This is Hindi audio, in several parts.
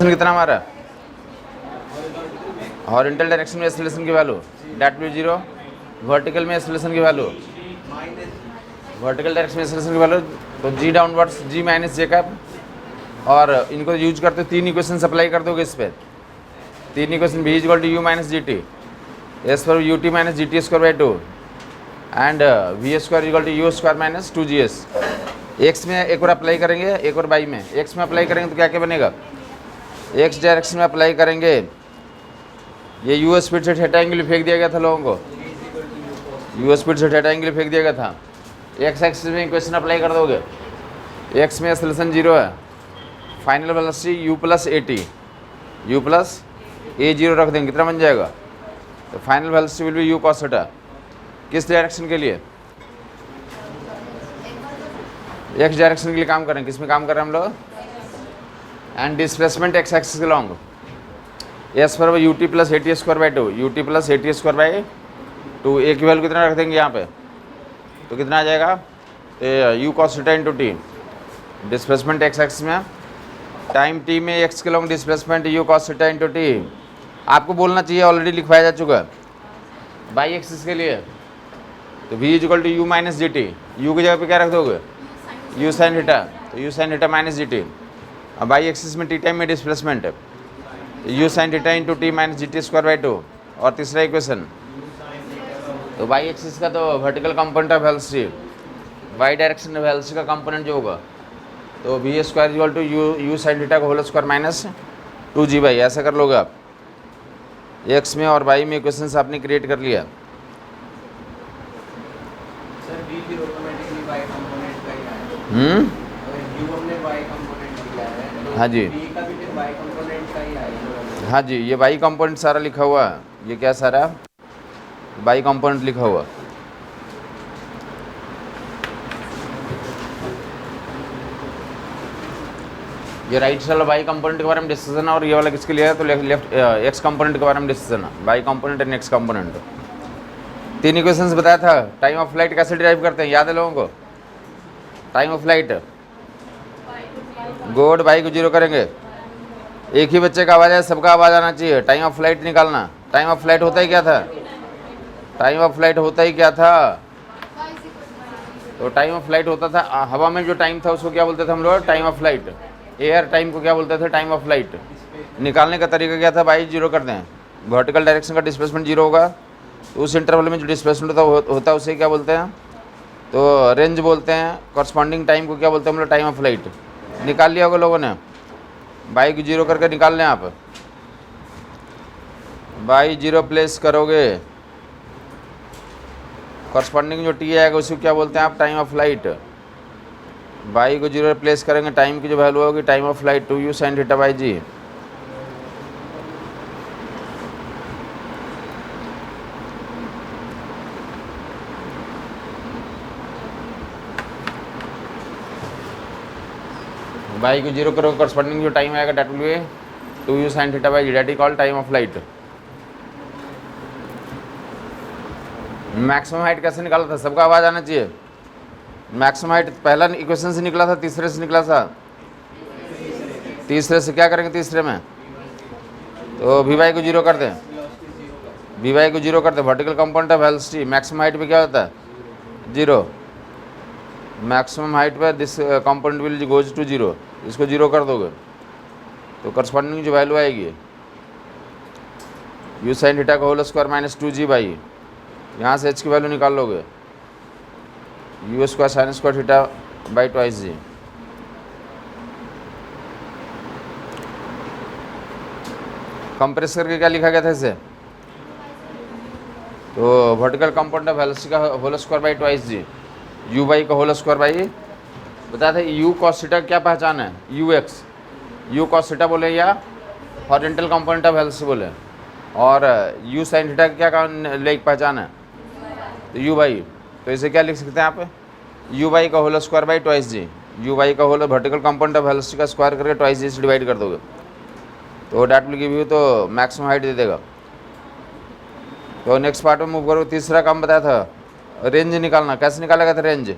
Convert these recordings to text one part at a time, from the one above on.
कितना हमारा हॉरिजॉन्टल डायरेक्शन में एक्सेलरेशन की वैल्यू डेट बी 0, वर्टिकल में एक्सेलरेशन की वैल्यू वर्टिकल डायरेक्शन में एक्सेलरेशन की वैल्यू तो जी डाउनवर्ड्स जी माइनस जे कैप। और इनको यूज करते हो 3 इक्वेशन अप्लाई कर दोगे इस पर। 3 इक्वेशन भी equal to u minus g t s for u t minus g t square by 2 and v square equal to u square minus 2gS। X में एक बार अप्लाई करेंगे, एक बार वाई में। एक्स में अप्लाई करेंगे तो क्या क्या बनेगा, एक्स डायरेक्शन में अप्लाई करेंगे, ये यू स्पीड से थीटा एंगल फेंक दिया गया था लोगों को, यू स्पीड से थीटा एंगल फेंक दिया गया था। एक्स एक्सिस में इक्वेशन अप्लाई कर दोगे, एक्स में एक्सेलरेशन 0 है, final velocity u plus a t, u plus a 0 रख देंगे, कितना बन जाएगा, तो final velocity will be u cos theta. किस डायरेक्शन के लिए, एक्स डायरेक्शन के लिए काम करें। किस में काम कर रहे हैं हम लोग, एंड डिस्प्लेसमेंट एक्स एक्सिस के लॉन्ग एस पर U T plus a T square by 2, U T plus a T square by 2। ए की वैल्यू कितना रख देंगे यहाँ पे, तो कितना आ जाएगा, you cos theta into T. Displacement x axis में, टाइम टी में एक्स के long displacement you cos theta into T. आपको बोलना चाहिए, ऑलरेडी लिखवाया जा चुका है। बाई एक्सिस के लिए तो v is equal to u minus g t, u की जगह पे क्या रख दोगे, यू साइन थीटा, तो u sign theta minus g t. अब बाई एक्सिस में टी टाइम में डिस्प्लेसमेंट है u sign theta into t minus g t square by 2। और तीसरा इक्वेशन तो बाई एक्सिस का तो vertical component of velocity, y direction में वेलोसिटी का कंपोनेंट जो होगा तो we square equal to u sign theta का whole square minus 2g by. ऐसा कर लोगे आप, एक्स में और वाई में इक्वेशन आपने क्रिएट कर लिया। हाँ जी, हाँ जी, ये बाई कंपोनेंट सारा लिखा हुआ है, ये क्या सारा बाई कंपोनेंट लिखा हुआ। ये राइट साइड वाला बाई कंपोनेंट के बारे में डिस्कशन है, और ये वाला किसके लिए है, तो लेफ्ट एक्स कंपोनेंट के बारे में डिस्कशन है, by component and x component. 3 equations बताया था। टाइम ऑफ फ्लाइट कैसे डिराइव करते हैं, याद है लोगों को, टाइम ऑफ फ्लाइट गोड बाई को 0 करेंगे, एक ही बच्चे का आवाज़ है, सबका आवाज़ आना चाहिए। टाइम ऑफ फ्लाइट निकालना, टाइम ऑफ फ्लाइट होता ही क्या था, टाइम ऑफ फ्लाइट होता ही क्या था, तो टाइम ऑफ फ्लाइट होता था हवा में जो टाइम था उसको क्या बोलते थे हम लोग, time of flight. Air time को क्या बोलते थे, टाइम ऑफ फ्लाइट। निकालने का तरीका क्या था, बाई 0 कर दें, वर्टिकल डायरेक्शन का डिस्प्लेसमेंट 0 होगा, तो उस इंटरवल में जो डिस्प्लेसमेंट होता है उसे क्या बोलते हैं, तो रेंज बोलते हैं। कॉरस्पॉन्डिंग टाइम को क्या बोलते हैं हम लोग, टाइम ऑफ फ्लाइट। निकाल लिया होगा लोगों ने, बाई को 0 करके निकाल लें आप, बाई 0 प्लेस करोगे, कॉरस्पॉन्डिंग जो टी आएगा उसको क्या बोलते हैं आप, टाइम ऑफ फ्लाइट। बाई को 0 प्लेस करेंगे, टाइम की जो वैल्यू होगी time of flight 2u sign theta by g. Y को 0 करोगे, कॉरस्पॉन्डिंग जो टाइम आएगा that will be 2u sign theta by g, that is called time of flight. Maximum height कैसे निकाला था, सबका आवाज़ आना चाहिए। मैक्सिमम हाइट पहला इक्वेशन से निकला था, तीसरे से निकला था, तीसरे से क्या करेंगे, तीसरे में तो वी वाई को 0 कर दें, वी वाई को 0 कर दें, vertical component of velocity. Maximum height पे क्या होता है, 0, मैक्सिमम हाइट पे this component will goes to 0, इसको 0 कर दोगे तो करस्पॉन्डिंग जो वैल्यू आएगी यू साइन थीटा का whole square minus 2g by, यहाँ से h की वैल्यू निकाल लोगे, u square sign square theta by 2g। Compress करके क्या लिखा गया था इसे, तो वर्टिकल कंपोनेंट ऑफ वेलोसिटी का whole square by 2g, u by का होल स्क्वायर बाई, बताया था यू कॉस थीटा क्या पहचान है, u x, u cos theta बोले या हॉरिजॉन्टल कंपोनेंट ऑफ वेलोसिटी बोले, और यू साइन थीटा क्या का लेक पहचान है, तो यू बाई। तो इसे क्या लिख सकते हैं आप, यू बाई का whole square by 2g, u by का whole vertical component of velocity का स्क्वायर करके 2g से डिवाइड कर दोगे तो डेट विल गिव यू तो मैक्सिमम हाइट दे देगा। तो नेक्स्ट पार्ट में मूव करो। तीसरा काम बताया था, रेंज निकालना। कैसे निकाला गया था रेंज,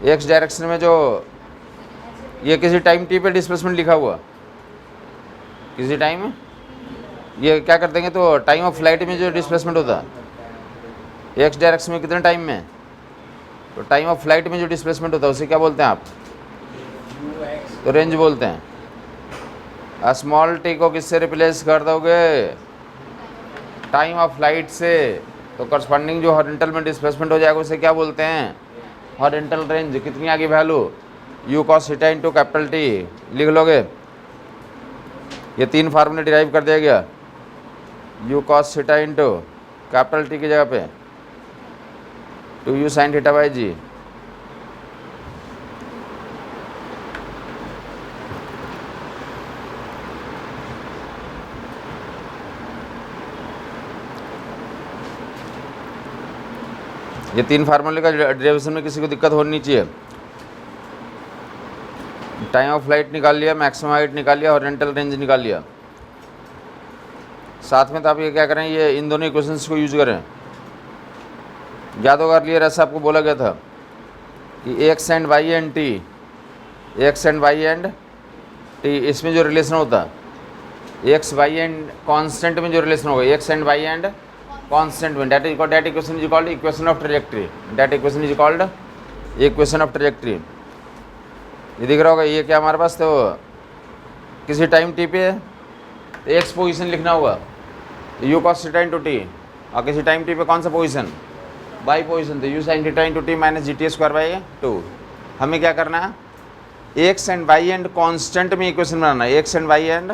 एक्स डायरेक्शन में जो ये किसी टाइम टी पे डिस्प्लेसमेंट लिखा हुआ, किसी टाइम ये क्या कर देंगे, तो टाइम ऑफ फ्लाइट में जो डिस्प्लेसमेंट होता है एक्स डायरेक्शन में कितने टाइम में, तो टाइम ऑफ फ्लाइट में जो डिस्प्लेसमेंट होता है उसे क्या बोलते हैं आप, तो रेंज बोलते हैं। स्मॉल टी को किससे रिप्लेस कर दोगे, टाइम ऑफ फ्लाइट से, तो करस्पॉन्डिंग जो हॉरिजॉन्टल में डिस्प्लेसमेंट हो जाएगा उसे क्या बोलते हैं, हॉरिजॉन्टल रेंज। कितनी आगे value, you cos theta into capital T लिख लोगे, ये 3 फार्मूले डिराइव कर दिया गया, you cos theta into capital T की जगह पे 2u sign theta by g. ये 3 फार्मूले का डेरिवेशन में किसी को दिक्कत होनी नहीं चाहिए। टाइम ऑफ फ्लाइट निकाल लिया, मैक्सिमम हाइट निकाल लिया, हॉरिजॉन्टल रेंज निकाल लिया। साथ में तो आप ये क्या करें, ये इन दोनों इक्वेशंस को यूज करें। याद होगा क्लियर, ऐसा आपको बोला गया था कि x and y and t, x and y and t, इसमें जो रिलेशन होता है एक्स वाई एंड कांस्टेंट में जो रिलेशन होगा, x and y and constant में, that equation is called equation of trajectory, that equation is called equation of trajectory. ये दिख रहा होगा, ये क्या हमारे पास, तो किसी टाइम टी पे तो एक्स पोजीशन लिखना होगा, u cos theta into t, और किसी टाइम टी पे कौन सा पोजीशन, बाई पोजीशन, तो u sign theta into t minus g t square by 2। हमें क्या करना है, x and y and constant में इक्वेशन बनाना है। एक्स एंड वाई एंड,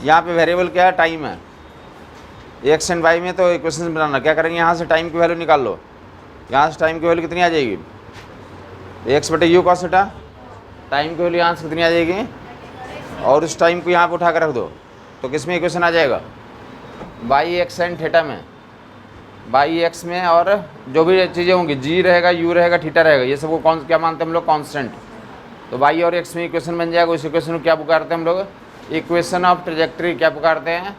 यहाँ पे वेरिएबल क्या है, टाइम है, एक्स एंड वाई में तो इक्वेशन बनाना। क्या करेंगे, यहाँ से टाइम की वैल्यू निकाल लो, यहाँ से टाइम की वैल्यू कितनी आ जाएगी, एक्स बटे यू कॉस थीटा, टाइम की वैल्यू यहाँ से कितनी आ जाएगी, और उस टाइम को यहाँ पे उठा कर रख दो, तो किस में इक्वेशन आ जाएगा, बाई एक्स एंड थीटा में, बाई एक्स में, और जो भी चीज़ें होंगी, जी रहेगा, यू रहेगा, थीटा रहेगा, ये सबको कौन क्या मानते हैं हम लोग, कांस्टेंट। तो बाई और एक्स में इक्वेशन बन जाएगा। उस इक्वेशन को क्या पुकारते हैं हम लोग, इक्वेशन ऑफ ट्रैजेक्टरी क्या पुकारते हैं।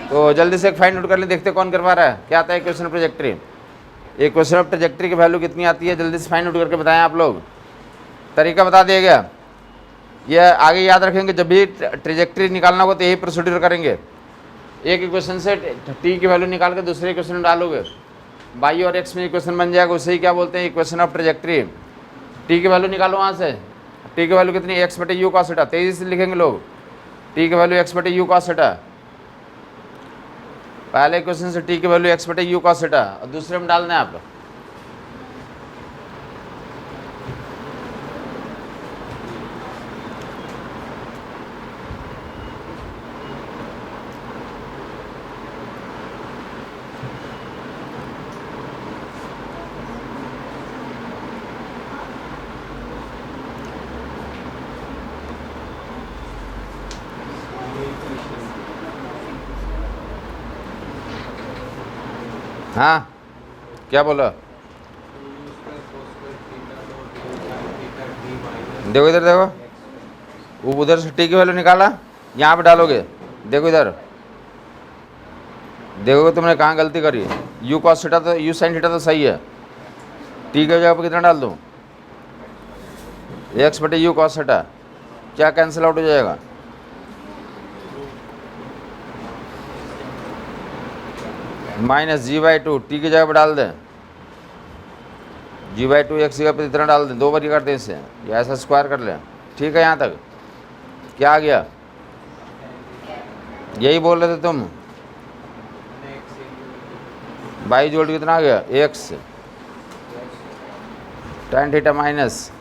तो जल्दी से एक फाइंड आउट कर लें, देखते कौन कर पा रहा है, क्या आता है equation of trajectory. Equation of trajectory की वैल्यू कितनी आती है, जल्दी से फाइंड आउट करके बताएं आप लोग। तरीका बता दिया गया, ये आगे याद रखेंगे, जब भी ट्रैजेक्टरी निकालना होगा तो यही प्रोसीड्यूर करेंगे। एक इक्वेशन से टी की वैल्यू निकाल के दूसरे इक्वेशन में डालोगे, बाई और एक्स में इक्वेशन बन जाएगा, उसे ही क्या बोलते हैं, इक्वेशन ऑफ ट्रैजेक्टरी। टी की वैल्यू निकालो वहाँ से, टी की वैल्यू कितनी, एक्स बटे यू कॉस थीटा, तेजी से लिखेंगे लोग, टी की वैल्यू एक्स बटे यू कॉस थीटा। पहले इक्वेशन से टी की वैल्यू एक्स बटे यू कॉस थीटा, और दूसरे में डाल दें आप, हाँ क्या बोला, देखो इधर, देखो वो उधर से टी की वैल्यू निकाला, यहाँ पे डालोगे, देखो इधर, देखोगे तुमने कहाँ गलती करी, यू कॉस थीटा तो यू साइन थीटा तो सही है, टी की जगह पर कितना डाल दूँ, एक्स बटे यू कॉस थीटा, क्या कैंसिल आउट हो जाएगा, माइनस जी बाई 2, टी की जगह पर डाल दें, जी बाई 2 एक्स जगह पर इतना डाल दें, 2 बार कर दें इससे, या ऐसा स्क्वायर कर लें। ठीक है, यहाँ तक क्या आ गया, यही बोल रहे थे तुम, बाई जोड़ कितना आ गया, x tan theta minus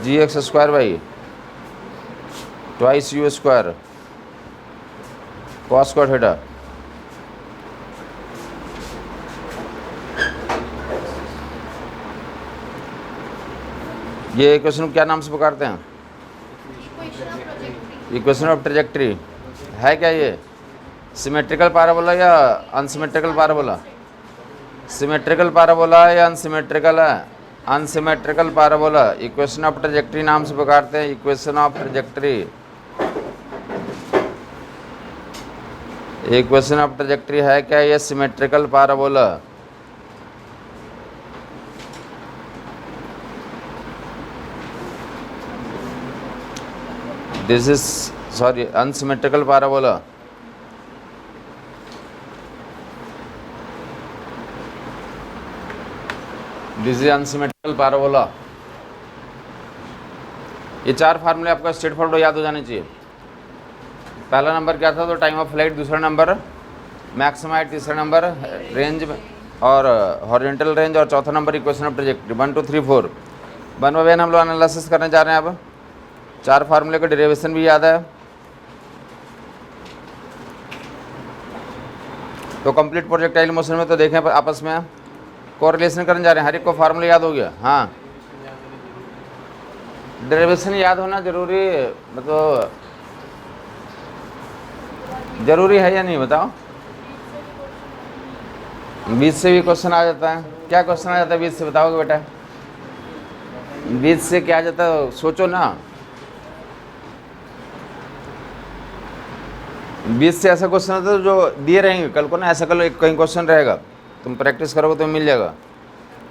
g x square by twice u square cos square theta. ये इक्वेशन क्या नाम से पुकारते हैं, इक्वेशन ऑफ ट्रैजेक्टरी। है क्या ये सिमेट्रिकल पैराबोला या अनसिमेट्रिकल पैराबोला, सिमेट्रिकल पैराबोला या अनसिमेट्रिकल है, unsymmetrical parabola, equation of trajectory नाम से पुकारते हैं, equation of trajectory. Equation of trajectory है क्या ये symmetrical parabola. This is sorry unsymmetrical parabola, this is unsymmetrical parabola. ये 4 फार्मूले आपका स्ट्रेट फॉरवर्ड याद हो जाने चाहिए। पहला नंबर क्या था तो टाइम ऑफ फ्लाइट, दूसरा नंबर मैक्सिमम हाइट, तीसरा नंबर रेंज और हॉरिजॉन्टल रेंज, और चौथा number equation of trajectory. 1 2 3 4 one by one हम लोग एनालिसिस करने जा रहे हैं। अब 4 फार्मूले का डेरिवेशन भी याद है। तो कंप्लीट प्रोजेक्टाइल मोशन में तो देखें आपस में कोरिलेशन करने जा रहे हैं। हर एक को फार्मूला याद हो गया। हाँ, डेरिवेशन याद होना जरूरी, मतलब जरूरी है या नहीं बताओ? 20 से भी क्वेश्चन आ जाता है। क्या क्वेश्चन आ जाता है 20 से बताओगे बेटा? 20 से क्या आ जाता है सोचो ना। 20 से ऐसा क्वेश्चन होता है जो दिए रहेंगे कल को ना, ऐसा कल एक कहीं क्वेश्चन रहेगा, तुम प्रैक्टिस करोगे तो मिल जाएगा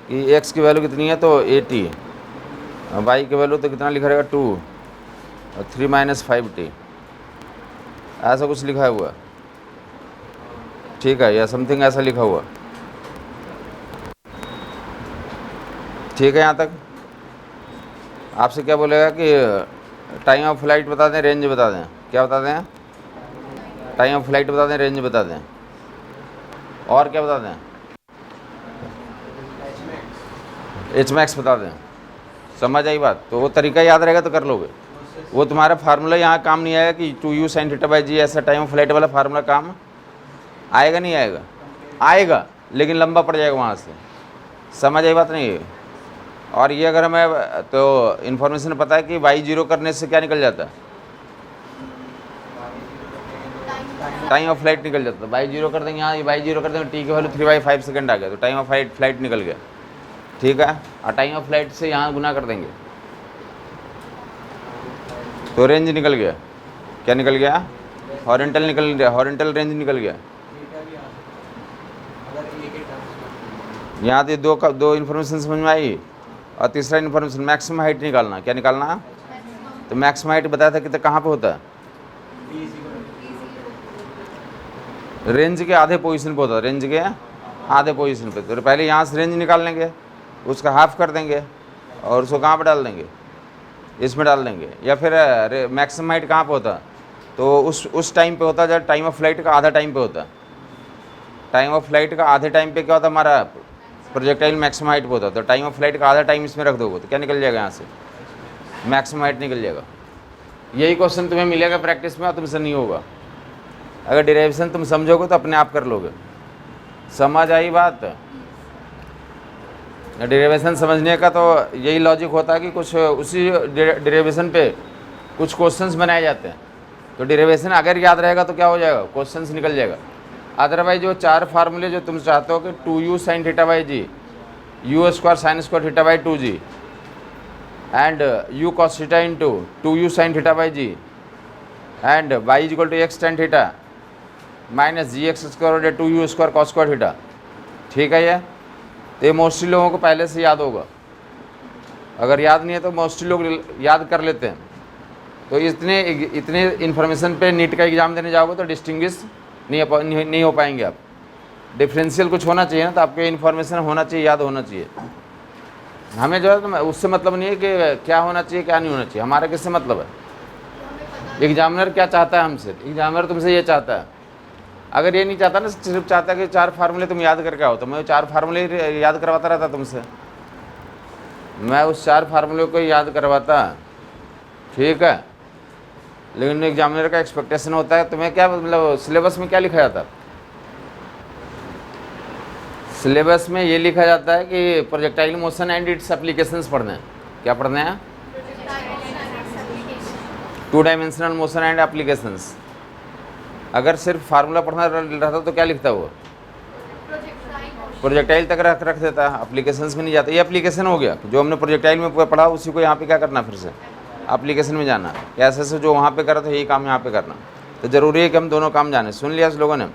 कि x की वैल्यू कितनी है तो 80, y की वैल्यू तो कितना लिखा रहेगा 2 और 3 - 5t, ऐसा कुछ लिखा हुआ है, ठीक है, या समथिंग ऐसा लिखा हुआ, ठीक है। यहाँ तक आपसे क्या बोलेगा कि टाइम ऑफ फ्लाइट बता दें, रेंज बता दें। क्या बता दें? टाइम ऑफ फ्लाइट बता दें, रेंज बता दें, और क्या बता दें? एच मैक्स बता दें। समझ आई बात? तो वो तरीका याद रहेगा तो कर लोगे। वो तुम्हारा फार्मूला यहाँ काम नहीं आएगा कि 2u sin θ/g ऐसा टाइम ऑफ फ्लाइट वाला फार्मूला काम आएगा नहीं आएगा? आएगा, लेकिन लंबा पड़ जाएगा वहाँ से। समझ आई बात नहीं? और ये अगर हमें तो इन्फॉर्मेशन पता है कि y0 करने से क्या निकल जाता है, टाइम ऑफ फ्लाइट निकल जाता है। y0 कर देंगे, यहाँ ये y0 कर देंगे, t की वैल्यू 3/5 सेकंड आ गया, तो टाइम ऑफ फ्लाइट निकल गया, ठीक है। और टाइम ऑफ फ्लाइट से यहाँ गुना कर देंगे तो रेंज निकल गया। क्या निकल गया? हॉरिजॉन्टल निकल गया, हॉरिजॉन्टल रेंज निकल गया। यहाँ तो दो इन्फॉर्मेशन समझ में आई। और तीसरा इन्फॉर्मेशन मैक्सिमम हाइट निकालना। क्या निकालना? तो मैक्सिमम हाइट बताया था कि कहाँ पे होता है? रेंज के आधे पोजीशन पे होता है, रेंज के आधे पोजीशन पे। तो पहले यहाँ से रेंज निकाल लेंगे, उसका हाफ कर देंगे और उसको कहाँ पे डाल देंगे? इसमें डाल देंगे। या फिर मैक्सिमम हाइट कहाँ पे होता है? तो उस टाइम पे होता है जब टाइम ऑफ फ्लाइट का आधा टाइम पे होता है। टाइम ऑफ फ्लाइट का आधे टाइम पे क्या होता है? हमारा प्रोजेक्टाइल मैक्सिमम हाइट पे होता है। तो टाइम ऑफ फ्लाइट का आधा टाइम इसमें रख दोगे तो क्या निकल जाएगा? यहाँ से मैक्सिमम हाइट निकल जाएगा। यही क्वेश्चन तुम्हें मिलेगा प्रैक्टिस में और तुमसे नहीं होगा। अगर डेरिवेशन तुम समझोगे तो अपने आप कर लोगे। समझ आई बात? डेरिवेशन समझने का तो यही लॉजिक होता है कि कुछ उसी डेरिवेशन पे कुछ क्वेश्चंस बनाए जाते हैं। तो डेरिवेशन अगर याद रहेगा तो क्या हो जाएगा? क्वेश्चंस निकल जाएगा। अदरवाइज जो 4 फार्मूले जो तुम चाहते हो कि 2u sin θ/g, u² sin² θ/2g and u cos θ into 2u sin θ/g and y = x tan θ minus gx² 2u² cos² θ, ठीक है। तो ये मोस्टली लोगों को पहले से याद होगा। अगर याद नहीं है तो मोस्टली लोग याद कर लेते हैं। तो इतने इन्फॉर्मेशन पे नीट का एग्ज़ाम देने जाओगे तो डिस्टिंग्विश नहीं हो पाएंगे आप। डिफरेंशियल कुछ होना चाहिए ना, तो आपके इन्फॉर्मेशन होना चाहिए, याद होना चाहिए। हमें जो है तो उससे मतलब नहीं है कि क्या होना चाहिए क्या नहीं होना चाहिए। हमारा किससे मतलब है? एग्जामिनर क्या चाहता है हमसे? एग्जामिनर तुमसे ये चाहता है। अगर ये नहीं चाहता ना, सिर्फ चाहता कि 4 फार्मूले तुम याद करके आओ, तो मैं 4 फार्मूले याद करवाता रहता तुमसे। मैं उस 4 फार्मूले को याद करवाता, ठीक है। लेकिन एग्जामिनर का एक्सपेक्टेशन होता है तुम्हें क्या, मतलब सिलेबस में क्या लिखा जाता है? सिलेबस में ये लिखा जाता है कि projectile motion and it's applications पढ़ने हैं। क्या पढ़ने हैं? 2 डायमेंशनल मोशन एंड एप्लीकेशंस। अगर सिर्फ फार्मूला पढ़ना रहता तो क्या लिखता वो? प्रोजेक्टाइल तक रख देता है, एप्लीकेशंस में नहीं जाता। ये एप्लीकेशन हो गया, जो हमने प्रोजेक्टाइल में पढ़ा उसी को यहाँ पे क्या करना, फिर से एप्लीकेशन में जाना। ऐसे जो वहाँ पे करा था यही काम यहाँ पे करना। तो ज़रूरी है कि हम दोनों काम जाने। सुन लिया इस लोगों ने?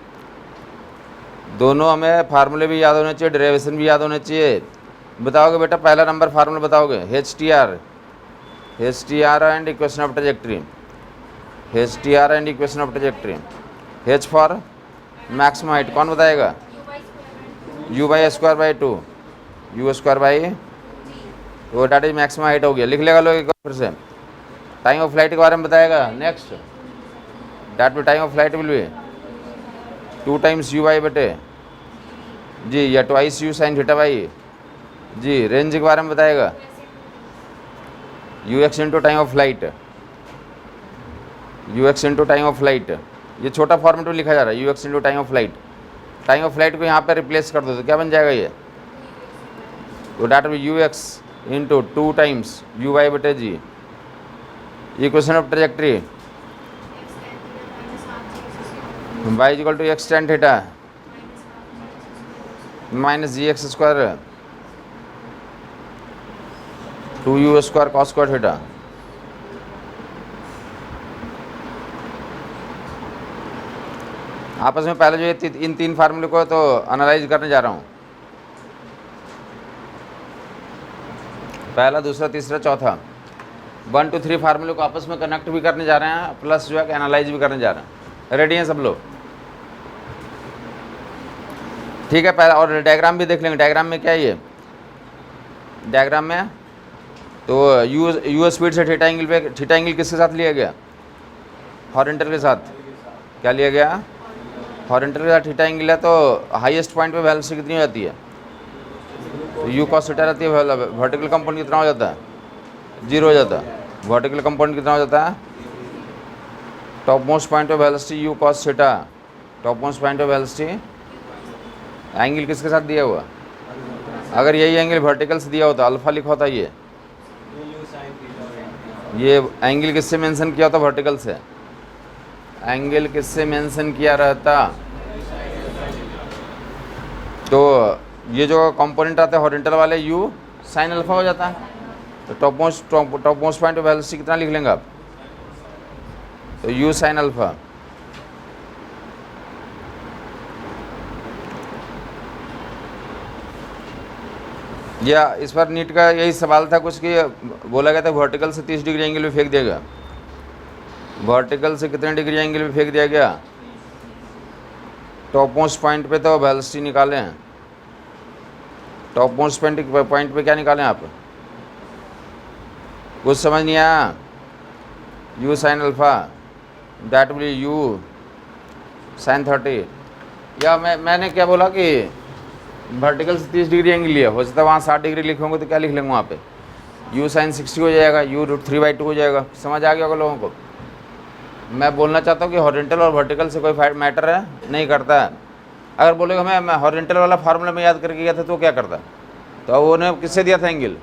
दोनों हमें फार्मूले भी याद होने चाहिए, डेरिवेशन भी याद होने चाहिए। बताओगे बेटा? पहला नंबर फार्मूला बताओगे, H T R and equation of trajectory. H T R and equation of trajectory. H for maximum height कौन बताएगा? You by square by to, u square by तो डेट इज मैक्सिमम हाइट हो गया। लिख लेगा लोग एक बार फिर से। टाइम ऑफ फ्लाइट के बारे में बताएगा नेक्स्ट। डेट में time of flight will be 2 times u by बटे जी या twice u sign theta by g. Range के बारे में बताएगा u x into time of flight, u x into time of flight. ये छोटा फॉर्मेट में लिखा जा रहा है u x into time of flight. Time of flight को यहाँ पे रिप्लेस कर दो तो क्या बन जाएगा ये? तो डेट में u x into 2 times u y बटे g. Equation of trajectory y is equal to x tan theta minus g x square 2 u square cos square theta. आपस में पहले जो ये इन 3 फार्मूले को तो एनालाइज करने जा रहा हूँ। पहला, दूसरा, तीसरा, चौथा 1 2 3 फार्मूले को आपस में कनेक्ट भी करने जा रहे हैं, प्लस जो है एनालाइज भी करने जा रहे हैं। रेडी हैं सब लोग? ठीक है। पहला और डायग्राम भी देख लेंगे। डायग्राम में क्या है ये? डायग्राम में तो यू स्पीड से थीटा एंगल पे, थीटा एंगल किसके साथ लिया गया? हॉरिजॉन्टल के साथ। क्या लिया गया? हॉरिजॉन्टल के साथ थीटा एंगल है तो हाईएस्ट पॉइंट पे वेलोसिटी कितनी हो जाती है? तो यू कॉस थीटा रहती है। वर्टिकल कंपाउंड कितना हो जाता है? 0 हो जाता है। वर्टिकल कंपाउंड कितना हो जाता है? टॉप मोस्ट पॉइंट पे velocity you cos theta. Top most point पे वेलोसिटी एंगल किसके साथ दिया हुआ? अगर यही एंगल वर्टिकल से दिया होता, अल्फा लिखा होता, ये एंगल किससे मेंशन किया होता? वर्टिकल से। एंगल किससे मेंशन किया रहता? तो ये जो कंपोनेंट आते हैं हॉरिजॉन्टल वाले यू साइन अल्फा हो जाता है। तो टॉप मोस्ट पॉइंट पे वेलोसिटी कितना लिख लेंगे आप? तो यू साइन अल्फा। या इस पर नीट का यही सवाल था कुछ कि बोला गया था वर्टिकल से 30 डिग्री एंगल भी फेंक दिया गया। वर्टिकल से कितने डिग्री एंगल भी फेंक दिया गया? टॉप मोस्ट पॉइंट पे तो वेलोसिटी निकालें। टॉप मोस्ट पॉइंट पे क्या निकालें आप? कुछ समझ नहीं आया? U sin alpha that will u sin 30। या मैंने क्या बोला कि वर्टिकल से 30 डिग्री एंगल लिया, हो सकता है वहाँ 60 डिग्री लिखोगे तो क्या लिख लेंगे वहाँ पे? यू साइन 60 हो जाएगा, यू √3/2 हो जाएगा। समझ आ गया होगा लोगों को? मैं बोलना चाहता हूँ कि हॉरिजॉन्टल और वर्टिकल से कोई मैटर है नहीं करता है। अगर बोलेगा मैं हॉरिजॉन्टल वाला फार्मूला में याद करके गया था तो क्या करता? तो उन्होंने किससे दिया था एंगल?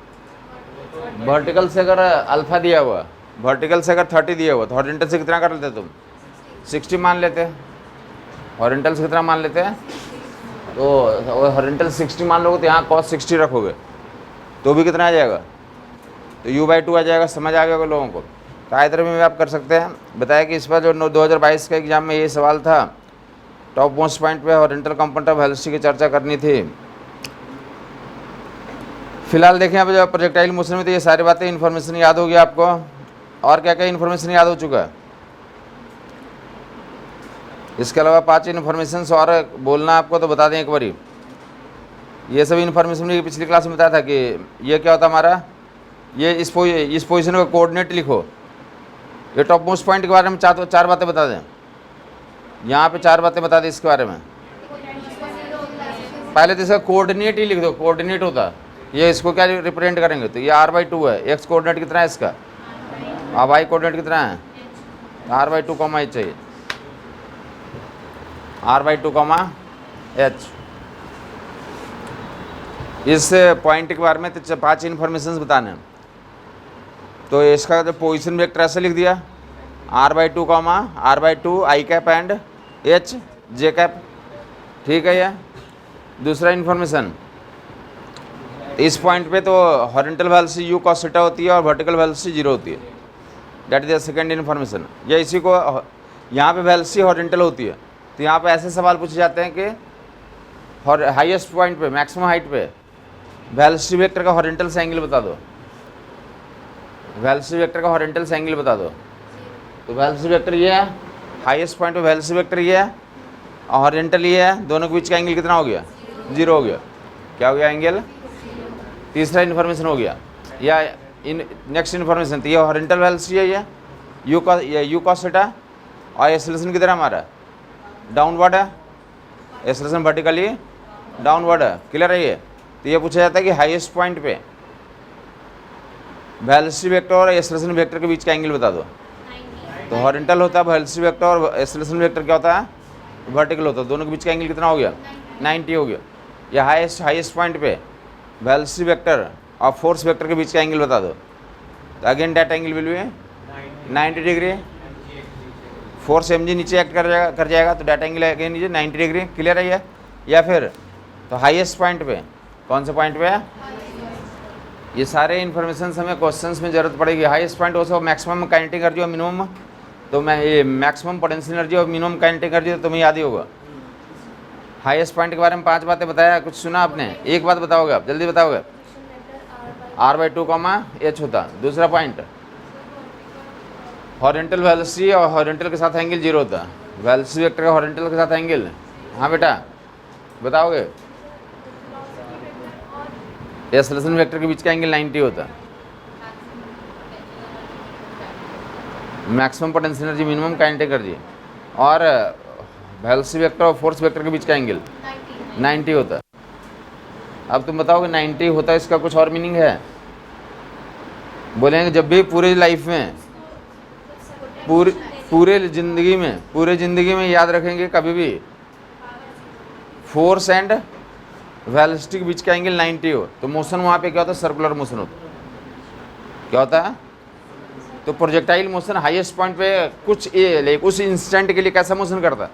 वर्टिकल से अगर अल्फा दिया हुआ, वर्टिकल से अगर 30 दिया हुआ तो हॉरिजॉन्टल से कितना कर लेते तुम? 60 मान लेते। हॉरिजॉन्टल से कितना मान लेते हैं? तो हॉरिजॉन्टल 60 मान लोगे तो यहाँ cos 60 रखोगे तो भी कितना आ जाएगा? तो u/2 आ जाएगा। समझ आ गया लोगों को? तो इधर में आप कर सकते हैं। बताया कि इस पर जो 2022 के एग्जाम में ये सवाल था, टॉप मोस्ट पॉइंट पे हॉरिजॉन्टल कंपोनेंट ऑफ वेलोसिटी की चर्चा करनी थी। फिलहाल देखें अब जो प्रोजेक्टाइल मोशन में तो ये सारी बातें इन्फॉर्मेशन याद होगी आपको। और क्या क्या इन्फॉर्मेशन याद हो चुका है? इसके अलावा 5 इन्फॉर्मेशन और बोलना आपको तो बता दें एक बारी। ये सब इन्फॉर्मेशन पिछली क्लास में बताया था कि ये क्या होता हमारा, ये इस पोजीशन का कोऑर्डिनेट लिखो। ये टॉप मोस्ट पॉइंट के बारे में 4 बातें बता दें। यहाँ पे 4 बातें बता दें इसके बारे में। पहले तो इसका कोऑर्डिनेट ही लिख दो। कोऑर्डिनेट होता ये, इसको क्या रिप्रेजेंट करेंगे? तो ये r/2 है। एक्स कोऑर्डिनेट कितना है इसका? और वाई कोऑर्डिनेट कितना है? r/2 कॉमा h चाहिए। r/2 comma h। इस पॉइंट के बारे में तो 5 इन्फॉर्मेशन बताने हैं। तो इसका जो पोजीशन वेक्टर ऐसे लिख दिया r/2 comma r/2 i cap and h j cap. ठीक है। यह दूसरा इन्फॉर्मेशन, इस पॉइंट पे तो horizontal velocity u cos theta होती है और वर्टिकल वेलोसिटी 0 होती है। That is the second information. या इसी को यहाँ पे वेलोसिटी हॉरिजॉन्टल होती है तो यहाँ पे ऐसे सवाल पूछे जाते हैं कि हाईएस्ट पॉइंट पे, मैक्सिमम हाइट पे वेलोसिटी वेक्टर का हॉरिजॉन्टल से एंगल बता दो। वेलोसिटी वेक्टर का हॉरिजॉन्टल से एंगल बता दो। तो वेलोसिटी वेक्टर ये है, हाईएस्ट पॉइंट पे वेलोसिटी वेक्टर ये है, और हॉरिजॉन्टल ये है, दोनों के बीच का एंगल कितना हो गया? 0 हो गया। क्या हो गया एंगल? तीसरा इन्फॉर्मेशन हो गया। या इन नेक्स्ट इन्फॉर्मेशन, तो ये हॉरिजॉन्टल वेलोसिटी है, ये यू कॉस थीटा, और एक्सेलरेशन किधर है हमारा? डाउनवर्ड है, एक्सेलरेशन वर्टिकली डाउनवर्ड है। क्लियर है ये? तो ये पूछा जाता है कि हाईएस्ट पॉइंट पे वेलोसिटी वेक्टर और एक्सेलरेशन वेक्टर के बीच का एंगल बता दो। तो हॉरिजॉन्टल होता है वेलोसिटी वेक्टर, और एक्सेलरेशन वेक्टर क्या होता है? वर्टिकल होता है। दोनों के बीच का एंगल कितना हो गया? 90 हो गया। या हाईएस्ट पॉइंट पे वेलोसिटी वेक्टर और फोर्स वेक्टर के बीच का एंगल बता दो। तो again that angle will be 90 degree. Force mg नीचे एक्ट कर जाएगा तो डाटा एंगल अगेन नीचे 90 डिग्री। क्लियर है ये? या फिर तो हाईएस्ट पॉइंट पे, कौन से पॉइंट पे है? ये सारे इन्फॉर्मेशन हमें क्वेश्चंस में जरूरत पड़ेगी। हाईएस्ट पॉइंट हो मैक्सिमम काइनेटिक एनर्जी और मिनिमम, तो मैं ये मैक्सिमम पोटेंशियल एनर्जी और मिनिमम काइनेटिक एनर्जी तो तुम्हें याद ही होगा। हाईएस्ट पॉइंट के बारे में 5 बातें बताया, कुछ सुना आपने? एक बात बताओगे आप, जल्दी बताओगे। r/2 h होता। दूसरा पॉइंट हॉरिजॉन्टल वेलोसिटी और हॉरिजॉन्टल के साथ एंगल 0 होता। वेलोसिटी वेक्टर का हॉरिजॉन्टल के साथ एंगल, हाँ बेटा बताओगे। एक्सेलरेशन वेक्टर के बीच का एंगल 90 होता। Maximum potential energy, minimum kinetic energy, और वेलोसिटी वेक्टर और फोर्स वेक्टर के बीच का एंगल 90 होता। अब तुम बताओगे 90 होता है, इसका कुछ और मीनिंग है? बोलेंगे जब भी पूरी लाइफ में, पूरे ज़िंदगी में याद रखेंगे कभी भी फोर्स एंड वेलोसिटी के बीच का एंगल 90 हो, तो मोशन वहाँ पे क्या होता है? सर्कुलर मोशन होता। क्या होता है? तो प्रोजेक्टाइल मोशन हाईएस्ट पॉइंट पे कुछ उस इंस्टेंट के लिए कैसा मोशन करता है?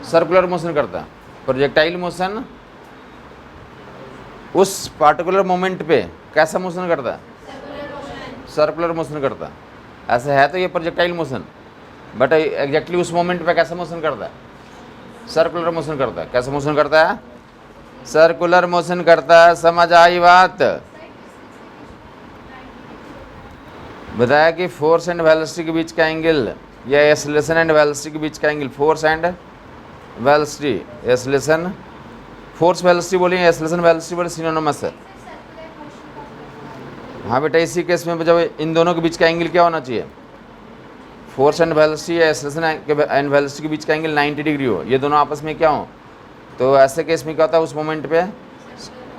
सर्कुलर मोशन करता है। प्रोजेक्टाइल मोशन उस पार्टिकुलर मोमेंट पे कैसा मोशन करता है? सर्कुलर मोशन करता है। ऐसा है तो ये प्रोजेक्टाइल मोशन, बट एग्जैक्टली उस मोमेंट पे कैसा मोशन करता है? सर्कुलर मोशन करता है। कैसा मोशन करता है? सर्कुलर मोशन करता है। समझ आई बात? बताया कि फोर्स एंड वेलोसिटी के बीच का एंगल, या एक्सेलरेशन एंड वेलोसिटी के बीच का angle, force and velocity, acceleration, force velocity बोलिए, एक्सेलरेशन वेलोसिटी बोलिए, सिनोनिमस है। हाँ बेटा, इसी केस में जब इन दोनों के बीच का एंगल क्या होना चाहिए? फोर्स एंड वेलोसिटी या एक्सेलरेशन एंड वेलोसिटी के बीच का एंगल 90 डिग्री हो, ये दोनों आपस में क्या हो। तो ऐसे केस में क्या होता है उस मोमेंट पे?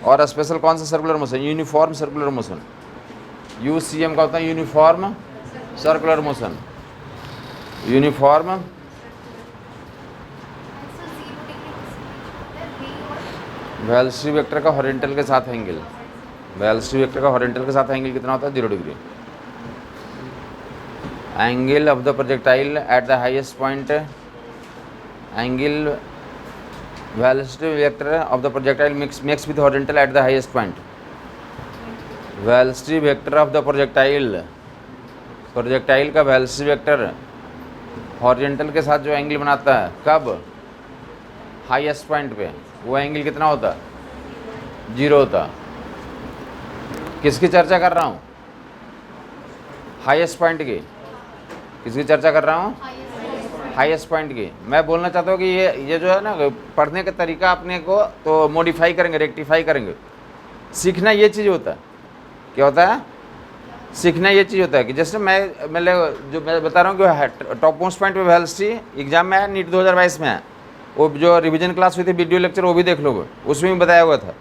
और स्पेशल कौन सा circular motion? Uniform circular motion. UCM का होता है uniform circular motion. Uniform velocity vector का हॉरिजॉन्टल के साथ एंगल, वेलोसिटी वेक्टर का हॉरिजॉन्टल के साथ एंगल कितना होता है? 0 degree. Angle of the projectile at the highest point, angle velocity vector of the projectile makes with horizontal at the highest point. Velocity vector of the projectile, projectile का वेलोसिटी वेक्टर हॉरिजॉन्टल के साथ जो एंगल बनाता है, कब? हाईएस्ट पॉइंट पे। वो एंगल कितना होता? 0 होता। किसकी चर्चा कर रहा हूँ? हाईएस्ट पॉइंट की। किसकी चर्चा कर रहा हूँ? हाईएस्ट पॉइंट की। मैं बोलना चाहता हूँ कि ये जो है ना, पढ़ने का तरीका अपने को तो मॉडिफाई करेंगे, रेक्टिफाई करेंगे। सीखना ये चीज़ होता है। क्या होता है? सीखना ये चीज़ होता है कि जैसे मैं बता रहा हूँ कि टॉप मोस्ट पॉइंट पे वेलोसिटी एग्जाम में है, नीट 2022 में है। वो जो रिवीजन क्लास हुई थी, वीडियो लेक्चर, वो भी देख लोगे, उसमें भी बताया हुआ था।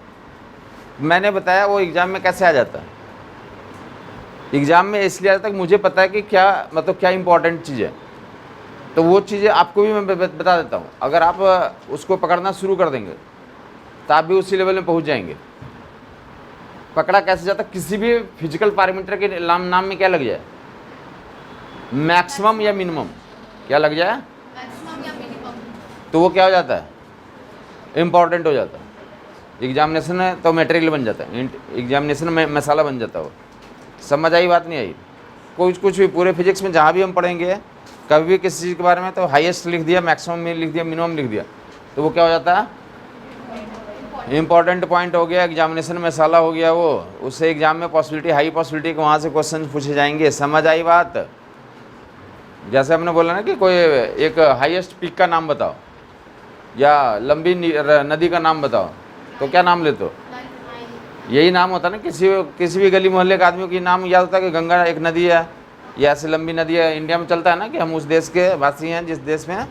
मैंने बताया वो एग्ज़ाम में कैसे आ जाता है। एग्ज़ाम में इसलिए आता है कि मुझे पता है कि क्या मतलब क्या इंपॉर्टेंट चीज़ है, तो वो चीज़ें आपको भी मैं बता देता हूँ। अगर आप उसको पकड़ना शुरू कर देंगे तो आप भी उसी लेवल में पहुँच जाएंगे। पकड़ा कैसे जाता? किसी भी फिजिकल पैरामीटर के नाम में क्या लग जाए? मैक्सिमम या मिनिमम। क्या लग जाए? मैक्सिमम या मिनिमम। तो वो क्या हो जाता है? इम्पॉर्टेंट हो जाता है। एग्जामिनेशन में तो मटेरियल बन जाता है, एग्जामिनेशन में मसाला बन जाता है वो। समझ आई बात? नहीं आई? कुछ भी पूरे फिजिक्स में जहाँ भी हम पढ़ेंगे, कभी भी किसी चीज़ के बारे में तो हाईएस्ट लिख दिया, मैक्सिमम में लिख दिया, मिनिमम लिख दिया, तो वो क्या हो जाता है? इंपॉर्टेंट पॉइंट हो गया, एग्जामिनेशन में मसाला हो गया वो। उससे एग्जाम में पॉसिबिलिटी, हाई पॉसिबिलिटी कि वहाँ से क्वेश्चन पूछे जाएंगे। समझ आई बात? जैसे हमने बोला ना कि कोई एक हाईएस्ट पीक का नाम बताओ या लंबी नदी का नाम बताओ, तो क्या नाम लेते हो? यही नाम होता है ना। किसी भी गली मोहल्ले के आदमी को नाम याद होता है कि गंगा एक नदी है या ऐसी लंबी नदी है। इंडिया में चलता है ना कि हम उस देश के वासी हैं जिस देश में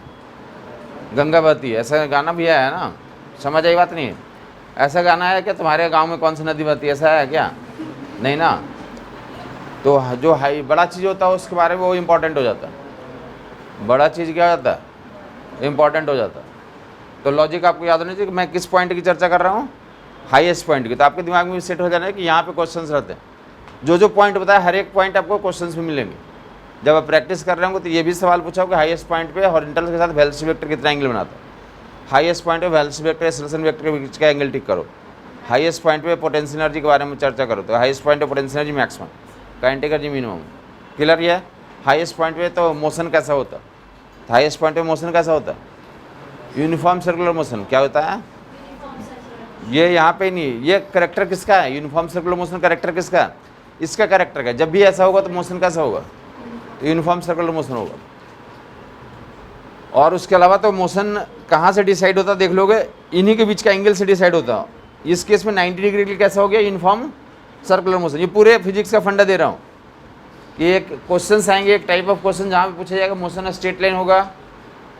गंगा बहती है। ऐसा गाना भी है ना, समझ आई बात? नहीं ऐसा गाना है कि तुम्हारे गांव में कौन सी नदी बहती है, ऐसा है क्या? नहीं ना। तो जो हाई बड़ा चीज़ होता है उसके बारे में वो इम्पोर्टेंट हो जाता है। बड़ा चीज़ क्या होता है? इम्पोर्टेंट हो जाता है। तो लॉजिक आपको याद होना चाहिए कि मैं किस पॉइंट की चर्चा कर रहा हूँ, हाईएस्ट पॉइंट की। तो आपके दिमाग में भी सेट हो जाना है कि यहाँ पे क्वेश्चंस रहते हैं। जो पॉइंट बताया हर एक पॉइंट आपको क्वेश्चंस में मिलेंगे। जब आप प्रैक्टिस कर रहे होंगे तो ये भी सवाल पूछा कि हाईएस्ट पॉइंट पे हॉरिजॉन्टल के साथ वेलोसिटी वेक्टर कितना एंगल बनाता है। हाईएस्ट पॉइंट पे वेलोसिटी वेक्टर एक्सेलरेशन वेक्टर के बीच का एंगल ठीक करो। हाईएस्ट पॉइंट पे पोटेंशियल एनर्जी के बारे में चर्चा करो, तो हाईएस्ट पॉइंट पे potential energy maximum, kinetic energy minimum. Clear ये? हाईएस्ट पॉइंट पे तो मोशन कैसा होता है? हाईएस्ट पॉइंट पे मोशन कैसा होता है? Uniform circular motion. क्या होता है? ये यहाँ पे नहीं, ये करेक्टर किसका है? यूनिफॉर्म सर्कुलर मोशन करेक्टर किसका है? इसका करेक्टर का। जब भी ऐसा होगा तो मोशन कैसा होगा? तो यूनिफॉर्म सर्कुलर मोशन होगा। और उसके अलावा तो मोशन कहाँ से डिसाइड होता देख लोगे, इन्हीं के बीच का एंगल से डिसाइड होता। इस केस में 90 डिग्री के लिए कैसा हो गया? Uniform circular motion. ये पूरे फिजिक्स का फंडा दे रहा हूँ कि एक क्वेश्चन आएंगे, एक टाइप ऑफ क्वेश्चन जहाँ पे पूछा जाएगा मोशन स्ट्रेट लाइन होगा,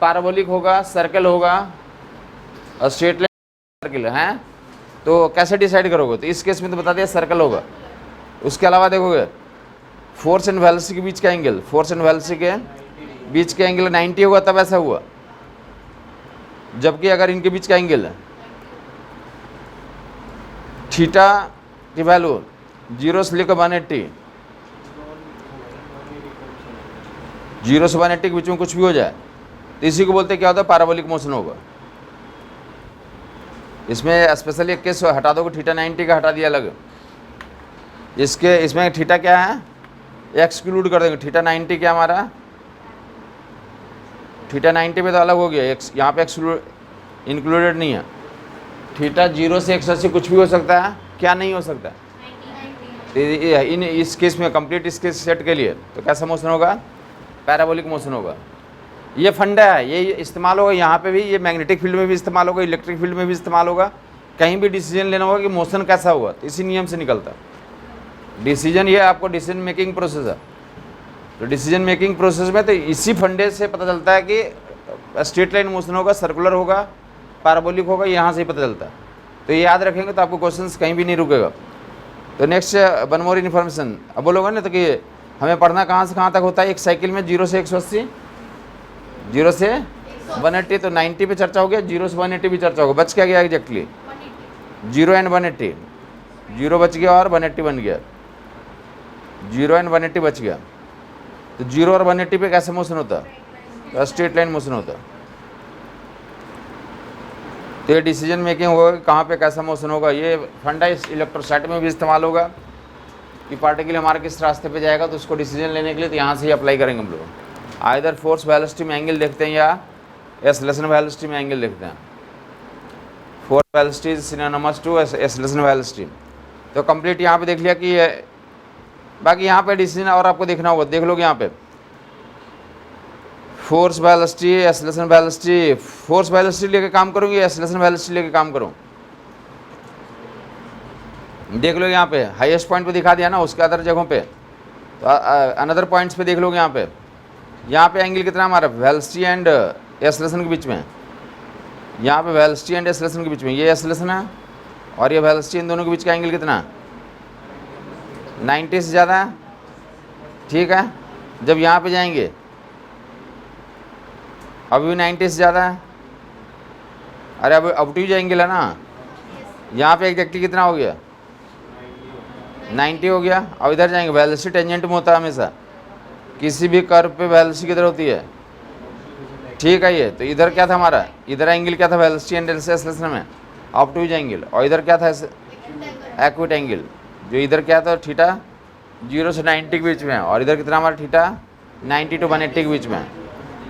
पैराबोलिक होगा, सर्कल होगा और स्ट्रेट लाइन सर्कल है, तो कैसे डिसाइड करोगे? तो इस केस में तो बता दिया सर्कल होगा। उसके अलावा देखोगे फोर्स एंड वेलोसिटी के बीच का एंगल, फोर्स एंड वेलोसिटी के बीच का एंगल 90 होगा तब ऐसा हुआ। जबकि अगर इनके बीच का एंगल थीटा की वैल्यू 0 से लेकर 180, 0 से 180 के बीच में कुछ भी हो जाए तो इसी को बोलते क्या होता है? पैराबोलिक मोशन होगा। इसमें स्पेशली एक केस हटा दो, थीटा 90 का हटा दिया अलग। इसमें थीटा क्या है? एक्सक्लूड कर देंगे। थीटा 90 क्या हमारा? थीटा 90 पे तो अलग हो गया, यहाँ पे एक्सक्लूड इंक्लूडेड नहीं है। थीटा 0 से 180 कुछ भी हो सकता है, क्या नहीं हो सकता? इस केस में कंप्लीट इस केस सेट के लिए तो कैसा मोशन होगा? पैराबोलिक मोशन होगा। ये फंडा है, ये इस्तेमाल होगा यहाँ पे भी, ये मैग्नेटिक फील्ड में भी इस्तेमाल होगा, इलेक्ट्रिक फील्ड में भी इस्तेमाल होगा। कहीं भी डिसीजन लेना होगा कि मोशन कैसा हुआ, तो इसी नियम से निकलता है डिसीजन। ये आपको डिसीजन मेकिंग प्रोसेस है। तो डिसीजन मेकिंग प्रोसेस में तो इसी फंडे से पता चलता है कि स्ट्रेट लाइन मोशन होगा, सर्कुलर होगा, पैराबोलिक होगा, यहाँ से ही पता चलता है। तो ये याद रखेंगे तो आपको क्वेश्चंस कहीं भी नहीं रुकेगा। तो नेक्स्ट वन मोर इन्फॉर्मेशन। अब बोलोगे ना तो कि हमें पढ़ना कहाँ से कहाँ तक होता है एक साइकिल में? 0 से 180, 0 से 180, तो 90 पे चर्चा हो गया, 0 से 180 भी चर्चा होगा। बच क्या गया एग्जैक्टली? 0 एंड 180, 0 बच गया और 180 बन गया। 0 एंड 180 बच गया। तो 0 और 180 पे कैसे मोशन होता है? तो स्ट्रेट लाइन मोशन होता है। तो ये डिसीजन मेकिंग होगा कि कहाँ पे कैसा मोशन होगा। ये फंडा इस इलेक्ट्रोस्टैटिक में भी इस्तेमाल होगा कि पार्टिकल हमारा किस रास्ते पे जाएगा, तो उसको डिसीजन लेने के लिए तो यहाँ से ही अप्लाई करेंगे हम लोग। आइदर फोर्स वेलोसिटी में एंगल देखते हैं या एक्सेलरेशन वेलोसिटी में एंगल देखते हैं। Force velocity is synonymous to acceleration velocity. तो कंप्लीट यहाँ पे देख लिया कि बाकी यहाँ पे डिसीजन और आपको देखना होगा। देख लोगे यहाँ पे force velocity, acceleration velocity. Force velocity लेके काम करूँगी, एक्सेलरेशन वेलोसिटी लेके काम करूँ? देख लो यहाँ पे हाईएस्ट पॉइंट पे दिखा दिया ना, उसके अदर जगहों पे तो अनदर पॉइंट्स पे देख लोगे। यहाँ पे एंगल कितना हमारा वेलोसिटी एंड एक्सेलरेशन के बीच में। यहाँ पे वेलोसिटी एंड एक्सेलरेशन के बीच में ये एक्सेलरेशन है और ये वेलोसिटी, इन दोनों के बीच का एंगल कितना? 90 से ज़्यादा है। ठीक है, जब यहाँ पे जाएंगे अभी भी 90 से ज़्यादा है। अरे अब अपटिव एंगल है ना, यहाँ पे एग्जैक्टली कितना हो गया? 90 हो गया। अब इधर जाएंगे, वेलोसिटी टेंजेंट में होता है हमेशा, किसी भी कर्व पे वेलोसिटी किधर होती है? ठीक है। ये तो इधर क्या था हमारा? इधर एंगल क्या था? वेलोसिटी एंड एक्सेलरेशन में अपटिव एंगल। और इधर क्या था? Equity angle. जो इधर क्या था? थीटा 0 से 90 के बीच में, और इधर कितना हमारा? थीटा 90 to 180 के बीच में।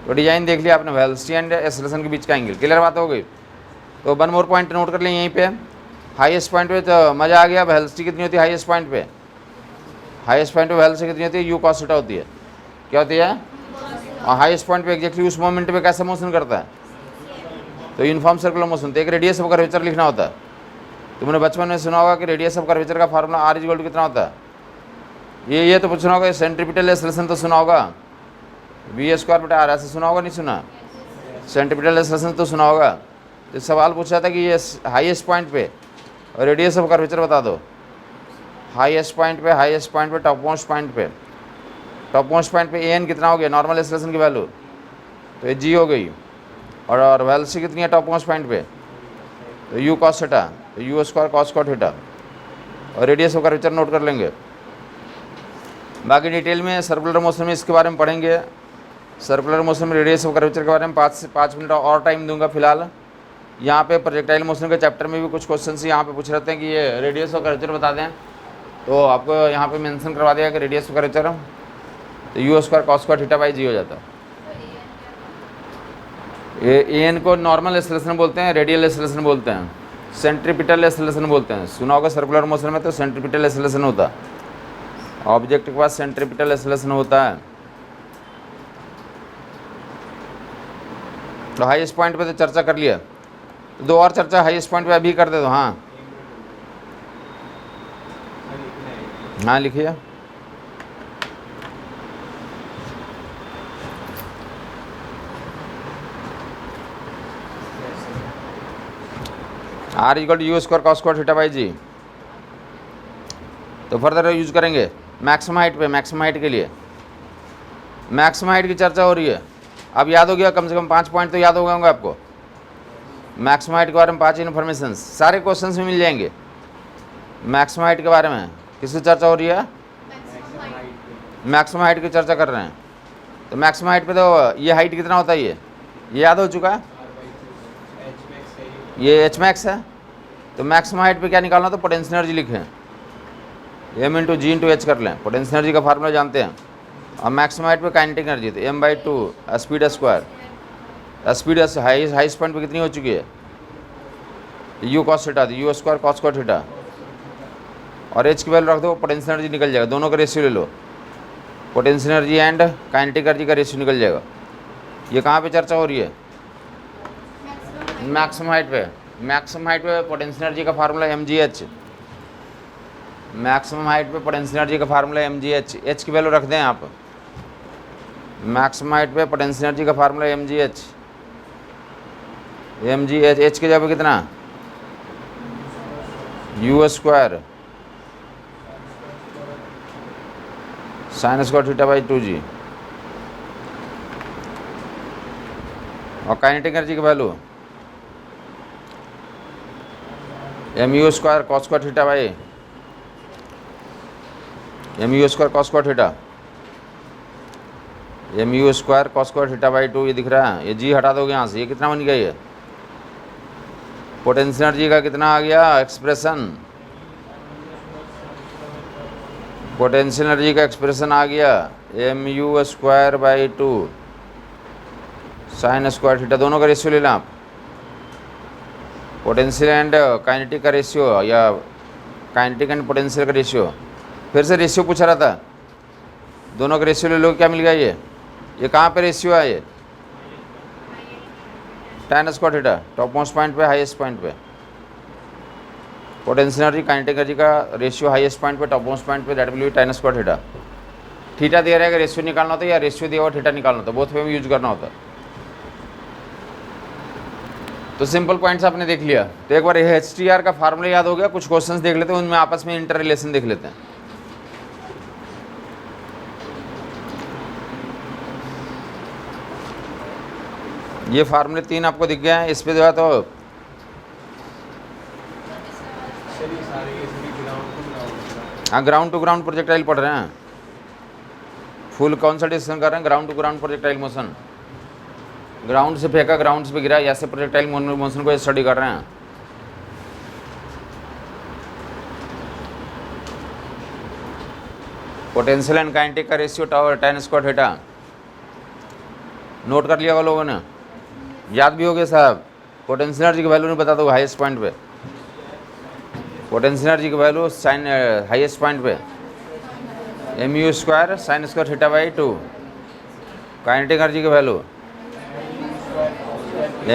तो डिजाइन देख लिया आपने, वेलोसिटी एंड एक्सेलरेशन के बीच का एंगल। क्लियर बात हो गई? तो वन मोर पॉइंट नोट कर लें यहीं पे। हाईएस्ट पॉइंट पे तो मज़ा आ गया। वेलोसिटी कितनी होती है हाईएस्ट पॉइंट पे? हाईएस्ट पॉइंट पे वेलोसिटी कितनी होती है? u cos थीटा होती है। क्या होती है? और हाईएस्ट पॉइंट पे एग्जैक्टली उस मोमेंट पे कैसा मोशन करता है, तो यूनिफॉर्म सर्कुलर मोशन। तो एक रेडियस ऑफ कर्वेचर लिखना होता है। तुमने बचपन में सुना होगा कि रेडियस ऑफ कर्वेचर का formula r is equal to कितना होता है। ये तो पूछना होगा, सेंट्रीपिटल एक्सेलरेशन तो सुना होगा, वी स्क्वायर बटा आर, ऐसे सुना होगा नहीं सुना, सेंट्रीपिटल एक्सेलरेशन तो सुना होगा। तो सवाल पूछा था कि ये हाईएस्ट पॉइंट पे रेडियस ऑफ कर्वेचर बता दो। हाईएस्ट पॉइंट पे टॉप मोस्ट पॉइंट पे, टॉप मोस्ट पॉइंट पे एन कितना हो गया नॉर्मल एक्सेलरेशन की वैल्यू, तो ये जी हो गई। और वेलोसिटी कितनी है टॉप मोस्ट पॉइंट पे, तो यू कॉस थीटा, तो u square cos cot theta. और रेडियस ऑफ कर्वेचर नोट कर लेंगे। बाकी डिटेल में सर्कुलर मोशन में इसके बारे में पढ़ेंगे। सर्कुलर मोशन में रेडियस ऑफ कर्वेचर के बारे में 5 मिनट और टाइम दूंगा फिलहाल। यहाँ पे प्रोजेक्टाइल मोशन के चैप्टर में भी कुछ क्वेश्चन यहाँ पे पूछ रहे थे कि ये रेडियस ऑफ कर्वेचर बता दें, तो आपको यहाँ पे मेंशन करवा दिया कि रेडियस ऑफ कर्वेचर, तो u square cos square theta by g हो जाता है। ये एन को नॉर्मल एक्सेलरेशन बोलते हैं, रेडियल एक्सेलरेशन बोलते हैं, सेंट्रीपिटल एक्सेलरेशन बोलते हैं। सुना होगा सर्कुलर मोशन में तो सेंट्रीपिटल एक्सेलरेशन होता है, ऑब्जेक्ट के पास सेंट्रीपिटल एक्सेलरेशन होता है। तो हाईएस्ट पॉइंट पे तो चर्चा कर लिया, तो 2 और चर्चा हाईएस्ट पॉइंट पे अभी कर दे दो। हाँ हाँ लिखिए। R equal to u square cos square theta by g. तो फर्दर यूज करेंगे मैक्सिमम हाइट पे। मैक्सिमम हाइट के लिए मैक्सिमम हाइट की चर्चा हो रही है। अब याद हो गया, कम से कम 5 पॉइंट तो याद हो गए होंगे आपको। मैक्सिमम हाइट के बारे में 5 इन्फॉर्मेशन सारे क्वेश्चंस में मिल जाएंगे। मैक्सिमम हाइट के बारे में किसकी चर्चा हो रही है, मैक्सिमम हाइट की चर्चा कर रहे हैं। तो मैक्सिमम हाइट पे तो ये हाइट कितना होता है, ये याद हो चुका है, ये एच मैक्स है। तो मैक्सिमम हाइट पे क्या निकालना, तो पोटेंशियल एनर्जी लिखें, m into g into h कर लें। पोटेंशियल एनर्जी का फार्मूला जानते हैं। और मैक्सिमम हाइट पे काइनेटिक एनर्जी, तो m by 2 speed square. Speed high point पे कितनी हो चुकी है, u cos theta, u square cos square theta. और एच की वैल्यू रख दो, पोटेंशियल एनर्जी निकल जाएगा। दोनों का रेशियो ले लो, potential energy and kinetic energy का रेशियो निकल जाएगा। ये कहाँ पे चर्चा हो रही है, मैक्सिमम हाइट पे। मैक्सिमम हाइट पे पोटेंशियल एनर्जी का formula m g h. Maximum height पे पोटेंशियल एनर्जी का formula m g h. H की वैल्यू रख दें आप। मैक्सिमम हाइट पे पोटेंशियल एनर्जी का formula m g h. M g h, h के जगह कितना, u square sign square theta by 2 g. और काइनेटिक एनर्जी की value m u square cos square theta by m u square cos square theta, m u square cos square theta by 2। ये दिख रहा है, ये जी हटा दोगे यहाँ से, ये कितना बन गया, ये पोटेंशियल एनर्जी का कितना आ गया एक्सप्रेशन, पोटेंशियल एनर्जी का एक्सप्रेशन आ गया m u square by 2 sin square theta. दोनों का रेशियो ले लें आप, पोटेंशियल एंड काइनेटिक का रेशियो या काइनेटिक एंड पोटेंशियल का रेशियो। फिर से रेशियो पूछा रहा था, दोनों का रेशियो ले लो, क्या मिल गया, ये कहाँ पे रेशियो है, ये tan square theta, top most point पे हाईएस्ट पॉइंट पे। पोटेंशियल एनर्जी काइनेटिक एनर्जी का रेशियो हाईएस्ट पॉइंट पे टॉप मोस्ट पॉइंट पे, that will be tan square theta. Theta दे रहा है, रेशियो निकालना होता है, या रेशियो दिया हुआ थीटा निकालना होता है, बोथ में यूज करना होता है। तो सिंपल पॉइंट्स आपने देख लिया। तो एक बार एच टी आर का फार्मूला याद हो गया, कुछ क्वेश्चंस देख लेते हैं, उनमें आपस में इंटर रिलेशन देख लेते हैं। ये फार्मूले 3 आपको दिख गए हैं, इस पे जो है तो हाँ ग्राउंड टू ग्राउंड प्रोजेक्टाइल पढ़ रहे हैं, फुल कौन सा डिस्कशन कर रहे हैं, ground to ground projectile motion. Ground से फेंका, ग्राउंड से गिरा, ऐसे प्रोजेक्टाइल मोशन को स्टडी कर रहे हैं। पोटेंशियल एंड काइनेटिक का ratio tan square theta note कर लिया होगा लोगों ने, याद भी हो गया साहब। पोटेंशियल एनर्जी की वैल्यू नहीं बता दो हाईएस्ट पॉइंट पे, पोटेंशियल एनर्जी की वैल्यू साइन हाईएस्ट पॉइंट पे m u square sign square theta by 2 kinetic energy की value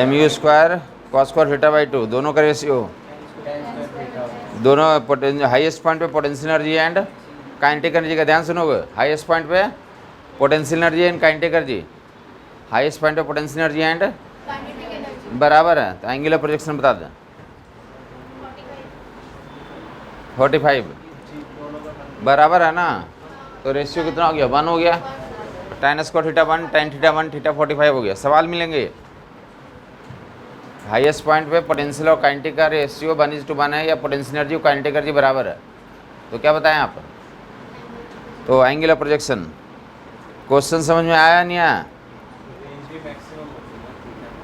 mu square cos square theta by 2, दोनों का रेशियो, दोनों हाईएस्ट पॉइंट पे potential energy and kinetic energy का ध्यान सुनोगे। हाईएस्ट पॉइंट पे potential energy and kinetic energy, highest point पे पोटेंशियल एनर्जी एंड बराबर है, तो एंगुलर प्रोजेक्शन बता दें 45 बराबर है ना, तो रेशियो कितना हो गया 1 हो गया, tan square theta 1 tan theta 1 theta 45 हो गया। सवाल मिलेंगे हाईएस्ट पॉइंट पे पोटेंशियल और काइनेटिक का रेशियो 1:1 है या पोटेंशियल एनर्जी और काइनेटिक एनर्जी बराबर है, तो क्या बताएं आप। तो एंगुलर प्रोजेक्शन क्वेश्चन समझ में आया नहीं आया?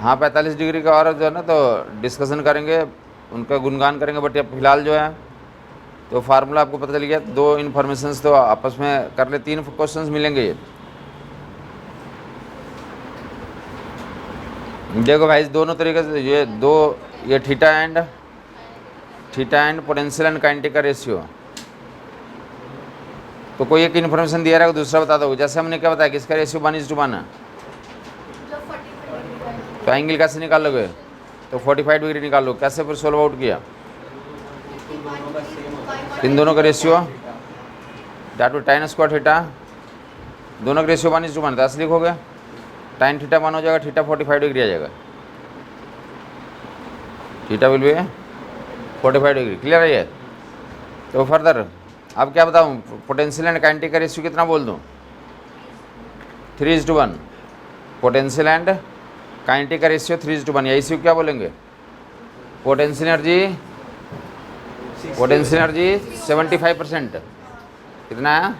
हाँ 45 डिग्री का और जो है ना तो डिस्कशन करेंगे, उनका गुणगान करेंगे, बट अब फिलहाल जो है तो फार्मूला आपको पता चल गया। 2 इन्फॉर्मेशंस तो आपस में कर ले, 3 क्वेश्चंस मिलेंगे ये। देखो भाई दोनों तरीके से ये theta and potential and kinetic का रेशियो, तो कोई एक इन्फॉर्मेशन दिया रहेगा दूसरा बता दो। जैसे हमने क्या बताया कि इसका रेशियो 1:1 है, तो एंगल कैसे निकाल लोगे, तो 45 डिग्री निकाल लो। कैसे फिर सोल्व आउट किया, इन दोनों का रेशियो डाटू tan स्क्वायर थीटा, दोनों का रेशियो 1:1, तो ऐसे लिखोगे tan थीटा 1 हो जाएगा, थीटा 45 डिग्री आ जाएगा, theta will be 45 degree. Clear है ये? तो फर्दर अब क्या बताऊँ, पोटेंशियल एंड काइनेटिक का रेशियो कितना बोल दूँ 3:1, पोटेंशियल एंड काइनेटिक का रेशियो 3:1, या इसी को क्या बोलेंगे पोटेंशियल एनर्जी 75%, कितना है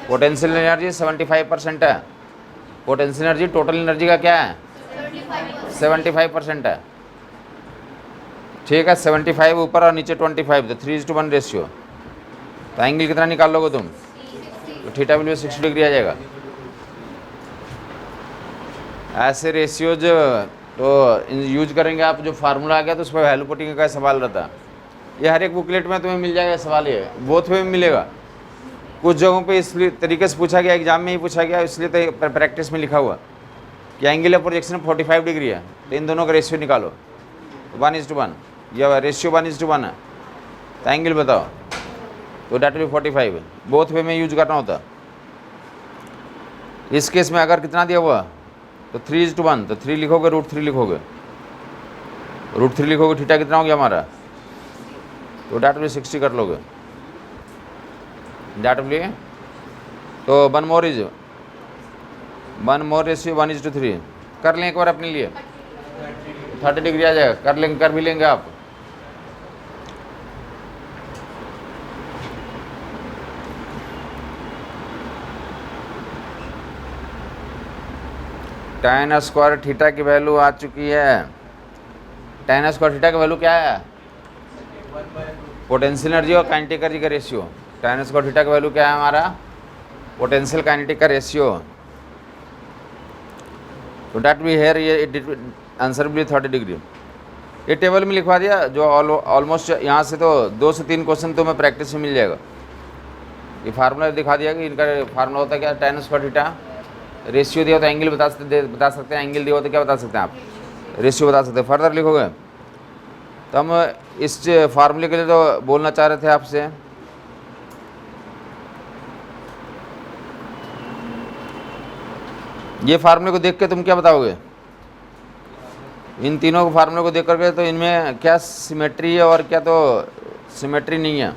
पोटेंशियल एनर्जी 75% है, पोटेंशियल एनर्जी टोटल एनर्जी का क्या है 75% है, ठीक है 75 ऊपर और नीचे 25, तो 3:1 रेशियो। तो एंगल कितना निकाल लोगे तुम, तो थीटा विल बी 60 डिग्री आ जाएगा। ऐसे रेशियोज तो यूज करेंगे आप, जो फार्मूला आ गया तो उस पर वैल्यू पुटिंग का सवाल रहता है। ये हर एक बुकलेट में तुम्हें मिल जाएगा सवाल, ये बोथ में मिलेगा। कुछ जगहों पे इसलिए तरीके से पूछा गया, एग्जाम में ही पूछा गया, इसलिए तो प्रैक्टिस में लिखा हुआ कि एंगुलर प्रोजेक्शन 45 डिग्री है, तो इन दोनों का रेशियो निकालो 1:1, या रेशियो 1:1 है, तो एंगल बताओ, तो डेट विल 45। बोथ वे में यूज करना होता। इस केस में अगर कितना दिया हुआ तो 3:1, तो 3 लिखोगे, √3 लिखोगे, √3 लिखोगे, थीटा कितना हो गया हमारा, तो डेट विल 60 कर लोगे, डेट विल, तो 1 मोर रेशियो 1:3 कर लें एक बार अपने लिए, 30 डिग्री आ जाएगा, कर भी लेंगे आप। tan स्क्वायर थीटा की वैल्यू आ चुकी है। tan स्क्वायर थीटा की वैल्यू क्या है, पोटेंशियल एनर्जी और काइनेटिक एनर्जी का रेशियो। tan स्क्वायर थीटा का वैल्यू क्या है हमारा, पोटेंशियल काइनेटिक का रेशियो, तो डेट भी हेयर ये आंसर भी 30 डिग्री। ये टेबल में लिखवा दिया, जो ऑलमोस्ट यहाँ से तो 2 से 3 क्वेश्चन तो मैं प्रैक्टिस में मिल जाएगा। ये फार्मूला दिखा दिया कि इनका फार्मूला होता है क्या, tan स्क्वायर थीटा, रेशियो दिया हो तो एंगल बता सकते हैं, एंगल दिया हो तो क्या बता सकते हैं आप, रेशियो बता सकते हैं। फर्दर लिखोगे तो हम इस फार्मूले के लिए तो बोलना चाह रहे थे आपसे, ये फार्मूले को देख के तुम क्या बताओगे, इन तीनों को फार्मूले को देख करके तो इनमें क्या सिमेट्री है और क्या तो सिमेट्री नहीं है।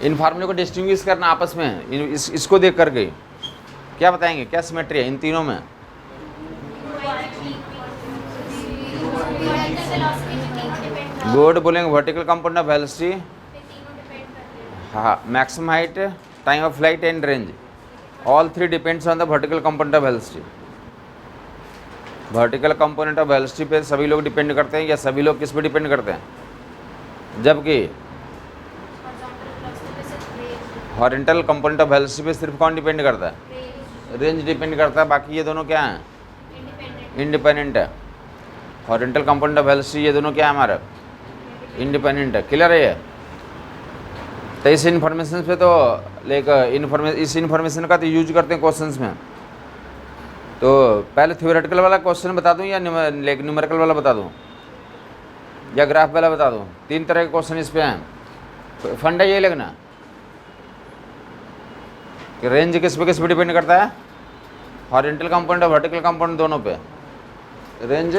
इन फार्मूले को डिस्टिंग्विश करना आपस में, इसको देख करके क्या बताएंगे, क्या सिमेट्री है इन तीनों में। गुड बोलेंगे, वर्टिकल कंपोनेंट ऑफ वेलोसिटी, हाँ maximum height, time of flight and range, all 3 depends on the vertical component of velocity. Vertical component of velocity पे सभी लोग डिपेंड करते हैं, या सभी लोग किस पे डिपेंड करते हैं, जबकि हॉरिजॉन्टल कंपोनेंट ऑफ वेलोसिटी पे सिर्फ कौन डिपेंड करता है, रेंज डिपेंड करता है। बाकी ये दोनों क्या हैं, इंडिपेंडेंट है। हॉरिजॉन्टल कंपोनेंट ऑफ वेलोसिटी ये दोनों क्या है हमारा, इंडिपेंडेंट है। क्लियर है ये? तो इस इन्फॉर्मेशन पे तो लाइक इस इन्फॉर्मेशन का तो यूज करते हैं क्वेश्चंस में, तो पहले थ्योरेटिकल वाला क्वेश्चन बता दूं या न्यूमेरिकल वाला बता दूं या ग्राफ वाला बता दूं? 3 तरह के क्वेश्चन इस पे हैं। फंडा ये लगना कि रेंज किस पे डिपेंड करता है, हॉरिजॉन्टल कंपाउंड और वर्टिकल कंपाउंड दोनों पे। Range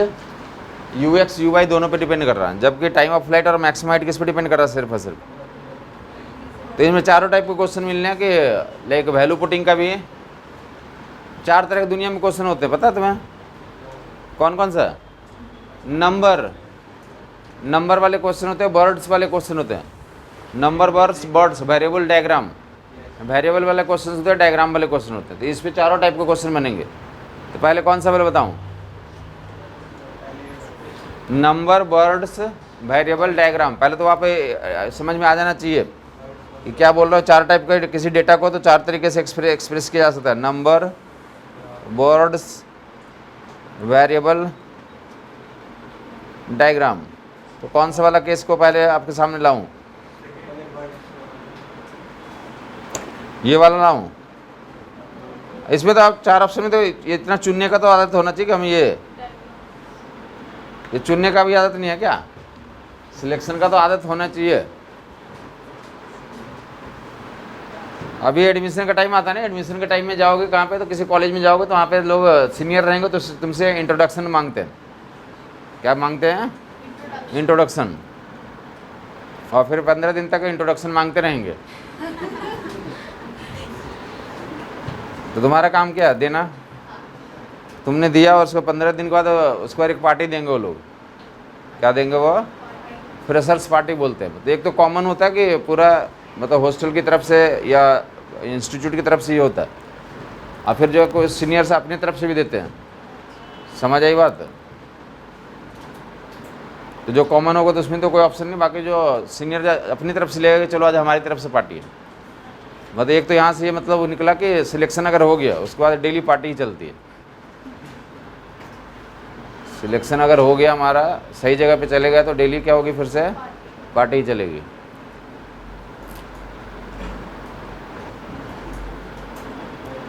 u x u y दोनों पे डिपेंड कर रहा है, जबकि टाइम ऑफ फ्लाइट और मैक्सिमम हाइट किस पे डिपेंड कर रहा है? सिर्फ और सिर्फ। तो इसमें चारों टाइप के क्वेश्चन मिलने हैं कि लाइक वैल्यू पुटिंग का भी है। 4 तरह की दुनिया में क्वेश्चन होते हैं, पता है तुम्हें? कौन कौन सा? नंबर वाले क्वेश्चन होते हैं, वर्ड्स वाले क्वेश्चन होते हैं। Number, birds, variable, diagram. Variable वाले क्वेश्चन होते हैं, डायग्राम वाले क्वेश्चन होते हैं। तो इस पे चारों टाइप के क्वेश्चन बनेंगे। तो पहले कौन सा वाला बताऊं? Number, birds, variable, diagram. पहले तो वहाँ पे समझ में आ जाना चाहिए कि क्या बोल रहा हूँ। 4 टाइप का किसी डेटा को तो 4 तरीके से एक्सप्रेस किया जा सकता है। Number, words, variable, diagram. तो कौन सा वाला केस को पहले आपके सामने लाऊं? ये वाला लाऊं? इसमें तो आप 4 ऑप्शन में तो ये इतना चुनने का तो आदत होना चाहिए कि हम ये चुनने का भी आदत नहीं है क्या? सिलेक्शन का तो आदत होना चाहिए। अभी एडमिशन का टाइम आता है ना, एडमिशन के टाइम में जाओगे कहाँ पे, तो किसी कॉलेज में जाओगे तो वहाँ पे लोग सीनियर रहेंगे तो तुमसे इंट्रोडक्शन मांगते हैं। क्या मांगते हैं? इंट्रोडक्शन। और फिर 15 दिन तक इंट्रोडक्शन मांगते रहेंगे। तो तुम्हारा काम क्या है? देना। तुमने दिया और उसको 15 दिन के बाद उसको एक पार्टी देंगे वो लोग। क्या देंगे वो? फ्रेशर्स पार्टी बोलते हैं। तो एक तो कॉमन होता है कि पूरा मतलब हॉस्टल की तरफ से या इंस्टीट्यूट की तरफ से ये होता है, और फिर जो कोई सीनियर्स अपनी तरफ से भी देते हैं। समझ आई बात? तो जो कॉमन होगा तो उसमें तो कोई ऑप्शन नहीं, बाकी जो सीनियर अपनी तरफ से लेगा, चलो आज हमारी तरफ से पार्टी है। मतलब एक तो यहाँ से ये मतलब वो निकला कि सिलेक्शन अगर हो गया उसके बाद डेली पार्टी ही चलती है। सिलेक्शन अगर हो गया हमारा, सही जगह पे चले गए, तो डेली क्या होगी? फिर से पार्टी ही चलेगी।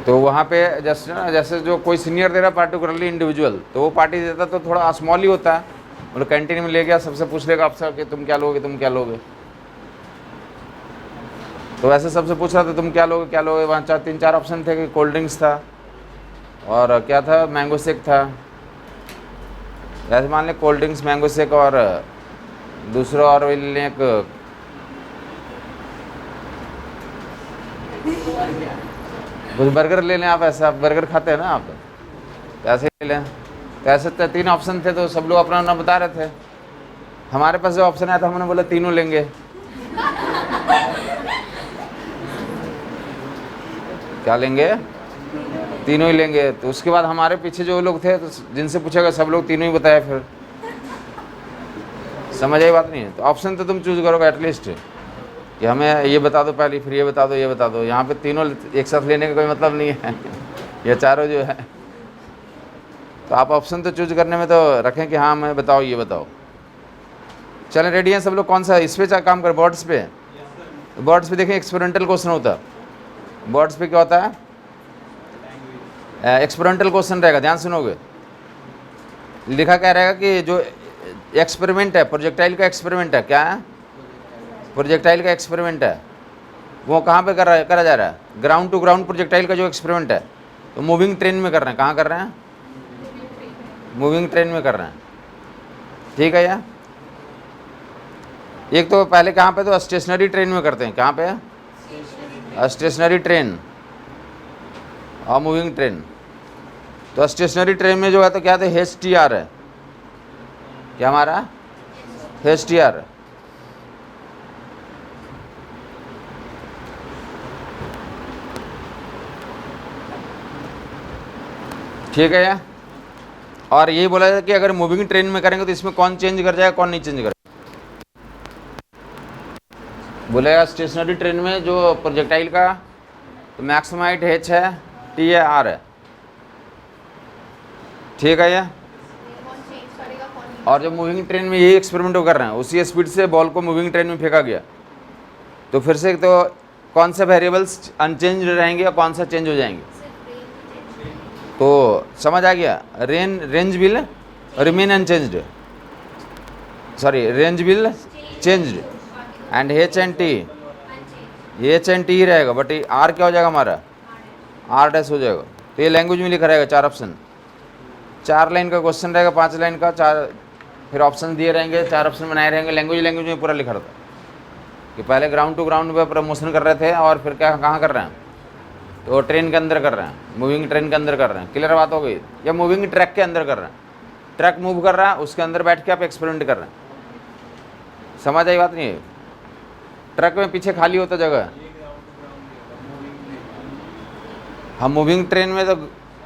तो वहाँ पे जैसे जो कोई सीनियर दे रहा है पार्टिकुलरली इंडिविजुअल, तो वो पार्टी देता तो थोड़ा स्मॉल ही होता है। मतलब कैंटीन में ले गया, सबसे पूछ लेगा आपसे कि तुम क्या लोगे, तुम क्या लोगे। तो वैसे सबसे पूछ रहा था तुम क्या लोगे, क्या लोगे। वहाँ 3-4 ऑप्शन थे कि कोल्ड ड्रिंक्स था और क्या था, मैंगो शेक था। वैसे मान लें कोल्ड ड्रिंक्स, मैंगो शेक और दूसरा और एक कुछ बर्गर ले लें आप। ऐसा आप बर्गर खाते हैं ना आप, तो ऐसे ले लें। तो ऐसे 3 ऑप्शन थे, तो सब लोग अपना अपना बता रहे थे। हमारे पास जो ऑप्शन आया था हमने बोला तीनों लेंगे। क्या लेंगे? तीनों ही लेंगे। तो उसके बाद हमारे पीछे जो लोग थे, तो जिनसे पूछेगा सब लोग तीनों ही बताया। फिर समझ आई बात? नहीं है तो ऑप्शन तो तुम चूज करोगे एटलीस्ट कि हमें ये बता दो पहले, फिर ये बता दो, ये बता दो। यहाँ पे तीनों एक साथ लेने का कोई मतलब नहीं है। ये चारों जो है, तो आप ऑप्शन तो चूज करने में तो रखें कि हाँ मैं बताओ, ये बताओ। चलें, रेडी हैं सब लोग? कौन सा इस पे काम कर? बोर्ड्स पे। बोर्ड्स पे देखें एक्सपेरिमेंटल क्वेश्चन होता है। बोर्ड्स पे क्या होता है? एक्सपेरिमेंटल क्वेश्चन रहेगा, ध्यान सुनोगे। लिखा क्या रहेगा कि जो एक्सपेरिमेंट है, प्रोजेक्टाइल का एक्सपेरिमेंट है। क्या है? प्रोजेक्टाइल का एक्सपेरिमेंट है। वो कहाँ पे करा जा रहा है? ग्राउंड टू ग्राउंड प्रोजेक्टाइल का जो एक्सपेरिमेंट है, तो मूविंग ट्रेन में कर रहे हैं। कहाँ कर रहे हैं? मूविंग ट्रेन में कर रहे हैं। ठीक है यार। एक तो पहले कहाँ पे, तो स्टेशनरी ट्रेन में करते हैं। कहाँ पे? स्टेशनरी ट्रेन और मूविंग ट्रेन। तो स्टेशनरी ट्रेन में जो है तो क्या है? HTR है। क्या हमारा? HTR। ठीक है यार। और यही बोला जाता है कि अगर मूविंग ट्रेन में करेंगे तो इसमें कौन चेंज कर जाएगा, कौन नहीं चेंज करेगा। बोलेगा स्टेशनरी ट्रेन में जो प्रोजेक्टाइल का तो मैक्सिमम हाइट H है, T है, R है। ठीक है ये। और जो मूविंग ट्रेन में यही एक्सपेरिमेंट कर रहे हैं, उसी स्पीड से बॉल को मूविंग ट्रेन में फेंका गया, तो फिर से तो कौन से वेरिएबल्स अनचेंज रहेंगे और कौन सा चेंज हो जाएंगे? तो समझ आ गया, range will remain unchanged, sorry range will changed and h and t, h and t ही रहेगा, बट आर क्या हो जाएगा हमारा, आर डैश हो जाएगा। तो ये लैंग्वेज में लिखा रहेगा 4 ऑप्शन, 4 लाइन का क्वेश्चन रहेगा, 5 लाइन का, 4 फिर ऑप्शन दिए रहेंगे, 4 ऑप्शन बनाए रहेंगे। लैंग्वेज में पूरा लिखा रहता कि पहले ग्राउंड टू ग्राउंड पे प्रमोशन कर रहे थे और फिर क्या कहाँ कर रहे हैं, तो ट्रेन के अंदर कर रहे हैं, मूविंग ट्रेन के अंदर कर रहे हैं, क्लियर बात हो गई, या मूविंग ट्रैक के अंदर कर रहे हैं, ट्रक मूव कर रहा है उसके अंदर बैठ के आप एक्सपेरिमेंट कर रहे हैं। समझ आई बात नहीं है, ट्रक में पीछे खाली होता जगह, हम मूविंग ट्रेन में तो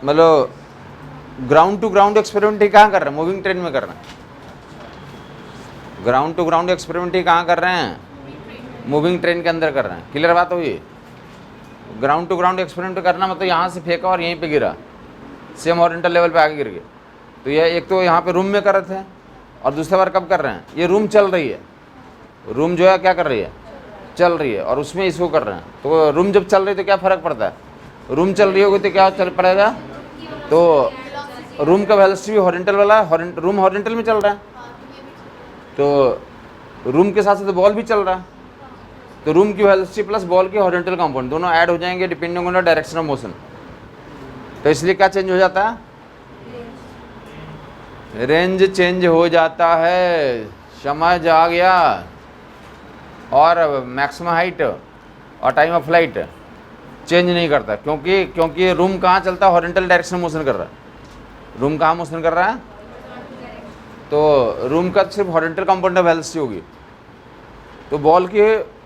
मतलब ग्राउंड टू ग्राउंड एक्सपेरिमेंट ही कहाँ कर रहे हैं, मूविंग ट्रेन में कर रहे हैं। ग्राउंड टू ग्राउंड एक्सपेरिमेंट ही कहाँ कर रहे हैं, मूविंग ट्रेन के अंदर कर रहे हैं। क्लियर बात हुई, ग्राउंड टू ग्राउंड एक्सपेरिमेंट करना मतलब यहाँ से फेंका और यहीं पे गिरा, सेम हॉरिजॉन्टल लेवल पे आगे गिर गए। तो ये एक तो यहाँ पे रूम में कर रहे थे और दूसरा बार कब कर रहे हैं, ये रूम चल रही है, रूम जो है क्या कर रही है, चल रही है, और उसमें इसको कर रहे हैं। तो रूम जब चल रही है तो क्या फ़र्क पड़ता है, रूम चल रही होगी तो क्या चल पड़ेगा, तो रूम का वेलोसिटी भी हॉरिजॉन्टल वाला है, रूम हॉरिजॉन्टल में चल रहा है, तो रूम के साथ साथ बॉल भी चल रहा है, तो रूम की वेलोसिटी प्लस बॉल की हॉरिजॉन्टल कंपोनेंट दोनों ऐड हो जाएंगे depending on the direction of motion. तो इसलिए क्या चेंज हो जाता है, रेंज चेंज हो जाता है, समझ आ गया। और मैक्सिमम हाइट और टाइम ऑफ फ्लाइट चेंज नहीं करता, क्योंकि रूम कहाँ चलता है, हॉरिजॉन्टल डायरेक्शन में मोशन कर रहा है, रूम कहाँ मोशन कर रहा है, तो रूम का सिर्फ हॉरिजॉन्टल कंपोनेंट ऑफ वेलोसिटी होगी, तो बॉल की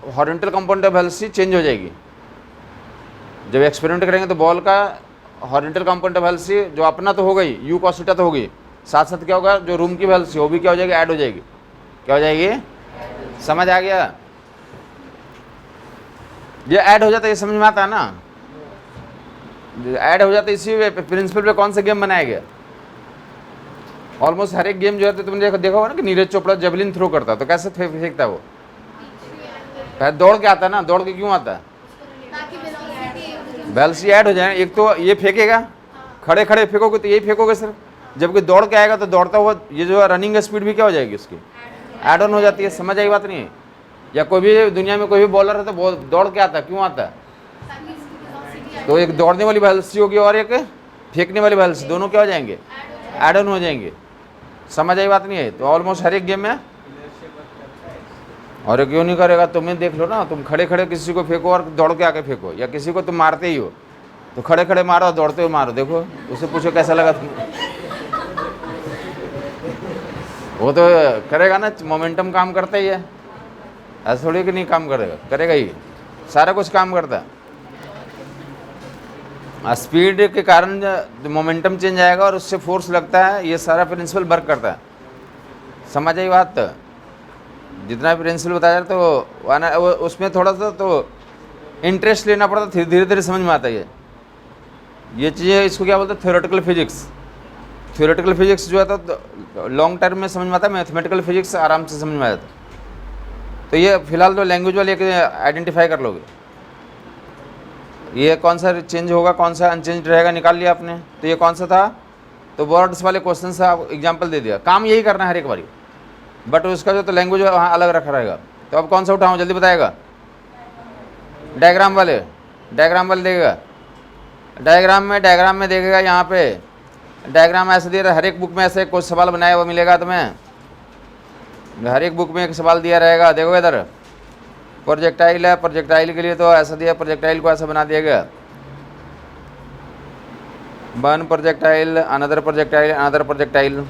horizontal component of velocity change हो जाएगी। जब एक्सपेरिमेंट करेंगे तो बॉल का हॉरिजॉन्टल कंपोनेंट ऑफ वेलोसिटी जो अपना तो हो गई, यू कॉस थीटा तो होगी, साथ साथ क्या होगा, जो रूम की वेलोसिटी वो भी क्या हो जाएगी, ऐड हो जाएगी। क्या हो जाएगी, समझ आ गया, ये ऐड हो जाता है, ये समझ में आता है ना, ऐड हो जाता है। इसी प्रिंसिपल पे कौन सा गेम बनाया गया, ऑलमोस्ट हर एक गेम जो है, तो तुमने देखा होगा ना कि नीरज चोपड़ा जेवलिन थ्रो करता तो कैसे फेंकता है वो, पहले दौड़ के आता है ना, दौड़ के क्यों आता है, वेलोसिटी ऐड हो जाए। एक तो ये फेंकेगा, खड़े खड़े फेंकोगे तो यही फेंकोगे सिर्फ, जबकि दौड़ के आएगा तो दौड़ता हुआ ये जो रनिंग स्पीड भी क्या हो जाएगी उसकी, ऐड ऑन हो जाती है। समझ आई बात नहीं है, या कोई भी दुनिया में कोई भी बॉलर है तो दौड़ के आता है, क्यों आता है, तो एक दौड़ने वाली वेलोसिटी होगी और एक फेंकने वाली वेलोसिटी, दोनों क्या हो जाएंगे, ऐड ऑन हो जाएंगे। समझ आई बात नहीं है, तो ऑलमोस्ट हर एक गेम में, और क्यों नहीं करेगा, तुम्हें देख लो ना, तुम खड़े खड़े किसी को फेंको और दौड़ के आके फेंको, या किसी को तुम मारते ही हो तो खड़े खड़े मारो और दौड़ते हुए मारो, देखो उससे पूछो कैसा लगा तुम्हें, वो तो करेगा ना, मोमेंटम काम करता ही है, ऐसा थोड़ी कि नहीं काम करेगा, करेगा ही, सारा कुछ काम करता है। स्पीड के कारण मोमेंटम चेंज आएगा और उससे फोर्स लगता है, ये सारा प्रिंसिपल वर्क करता है। समझ आई बात, जितना प्रिंसिपल बताया जाए तो उसमें थोड़ा सा तो इंटरेस्ट लेना पड़ता, धीरे धीरे समझ में आता है ये चीज़ें। इसको क्या बोलते हैं, थ्योरेटिकल फिजिक्स। थ्योरेटिकल फिजिक्स जो है तो लॉन्ग टर्म में समझ में आता है, मैथमेटिकल फिजिक्स आराम से समझ में आ जाता है। तो ये फिलहाल तो लैंग्वेज वाले आइडेंटिफाई कर लोगे, ये कौन सा चेंज होगा कौन सा अनचेंज रहेगा, निकाल लिया आपने। तो ये कौन सा था, तो वर्ड्स वाले क्वेश्चन से आप एग्जाम्पल दे दिया, काम यही करना है हर एक बारी, बट उसका जो तो लैंग्वेज वहाँ अलग रखा रहेगा। तो अब कौन सा उठाऊँ, जल्दी बताएगा, डायग्राम वाले देखेगा, डायग्राम में देखेगा, यहाँ पे डायग्राम ऐसे दिया, हर एक बुक में ऐसे कुछ सवाल बनाया हुआ मिलेगा तुम्हें, हर एक बुक में एक सवाल दिया रहेगा। देखो इधर प्रोजेक्टाइल है, प्रोजेक्टाइल के लिए तो ऐसा दिया, प्रोजेक्टाइल को ऐसा बना दिया गया, one projectile, another projectile, another projectile.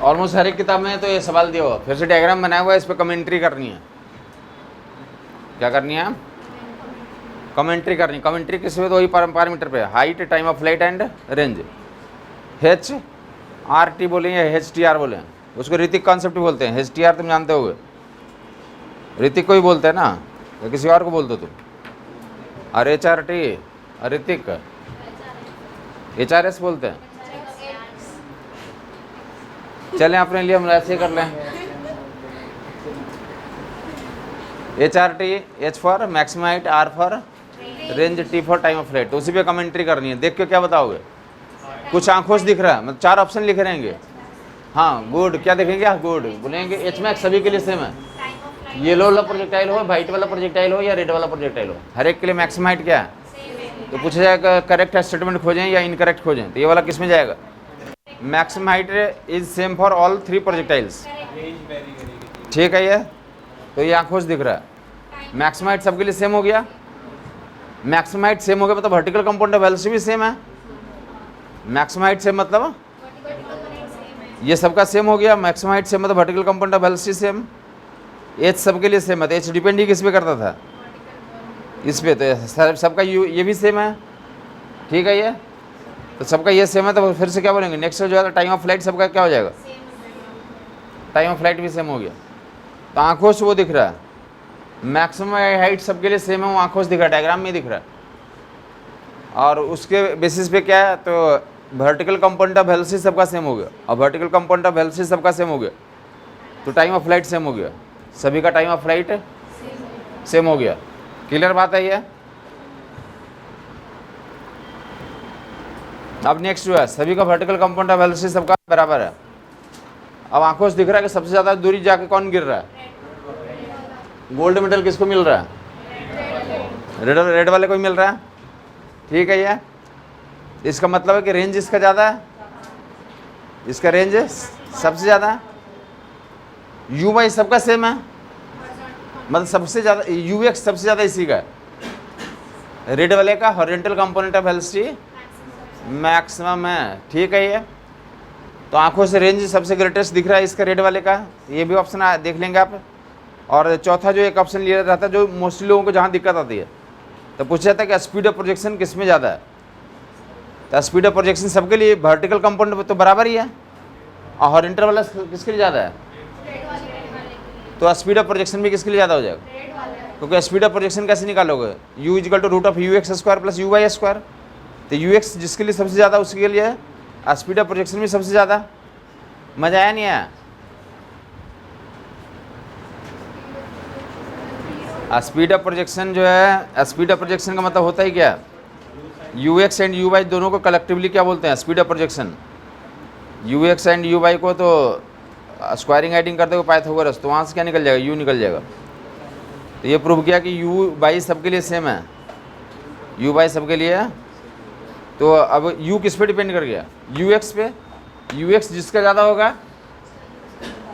Almost हर एक किताब में तो ये सवाल दिया हुआ, फिर से डायग्राम बनाया हुआ है, इस पर कमेंट्री करनी है। क्या करनी है, कमेंट्री करनी। कमेंट्री किस पे, तो वही पैरामीटर पे, height, time of flight and range. HRT बोले या HTR बोले, उसको ऋतिक कॉन्सेप्ट बोलते हैं। HTR तुम जानते होगे, ऋतिक को ही बोलते हैं ना, या किसी और को बोल दो तुम। और HRT ऋतिक HRS बोलते हैं। चलें अपने लिए हम ऐसे कर लें, HRT, H for maximum height, R for range, T for time of flight. तो उसी पे कमेंट्री करनी है। देख के क्या बताओगे? कुछ आंखों से दिख रहा है, मतलब 4 ऑप्शन लिखे रहेंगे। हाँ गुड, क्या देखेंगे? गुड बोलेंगे। एच मैक्स सभी के लिए सेम है, येलो वाला प्रोजेक्टाइल हो, वाइट वाला प्रोजेक्टाइल हो या रेड वाला प्रोजेक्टाइल हो, हर एक के लिए मैक्सिमम हाइट क्या है। तो पूछा जाएगा करेक्ट स्टेटमेंट खोजें या इनकरेक्ट खोजें, तो ये वाला किस में जाएगा? Maximum height is same for all 3 projectiles. ठीक है ये, तो ये आंखों से दिख रहा है। मैक्सिमम हाइट सबके लिए सेम हो गया। मैक्सिमम हाइट सेम हो गया मतलब वर्टिकल कंपाउंड ऑफ वेलोसिटी भी सेम है। मैक्सिमम हाइट सेम मतलब ये सबका सेम हो गया। मैक्सिमम हाइट सेम मतलब vertical compound of velocity same. H सबके लिए सेम है, तो एच डिपेंड ही किस पे करता था? इस पे। तो सबका यू ये भी सेम है। ठीक है ये, तो सबका ये सेम है। तो फिर से क्या बोलेंगे? नेक्स्ट जो है टाइम ऑफ फ्लाइट सबका क्या हो जाएगा? टाइम ऑफ फ्लाइट भी सेम हो गया। तो आंखों से वो दिख रहा है। मैक्सिमम हाइट सबके लिए सेम है, वो आंखों से दिख रहा है, डायग्राम में दिख रहा है। और उसके बेसिस पे क्या है? तो वर्टिकल कंपाउंड ऑफ वेलोसिटी सबका सेम हो गया, और वर्टिकल कंपाउंड ऑफ वेलोसिटी सबका सेम हो गया, तो टाइम ऑफ फ्लाइट सेम हो गया। सभी का टाइम ऑफ फ्लाइट सेम हो गया। क्लियर बात है ये? अब नेक्स्ट जो है, सभी का वर्टिकल कंपाउंड ऑफ वेलोसिटी सबका बराबर है। अब आंखों से दिख रहा है कि सबसे ज़्यादा दूरी जाके कौन गिर रहा है? गोल्ड मेडल किसको मिल रहा है? रेड वाले को ही मिल रहा है। ठीक है ये, इसका मतलब है कि रेंज इसका ज़्यादा है, इसका रेंज सबसे ज़्यादा है। यू वाई सबका सेम है, मतलब सबसे ज़्यादा यू एक्स सबसे ज़्यादा इसी का है, रेड वाले का horizontal component of velocity maximum है। ठीक है ये, तो आंखों से रेंज सबसे ग्रेटेस्ट दिख रहा है इसका, रेड वाले का। ये भी ऑप्शन देख लेंगे आप। और चौथा जो एक ऑप्शन लिया रहता है, जो मोस्टली लोगों को जहाँ दिक्कत आती है, तो पूछा जाता है कि स्पीड ऑफ प्रोजेक्शन किस में ज़्यादा है। तो स्पीड ऑफ प्रोजेक्शन सबके लिए वर्टिकल कंपाउंड तो बराबर ही है, और हॉरिजॉन्टल वाला किसके लिए ज़्यादा है? तो स्पीड ऑफ प्रोजेक्शन भी किसके लिए ज़्यादा हो जाएगा? क्योंकि स्पीड ऑफ प्रोजेक्शन कैसे निकालोगे? u equal to root of u x square plus u y square. तो यू एक्स जिसके लिए सबसे ज़्यादा उसके लिए स्पीड ऑफ प्रोजेक्शन भी सबसे ज़्यादा। मज़ा आया नहीं आया? स्पीड ऑफ प्रोजेक्शन जो है, स्पीड ऑफ प्रोजेक्शन का मतलब होता ही क्या? U x and u y दोनों को कलेक्टिवली क्या बोलते हैं? Speed of projection. U x and u y को तो स्क्वायरिंग एडिंग करते हुए पाइथागोरस, तो वहाँ से क्या निकल जाएगा? यू निकल जाएगा। तो ये प्रूव किया कि यू वाई सबके लिए सेम है, यू वाई सबके लिए है। तो अब यू किस पे डिपेंड कर गया? यू एक्स पे। यू एक्स जिसका ज़्यादा होगा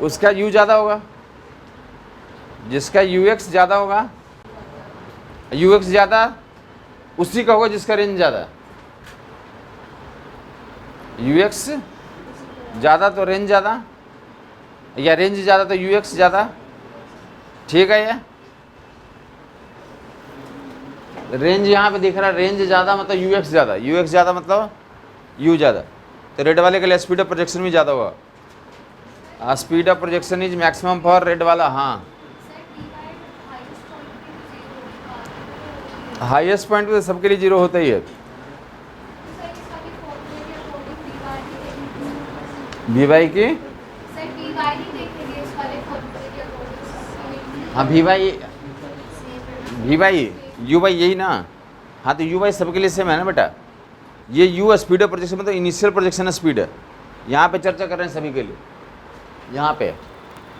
उसका यू ज़्यादा होगा, जिसका यू एक्स ज़्यादा होगा, यू एक्स ज़्यादा उसी का होगा जिसका रेंज ज़्यादा। यू एक्स ज़्यादा तो रेंज ज़्यादा, या रेंज ज़्यादा तो यू एक्स ज़्यादा। ठीक है ये, रेंज यहाँ पे दिख रहा है, रेंज ज़्यादा मतलब यू एक्स ज़्यादा, यू एक्स ज़्यादा मतलब यू ज़्यादा। तो रेड वाले के लिए स्पीड ऑफ प्रोजेक्शन भी ज़्यादा होगा। Speed of projection is maximum for red वाला। हाँ, हाईएस्ट पॉइंट तो सबके लिए 0 होता ही है। वी वाई की, हाँ वी वाई यू वाई यही ना। हाँ, तो यू वाई सबके लिए सेम है ना बेटा। ये यू स्पीड ऑफ प्रोजेक्शन मतलब इनिशियल प्रोजेक्शन स्पीड है। यहाँ पे चर्चा कर रहे हैं सभी के लिए, यहाँ पे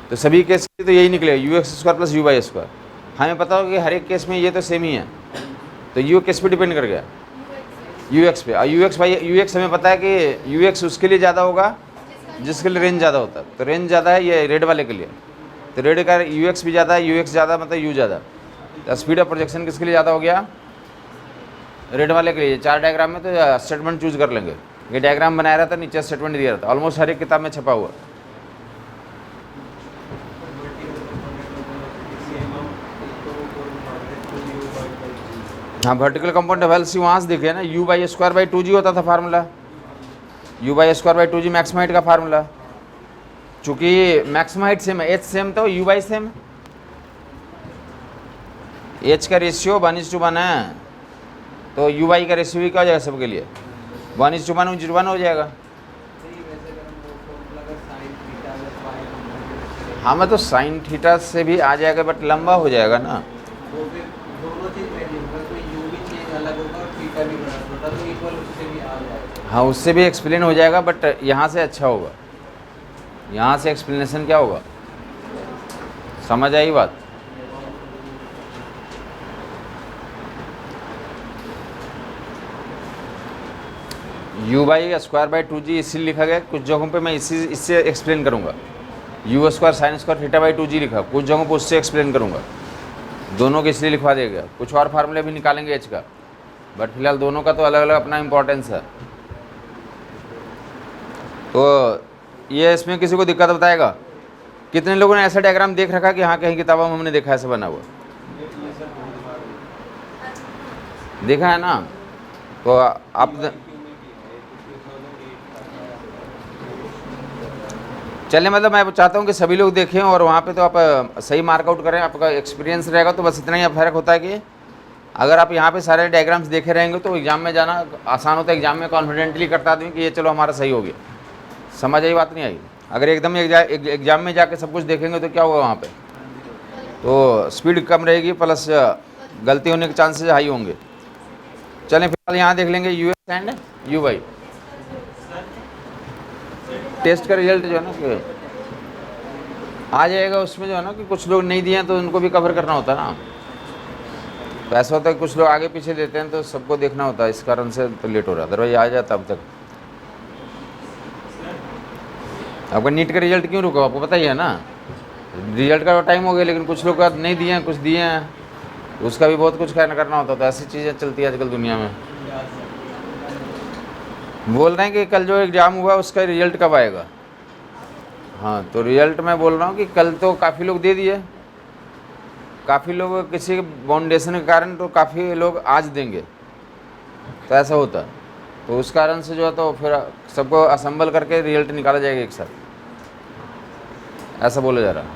तो सभी केस के तो यही निकलेगा, u x square plus u y square. हमें पता हो कि हर एक केस में ये तो सेम ही है। तो यू किस पे डिपेंड कर गया? यू एक्स पे। और यू एक्स हमें पता है कि यू एक्स उसके लिए ज़्यादा होगा जिसके लिए रेंज ज़्यादा होता है। तो रेंज ज़्यादा है ये रेड वाले के लिए, तो रेड का यू एक्स भी ज़्यादा है, यू एक्स ज़्यादा मतलब यू ज़्यादा। तो स्पीड ऑफ प्रोजेक्शन किसके लिए ज़्यादा हो गया? रेड वाले के लिए। 4 डायग्राम में तो स्टेटमेंट चूज कर लेंगे। ये डायग्राम बनाया रहता है, नीचे स्टेटमेंट दिया रहता है, ऑलमोस्ट हर एक किताब में छपा हुआ। हाँ, वर्टिकल कंपाउंड ऑफ वेलोसिटी वहाँ से दिखे ना, you by square by 2g होता था formula, you by square by 2g maximum height का फार्मूला। चूँकि मैक्सिमम हाइट सेम है, एच सेम तो यू बाई सेम, एच का रेशियो 1:1 है। तो यू वाई का रेशियो भी क्या हो जाएगा सबके लिए 1:1 हो जाएगा। हाँ मैं तो साइन थीटा से भी आ जाएगा बट लंबा हो जाएगा ना। हाँ उससे भी एक्सप्लेन हो जाएगा बट यहाँ से अच्छा होगा, यहाँ से एक्सप्लेनेशन क्या होगा, समझ आई बात। u/2g इसी लिखा गया, कुछ जगहों पे मैं इससे एक्सप्लेन करूँगा। u² sin² θ/2g लिखा, कुछ जगहों पे उससे एक्सप्लेन करूँगा। दोनों के इसलिए लिखवा देगा, कुछ और फार्मूले भी निकालेंगे h का, बट फिलहाल दोनों का तो अलग अलग अपना इम्पोर्टेंस है। तो ये इसमें किसी को दिक्कत बताएगा? कितने लोगों ने ऐसा डायग्राम देख रखा कि हाँ कहीं किताबों में हमने देखा ऐसा बना हुआ, देखा है ना? तो आप चलिए, मतलब मैं चाहता हूँ कि सभी लोग देखें और वहाँ पे तो आप सही मार्कआउट करें, आपका एक्सपीरियंस रहेगा। तो बस इतना ही फ़र्क होता है कि अगर आप यहाँ पे सारे डायग्राम्स देखे रहेंगे तो एग्ज़ाम में जाना आसान होता है। एग्ज़ाम में कॉन्फिडेंटली करता आदमी कि ये चलो हमारा सही हो गया। समझ आई बात नहीं आई? अगर एकदम एग्ज़ाम में जाके सब कुछ देखेंगे तो क्या होगा वहाँ पे, तो स्पीड कम रहेगी प्लस गलती होने के चांसेस हाई होंगे। चलें फिलहाल यहाँ देख लेंगे US एंड UY टेस्ट का रिजल्ट जो है ना कि आ जाएगा। उसमें जो है ना कि कुछ लोग नहीं दिए हैं तो उनको भी कवर करना होता है ना। तो ऐसा होता है कुछ लोग आगे पीछे देते हैं तो सबको देखना होता है, इस कारण से तो लेट हो रहा है, अदरवाइज आ जाता अब तक। आपका नीट का रिजल्ट क्यों रुका आपको पता ही है ना? रिजल्ट का टाइम हो गया लेकिन कुछ लोग का नहीं दिए हैं, कुछ दिए हैं, उसका भी बहुत कुछ करना होता है। तो ऐसी चीज़ें चलती है आजकल दुनिया में। बोल रहे हैं कि कल जो एग्ज़ाम हुआ उसका रिजल्ट कब आएगा? हाँ तो रिजल्ट मैं बोल रहा हूँ कि कल तो काफ़ी लोग दे दिए, काफ़ी लोग किसी बाउंडेशन के कारण, तो काफ़ी लोग आज देंगे। तो ऐसा होता है, तो उस कारण से जो है तो फिर सबको असम्बल करके रिजल्ट निकाला जाएगा एक साथ, ऐसा बोला जा रहा है।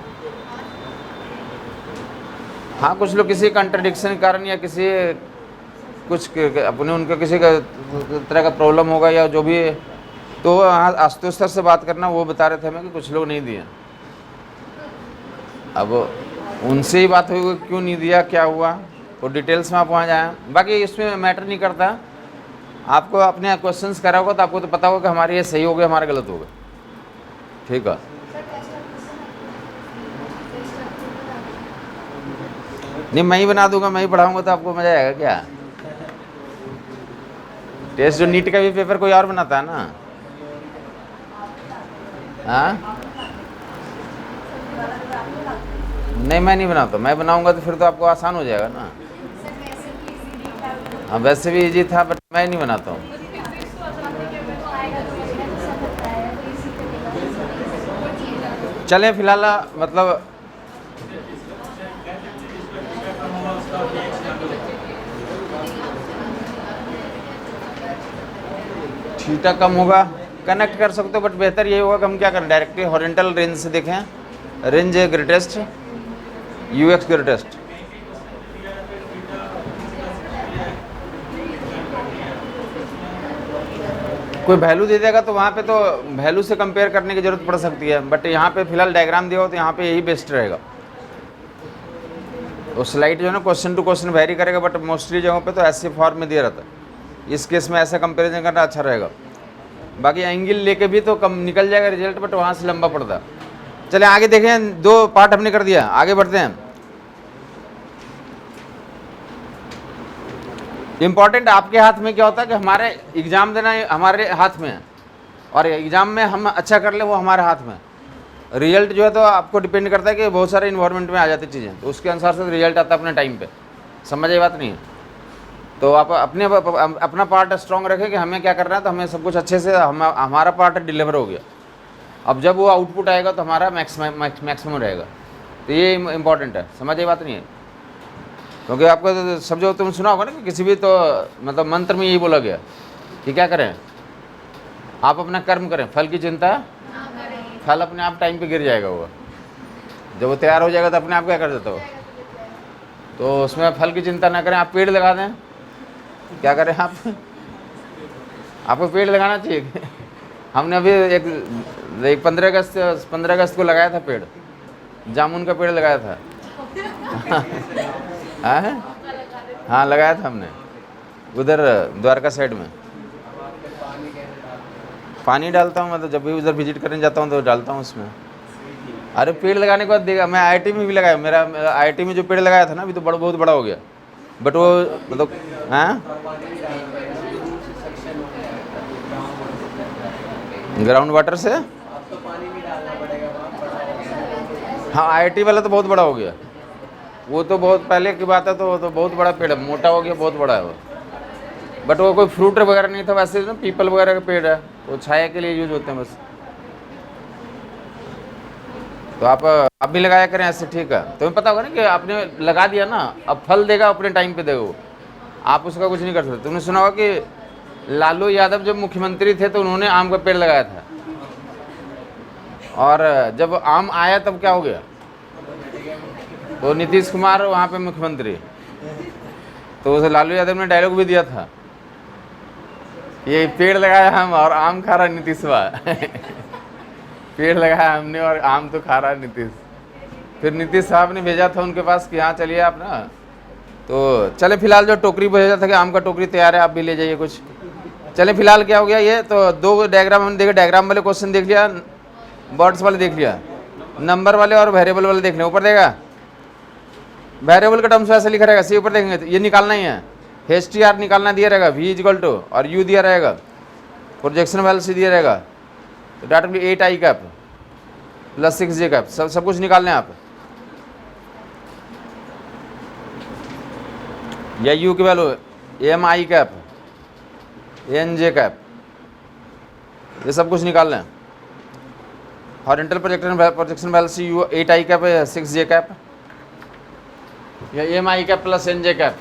हाँ कुछ लोग किसी कंट्रडिक्शन के कारण या किसी कुछ अपने उनका किसी का तरह का प्रॉब्लम होगा या जो भी, तो हाँ आशुतोष सर से बात करना, वो बता रहे थे हमें कि कुछ लोग नहीं दिए। अब उनसे ही बात हुई क्यों नहीं दिया, क्या हुआ, तो डिटेल्स में आप वहाँ जाएँ। बाकी इसमें मैटर नहीं करता, आपको अपने क्वेश्चंस करा होगा तो आपको तो पता होगा कि हमारे ये सही हो गया, हमारा गलत हो गया। ठीक है, नहीं मैं ही बना दूंगा, मैं ही पढ़ाऊंगा तो आपको मजा आएगा क्या? टेस्ट जो नीट का भी पेपर कोई और बनाता है ना। हाँ नहीं मैं नहीं बनाता, मैं बनाऊंगा तो फिर तो आपको आसान हो जाएगा ना। हाँ वैसे भी इजी था बट मैं नहीं बनाता हूँ। चलें फिलहाल मतलब थीटा कम होगा, कनेक्ट कर सकते हो, बट बेहतर यही होगा कि हम क्या करें, डायरेक्टली हॉरिजॉन्टल रेंज से देखें। Range greatest, UX greatest. कोई वैल्यू दे देगा तो वहाँ पे तो वैल्यू से कंपेयर करने की ज़रूरत पड़ सकती है, बट यहाँ पे फिलहाल डायग्राम दिया हो तो यहाँ पे यही बेस्ट रहेगा। वो स्लाइड जो है ना क्वेश्चन टू क्वेश्चन वेरी करेगा, बट मोस्टली जगहों पे तो ऐसे फॉर्म में दिया रहता है। इस केस में ऐसा कंपेरिजन करना अच्छा रहेगा। बाकी एंगल लेके भी तो कम निकल जाएगा रिजल्ट, बट वहाँ से लंबा पड़ता। चले आगे देखें, 2 पार्ट हमने कर दिया, आगे बढ़ते हैं। इम्पॉर्टेंट आपके हाथ में क्या होता है कि हमारे एग्ज़ाम देना हमारे हाथ में है, और एग्ज़ाम में हम अच्छा कर ले वो हमारे हाथ में। रिजल्ट जो है तो आपको डिपेंड करता है कि बहुत सारे इन्वायरमेंट में आ जाती चीज़ें, तो उसके अनुसार से रिजल्ट आता है अपने टाइम पे। समझ आई बात नहीं है? तो आप अपना पार्ट स्ट्रॉन्ग रखें कि हमें क्या करना है, तो हमें सब कुछ अच्छे से हमारा पार्ट डिलीवर हो गया। अब जब वो आउटपुट आएगा तो हमारा मैक्सिमम रहेगा। तो ये इम्पॉर्टेंट है। समझ आई बात नहीं है? क्योंकि आपको तो सब जो तुम सुना होगा ना कि किसी भी तो मतलब मंत्र में यही बोला गया कि क्या करें, आप अपना कर्म करें, फल की चिंता, फल अपने आप टाइम पे गिर जाएगा। वो जब वो तैयार हो जाएगा तो अपने आप क्या कर देता हो, तो उसमें फल की चिंता ना करें। आप पेड़ लगा दें, क्या करें आप? आपको पेड़ लगाना चाहिए। हमने अभी एक 15 अगस्त को लगाया था पेड़, जामुन का पेड़ लगाया था। हाँ हाँ, लगाया था हमने उधर द्वारका साइड में। पानी डालता हूँ, मतलब जब भी उधर विजिट करने जाता हूँ तो डालता हूँ उसमें। अरे पेड़ लगाने के बाद देगा, मैं आईआईटी में भी लगाया, मेरा आईआईटी में जो पेड़ लगाया था ना अभी तो बहुत बड़ा हो गया, बट वो मतलब हाँ ग्राउंड वाटर से। हाँ आईआईटी वाला तो बहुत बड़ा हो गया, वो तो बहुत पहले की बात है, तो वो तो बहुत बड़ा पेड़ है, मोटा हो गया, बहुत बड़ा है वो। बट वो कोई फ्रूट वगैरह नहीं था, वैसे ना पीपल वगैरह का पेड़ है, वो छाया के लिए यूज होते हैं बस। तो आप भी लगाया करें ऐसे, ठीक है? तुम्हें पता होगा ना कि आपने लगा दिया ना, अब फल देगा, अपने टाइम पे देगा वो, आप उसका कुछ नहीं कर सकते। तुमने सुना होगा कि लालू यादव जब मुख्यमंत्री थे तो उन्होंने आम का पेड़ लगाया था, और जब आम आया तब क्या हो गया, तो नीतीश कुमार वहाँ पे मुख्यमंत्री, तो उसे लालू यादव ने डायलॉग भी दिया था, ये पेड़ लगाया हम और आम खा रहा नीतीश पेड़ लगाया हमने और आम तो खा रहा नीतीश। फिर नीतीश साहब ने भेजा था उनके पास कि हाँ चलिए आप ना, तो चले फिलहाल जो टोकरी भेजा था कि आम का टोकरी तैयार है, आप भी ले जाइए कुछ। चले फिलहाल क्या हो गया, ये तो 2 डायग्राम हमने देखे, डायग्राम वाले क्वेश्चन देख लिया, बर्ड्स वाले देख लिया, नंबर वाले और वेरिएबल वाले देख लिया। ऊपर देगा वेरिएबल का टर्म्स वैसे लिखा रहेगा, सी ऊपर देखेंगे तो ये निकालना ही है, HTR निकालना दिया रहेगा, V इक्वल टू और U दिया रहेगा, प्रोजेक्शन वैल्यू सी दिया रहेगा, तो डाटा 8 आई कैप प्लस 6 जे कैप, सब कुछ निकालने आप, या U की वैल्यू M आई कैप N जे कैप, ये सब कुछ निकाल लें। Horizontal projection value C U 8 आई कैप है 6 जे कैप, या M आई कैप प्लस N जे कैप,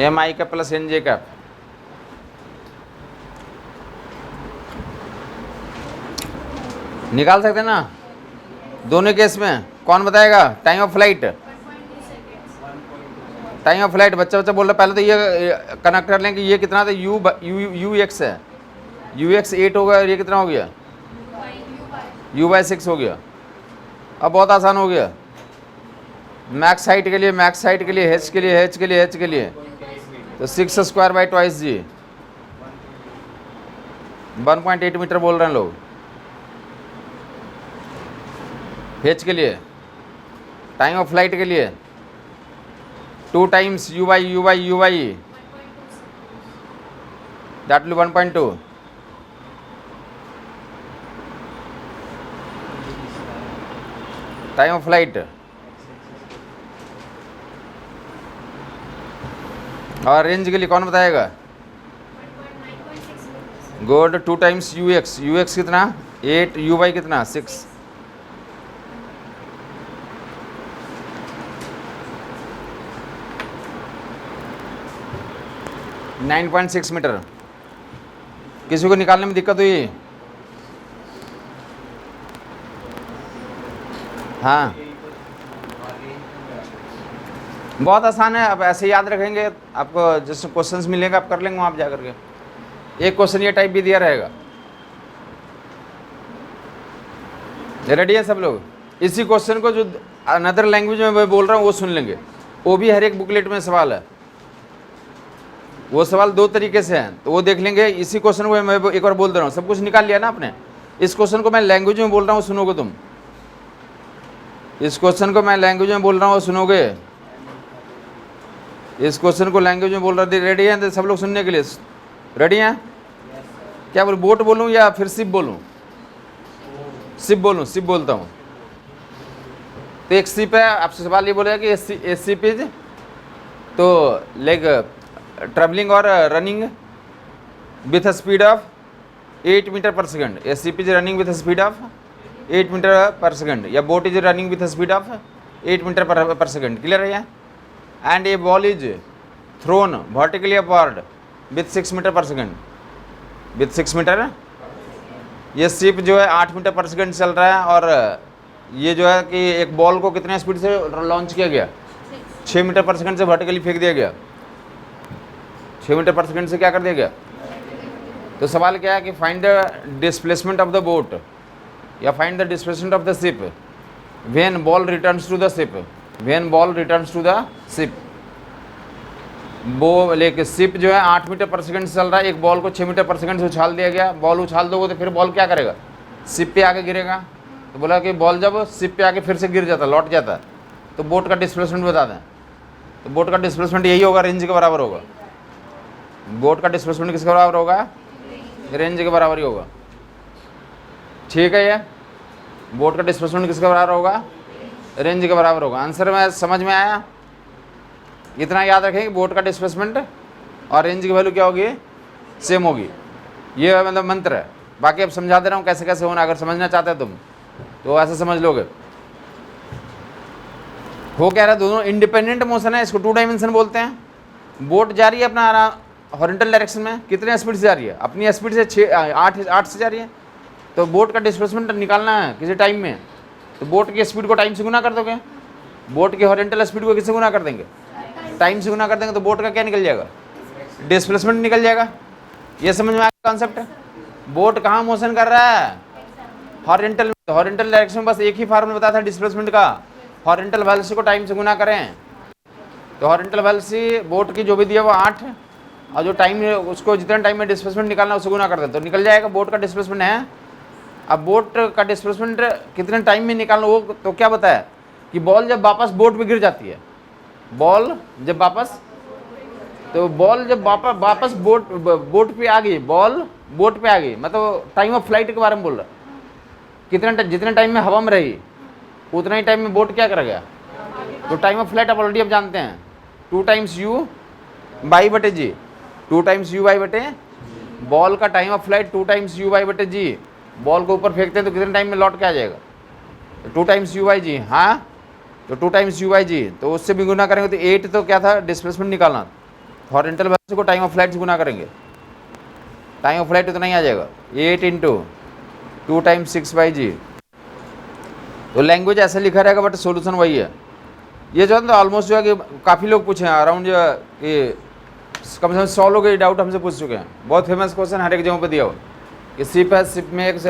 M आई कैप प्लस N जे कैप। निकाल सकते हैं ना दोनों केस में? कौन बताएगा? Time of flight, time of flight बच्चा बोल रहा पहले तो ये कनेक्ट कर लें कि ये कितना था, यू एक्स है, UX 8 होगा, और ये कितना हो गया, U/6 हो गया। अब बहुत आसान हो गया, मैक्स हाइट के लिए H के लिए तो 6 square by twice g, 1.8 metre बोल रहे हैं लोग H के लिए। टाइम ऑफ फ्लाइट के लिए 2 times U by that will 1.2। Time of flight और रेंज के लिए कौन बताएगा? गुड, 2 टाइम्स UX कितना 8, U बाई कितना 6, नाइन 9.6 मीटर। किसी को निकालने में दिक्कत हुई? हाँ बहुत आसान है, आप ऐसे याद रखेंगे, आपको जैसे क्वेश्चंस मिलेंगे आप कर लेंगे वहाँ आप जा करके। एक क्वेश्चन ये टाइप भी दिया रहेगा। रेडी है सब लोग? इसी क्वेश्चन को जो अनदर लैंग्वेज में मैं बोल रहा हूँ वो सुन लेंगे, वो भी हर एक बुकलेट में सवाल है। वो सवाल 2 तरीके से हैं, तो वो देख लेंगे। इसी क्वेश्चन को मैं एक बार बोल दे रहा हूँ, सब कुछ निकाल लिया ना आपने। इस क्वेश्चन को मैं लैंग्वेज में बोल रहा हूँ, सुनोगे तुम। इस क्वेश्चन को मैं लैंग्वेज में बोल रहा हूँ, सुनोगे। इस क्वेश्चन को लैंग्वेज में बोल रहा हूँ। रेडी हैं सब लोग सुनने के लिए? रेडी हैं? क्या बोलूँ, बोट बोलूँ या फिर सिप बोलूँ? सिप बोलूँ, सिप बोलता हूँ। तो एक सिप है, आपसे सवाल ये बोलेगा कि ए सिप इज, तो लाइक ट्रेवलिंग और running with a speed of 8 metre per second. A ship is running with a speed of 8 metre per second, या boat is running with a speed of 8 metre per second. Clear है? And a ball is thrown vertically upward with 6 metre per second. With 6 metre, ये शिप जो है 8 मीटर पर सेकंड चल रहा है, और ये जो है कि एक बॉल को कितने स्पीड से लॉन्च किया गया? 6 मीटर पर सेकंड से वर्टिकली फेंक दिया गया, 6 मीटर पर सेकंड से क्या कर दिया गया। तो सवाल क्या है कि find the displacement of the boat या find the displacement of the ship when ball returns to the ship, when ball returns to the ship. वो लेके शिप जो है 8 मीटर पर सेकंड से चल रहा है, एक बॉल को 6 मीटर पर सेकंड से उछाल दिया गया। बॉल उछाल दोगे तो फिर बॉल क्या करेगा, शिप पे आके गिरेगा। तो बोला कि बॉल जब शिप पे आके फिर से गिर जाता, लौट जाता, तो बोट का डिस्प्लेसमेंट बता दें। तो बोट का डिस्प्लेसमेंट यही होगा, रेंज के बराबर होगा। बोट का डिस्प्लेसमेंट किसके बराबर होगा, रेंज के बराबर ही होगा। ठीक है, ये बोट का डिस्प्लेसमेंट किसके बराबर होगा, रेंज के बराबर होगा। आंसर में समझ में आया। इतना याद रखें कि बोट का डिस्प्लेसमेंट और रेंज की वैल्यू क्या होगी, सेम होगी। ये मतलब मंत्र है। बाकी अब समझा दे रहा हूँ कैसे कैसे होना, अगर समझना चाहते हो तुम तो ऐसे समझ लोगे। हो क्या रहा है, दोनों इंडिपेंडेंट मोशन है, इसको 2 डायमेंशन बोलते हैं। बोट जा रही है अपना हॉरिजॉन्टल डायरेक्शन में, कितने स्पीड से जा रही है, अपनी स्पीड से 8 से जा रही है। तो बोट का डिस्प्लेसमेंट निकालना है किसी टाइम में, तो बोट की स्पीड को टाइम से गुना कर दोगे। बोट की हॉरिजॉन्टल स्पीड को किससे गुना कर देंगे, टाइम से गुना कर देंगे। तो बोट का क्या निकल जाएगा, डिस्प्लेसमेंट निकल जाएगा। ये समझ में आया कॉन्सेप्ट। बोट कहाँ मोशन कर रहा है, हॉरिजॉन्टल। हॉरिजॉन्टल डायरेक्शन में बस एक ही फार्मूला बताया था डिस्प्लेसमेंट का, हॉरिजॉन्टल वेलोसिटी को टाइम से गुना करें। तो हॉरिजॉन्टल वेलोसिटी बोट की जो भी दिया वो 8, और जो टाइम उसको जितने टाइम में डिस्प्लेसमेंट निकालना उसको गुना कर दे तो निकल जाएगा। बोट का डिस्प्लेसमेंट है। अब बोट का डिस्प्लेसमेंट कितने टाइम में निकालना, वो तो क्या बताया कि बॉल जब वापस बोट पे गिर जाती है, बॉल जब वापस, तो बॉल जब वापस बोट पे आ गई, बॉल बोट पे आ गई, मतलब टाइम ऑफ फ्लाइट के बारे में बोल रहा। कितने जितने टाइम में हवा में रही उतना ही टाइम में बोट क्या कर गया। तो टाइम ऑफ फ्लाइट आप ऑलरेडी अब जानते हैं, 2 टाइम्स u बाई बटे जी, 2 टाइम्स u बाई बटे, बॉल का time of flight 2 times u by बटे जी। बॉल को ऊपर फेंकते हैं तो कितने टाइम में लौट के आ जाएगा, तो 2 टाइम्स u बाई जी। हाँ, तो 2 टाइम्स u बाई जी, तो उससे भी गुना करेंगे तो 8 तो क्या था, डिस्प्लेसमेंट निकालना। हॉरिजॉन्टल वेलोसिटी को टाइम ऑफ फ्लाइट से गुना करेंगे, टाइम ऑफ फ्लाइट उतना ही आ जाएगा, 8 इंटू 2 टाइम्स 6 बाई जी। तो लैंग्वेज ऐसे लिखा रहेगा बट सोल्यूशन वही है। ये जो है तो ऑलमोस्ट जो है कि काफ़ी लोग पूछे हैं अराउंड, जो है कि कम से कम 100 लोग ये डाउट हमसे पूछ चुके हैं। बहुत फेमस क्वेश्चन हर एक जगह पे दिया हो कि शिप है, शिप में एक से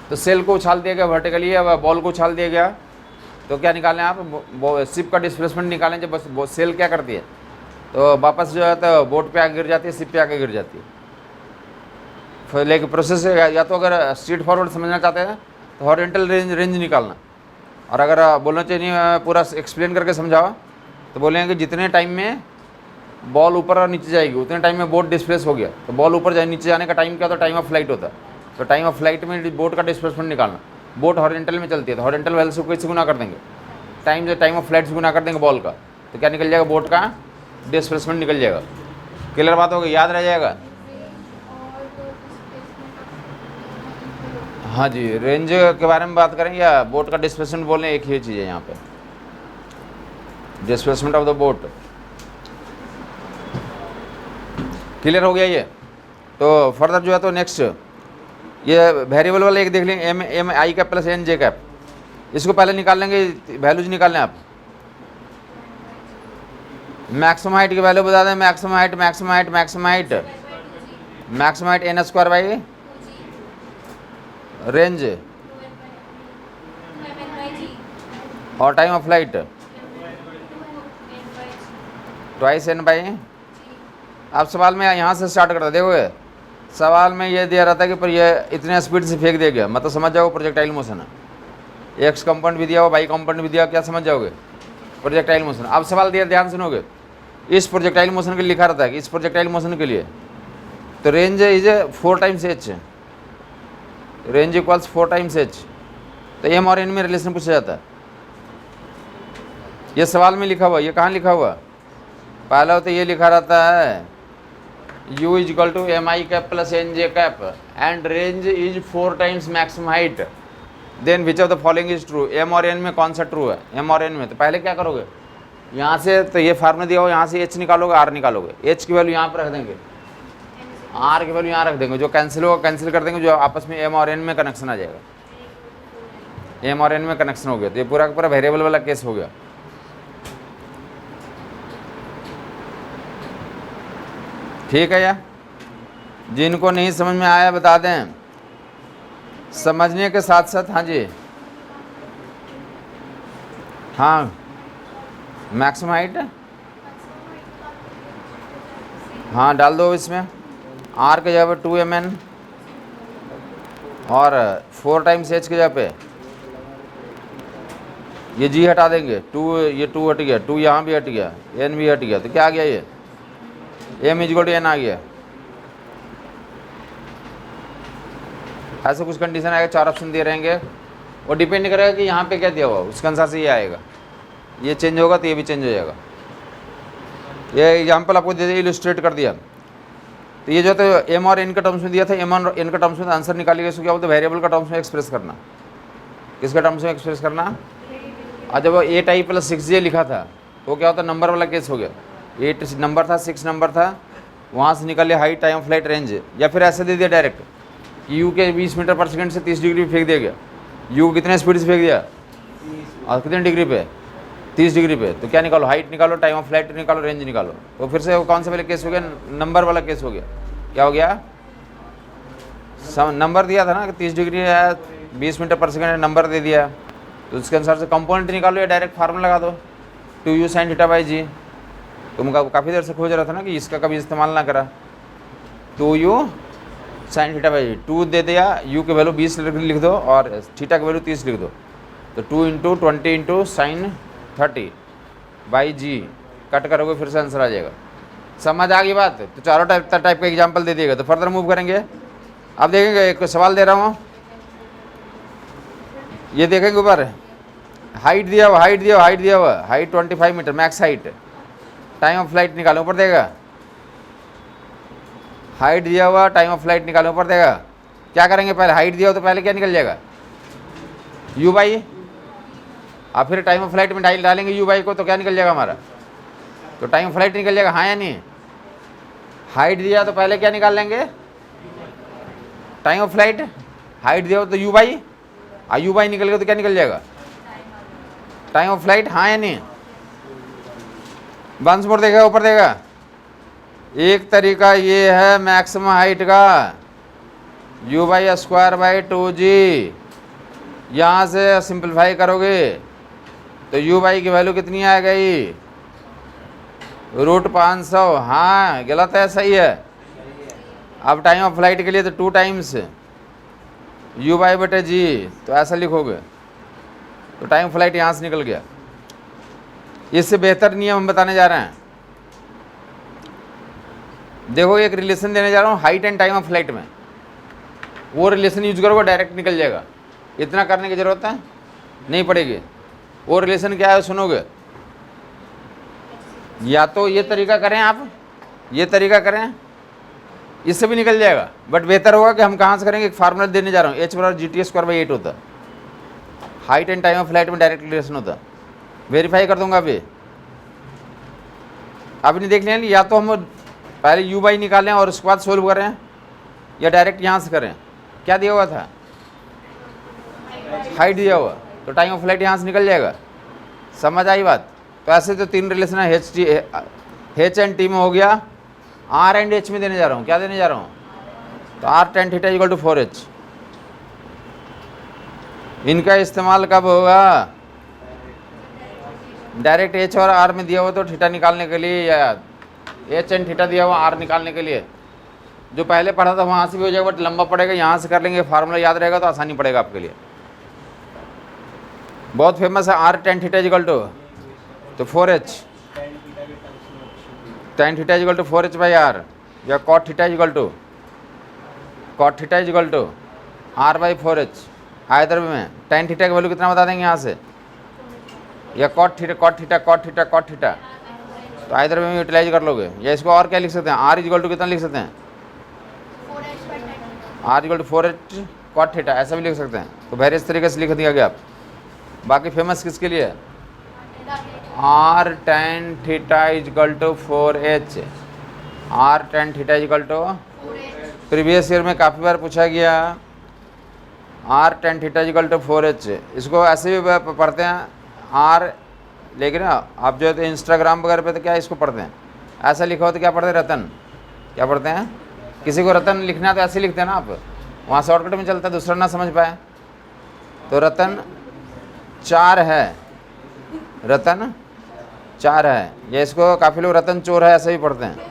तो सेल को उछाल दिया गया वर्टिकली, या बॉल को उछाल दिया गया, तो क्या निकालें आप, शिप का डिस्प्लेसमेंट निकालें। जब बस सेल क्या करती है तो वापस जो है तो बोट पे आके गिर जाती है, शिप पे आके गिर जाती है। फिर लेकिन प्रोसेस या तो अगर स्ट्रेट फॉरवर्ड समझना चाहते हैं तो हॉरिजॉन्टल रेंज निकालना, और अगर बोलना चाहिए पूरा एक्सप्लेन करके समझाओ तो बोलेंगे कि जितने टाइम में बॉल ऊपर और नीचे जाएगी उतने टाइम में बोट डिस्प्लेस हो गया। तो बॉल ऊपर नीचे जाने का टाइम क्या होता है, टाइम ऑफ फ्लाइट होता है। तो टाइम ऑफ फ्लाइट में बोट का डिस्प्लेसमेंट निकालना। बोट हॉरिजॉन्टल में चलती है तो हॉरिजॉन्टल वेलोसिटी को इससे गुना कर देंगे, टाइम ऑफ फ्लाइट से गुना कर देंगे बॉल का, तो क्या निकल जाएगा, बोट का डिस्प्लेसमेंट निकल जाएगा। क्लियर बात होगी, याद रह जाएगा। हाँ जी, रेंज के बारे में बात करें या बोट का डिस्प्लेसमेंट बोलें, एक ही चीज़ है यहाँ पे, displacement of the boat. Clear हो गया ये। तो फर्दर जो है तो नेक्स्ट ये वेरिएबल वाला एक देख लेंगे, m i cap plus n j cap. इसको पहले निकाल लेंगे, वैल्यूज निकाल लें आप। मैक्सिमम हाइट की वैल्यू बता दें, maximum height n square by range और time of flight twice n by. अब सवाल में यहाँ से स्टार्ट करता, देखोगे सवाल में ये दिया रहता है कि पर ये इतने स्पीड से फेंक दिया गया, मतलब समझ जाओगे प्रोजेक्टाइल मोशन है। एक्स कंपोनेंट भी दिया हो, वाई कंपोनेंट भी दिया, क्या समझ जाओगे, प्रोजेक्टाइल मोशन। अब सवाल दिया, ध्यान सुनोगे, इस प्रोजेक्टाइल मोशन के लिए लिखा रहता है कि इस प्रोजेक्टाइल मोशन के लिए तो range is 4 times H, range equals 4 times H. तो एम और एन में रिलेशन पूछा जाता है। ये सवाल में लिखा हुआ, ये कहाँ लिखा हुआ, पहला तो ये लिखा रहता है u is equal to m i cap plus n j cap and range is 4 times maximum height, then which of the following is true. M और एन में कौन सा ट्रू है, एम और एन में। तो पहले क्या करोगे, यहाँ से तो ये फार्मूला दिया हो, यहाँ से एच निकालोगे, आर निकालोगे। एच की वैल्यू यहाँ पर रख देंगे, आर की वैल्यू यहाँ रख देंगे, जो कैंसिल होगा कैंसिल कर देंगे, जो आपस में एम और एन में कनेक्शन आ जाएगा, एम और एन में कनेक्शन हो गया। तो ये पूरा का पूरा वेरिएबल वाला केस हो गया। ठीक है या? जिनको नहीं समझ में आया बता दें, समझने के साथ साथ। हाँ जी, हाँ मैक्सिमम हाइट, हाँ डाल दो इसमें। आर के जगह पे 2mn और 4 टाइम्स एच के जगह पे ये जी हटा देंगे, 2, ये 2 हट गया, 2 यहाँ भी हट गया, एन भी हट गया, तो क्या आ गया ये m is equal to n आ गया। ऐसे कुछ कंडीशन आएगा, 4 ऑप्शन दे रहेंगे और डिपेंड करेगा कि यहाँ पे क्या दिया हुआ, उसके अनुसार से ये आएगा। ये चेंज होगा तो ये भी चेंज हो जाएगा। ये एग्जाम्पल आपको दे दिया, इलस्ट्रेट कर दिया। तो ये जो तो एम और एन का टर्म्स में दिया था, एम और एन का टर्म्स में आंसर निकालिएगा। इसको क्या बोलते हैं, वेरिएबल का टर्म्स में एक्सप्रेस करना। किसका टर्म्स में एक्सप्रेस करना? और जब वो 8i + 6j लिखा था तो क्या होता, नंबर वाला केस हो गया। 8 नंबर था, 6 नंबर था, वहाँ से निकाले height, time of flight, range. या फिर ऐसे दे दिया डायरेक्ट कि यू के 20 मीटर पर सेकंड से 30 डिग्री पे फेंक दिया गया। यू कितने स्पीड से फेंक दिया और कितने डिग्री पे, 30 डिग्री पे। तो क्या निकालो, हाइट निकालो, टाइम ऑफ फ्लाइट निकालो, रेंज निकालो। तो फिर से वो कौन सा वाला केस हो गया, नंबर वाला केस हो गया। क्या हो गया, नंबर दिया था ना कि 30 डिग्री है, 20 मीटर पर सेकंड नंबर दे दिया, तो उसके अनुसार से कंपोनेंट निकालो या डायरेक्ट फार्मूला लगा दो 2u sin θ/g। तुम काफ़ी देर से खोज रहा था ना कि इसका कभी इस्तेमाल ना करा। 2u sin θ/g, 2 दे दिया, u की वैल्यू 20 लिख दो और थीटा की वैल्यू 30 लिख दो। तो 2 × 20 × sin 30/g कट करोगे फिर से आंसर आ जाएगा। समझ आ गई बात? तो चारों टाइप का एग्जाम्पल दे दिएगा। तो फर्दर मूव करेंगे। अब देखेंगे, एक सवाल दे रहा हूँ, ये देखेंगे ऊपर हाइट दिया हुआ, हाइट दिया हुआ, height 25 metre max height, time of flight निकालो, ऊपर देगा। हाइट दिया हुआ, टाइम ऑफ फ्लाइट निकालो, ऊपर देगा। क्या करेंगे, पहले हाइट दिया हो तो पहले क्या निकल जाएगा, u/, और फिर टाइम ऑफ फ्लाइट में डालेंगे u/, को, तो क्या निकल जाएगा हमारा, तो टाइम ऑफ फ्लाइट निकल जाएगा। हाँ या नहीं? हाइट दिया तो पहले क्या निकाल लेंगे, टाइम ऑफ फ्लाइट। हाइट दिया हो तो u/, और u/, निकल गया तो क्या निकल जाएगा, टाइम ऑफ फ्लाइट। हाँ या नहीं? वंस मोर देगा, ऊपर देगा। एक तरीका ये है मैक्सिमम हाइट का, u/2/2g। यहाँ से सिंपलीफाई करोगे तो u/, की वैल्यू कितनी आ गई, √500। हाँ गलत है, सही है। अब टाइम ऑफ फ्लाइट के लिए तो 2 टाइम्स u/g, तो ऐसा लिखोगे तो टाइम ऑफ फ्लाइट यहाँ से निकल गया। इससे बेहतर नियम हम बताने जा रहे हैं। देखो एक रिलेशन देने जा रहा हूँ height and time of flight में, वो रिलेशन यूज करोगे डायरेक्ट निकल जाएगा। इतना करने की ज़रूरत है नहीं पड़ेगी। वो रिलेशन क्या है सुनोगे, या तो ये तरीका करें आप, ये तरीका करें, इससे भी निकल जाएगा। बट बेहतर होगा कि हम कहाँ से करेंगे, एक फार्मूला देने जा रहा हूँ, h/GT²/8 होता है। Height and time of flight में डायरेक्ट रिलेशन होता है। वेरीफाई कर दूंगा अभी नहीं देख लें। या तो हम पहले u/, निकालें और उसके बाद सोल्व करें, या डायरेक्ट यहाँ से करें। क्या दिया हुआ था, हाइट दिया हुआ, तो टाइम ऑफ फ्लाइट यहाँ से निकल जाएगा। समझ आई बात? तो ऐसे तो 3 रिलेशन है, h एंड t में हो गया। r एंड h में देने जा रहा हूँ। क्या देने जा रहा हूँ, तो r tan θ = 4h। इनका इस्तेमाल कब होगा, डायरेक्ट h और r में दिया हुआ तो थीटा निकालने के लिए, या h एंड थीटा दिया हुआ r निकालने के लिए। जो पहले पढ़ा था वहाँ से भी हो जाएगा, बट लंबा पड़ेगा। यहाँ से कर लेंगे, फार्मूला याद रहेगा तो आसानी पड़ेगा आपके लिए। बहुत फेमस है r tan θ = तो 4h, tan θ = 4h/r, या cot θ = r/4h। आयतर में tan θ की वैल्यू कितना बता देंगे यहाँ से, या cot θ। तो आयतर में यूटिलाइज कर लोगे। या इसको और क्या लिख सकते हैं, r = कितना लिख सकते हैं, r = 4h cot θ, ऐसा भी लिख सकते हैं। तो वेरियस तरीके से लिख दिया गया। आप बाकी फेमस किसके लिए, r tan θ = 4h, r tan θ = previous year में काफ़ी बार पूछा गया, r tan θ = 4h। इसको ऐसे भी पढ़ते हैं r, लेकिन आप जो है तो इंस्टाग्राम वगैरह पे तो क्या इसको पढ़ते हैं, ऐसा लिखा हो तो क्या पढ़ते हैं, रतन क्या पढ़ते हैं? किसी को रतन लिखना है तो ऐसे लिखते हैं ना आप, वहाँ शॉर्टकट में चलता है, दूसरा ना समझ पाए तो रतन 4 है, रतन 4 है, या इसको काफ़ी लोग रतन चोर है ऐसे भी पढ़ते हैं।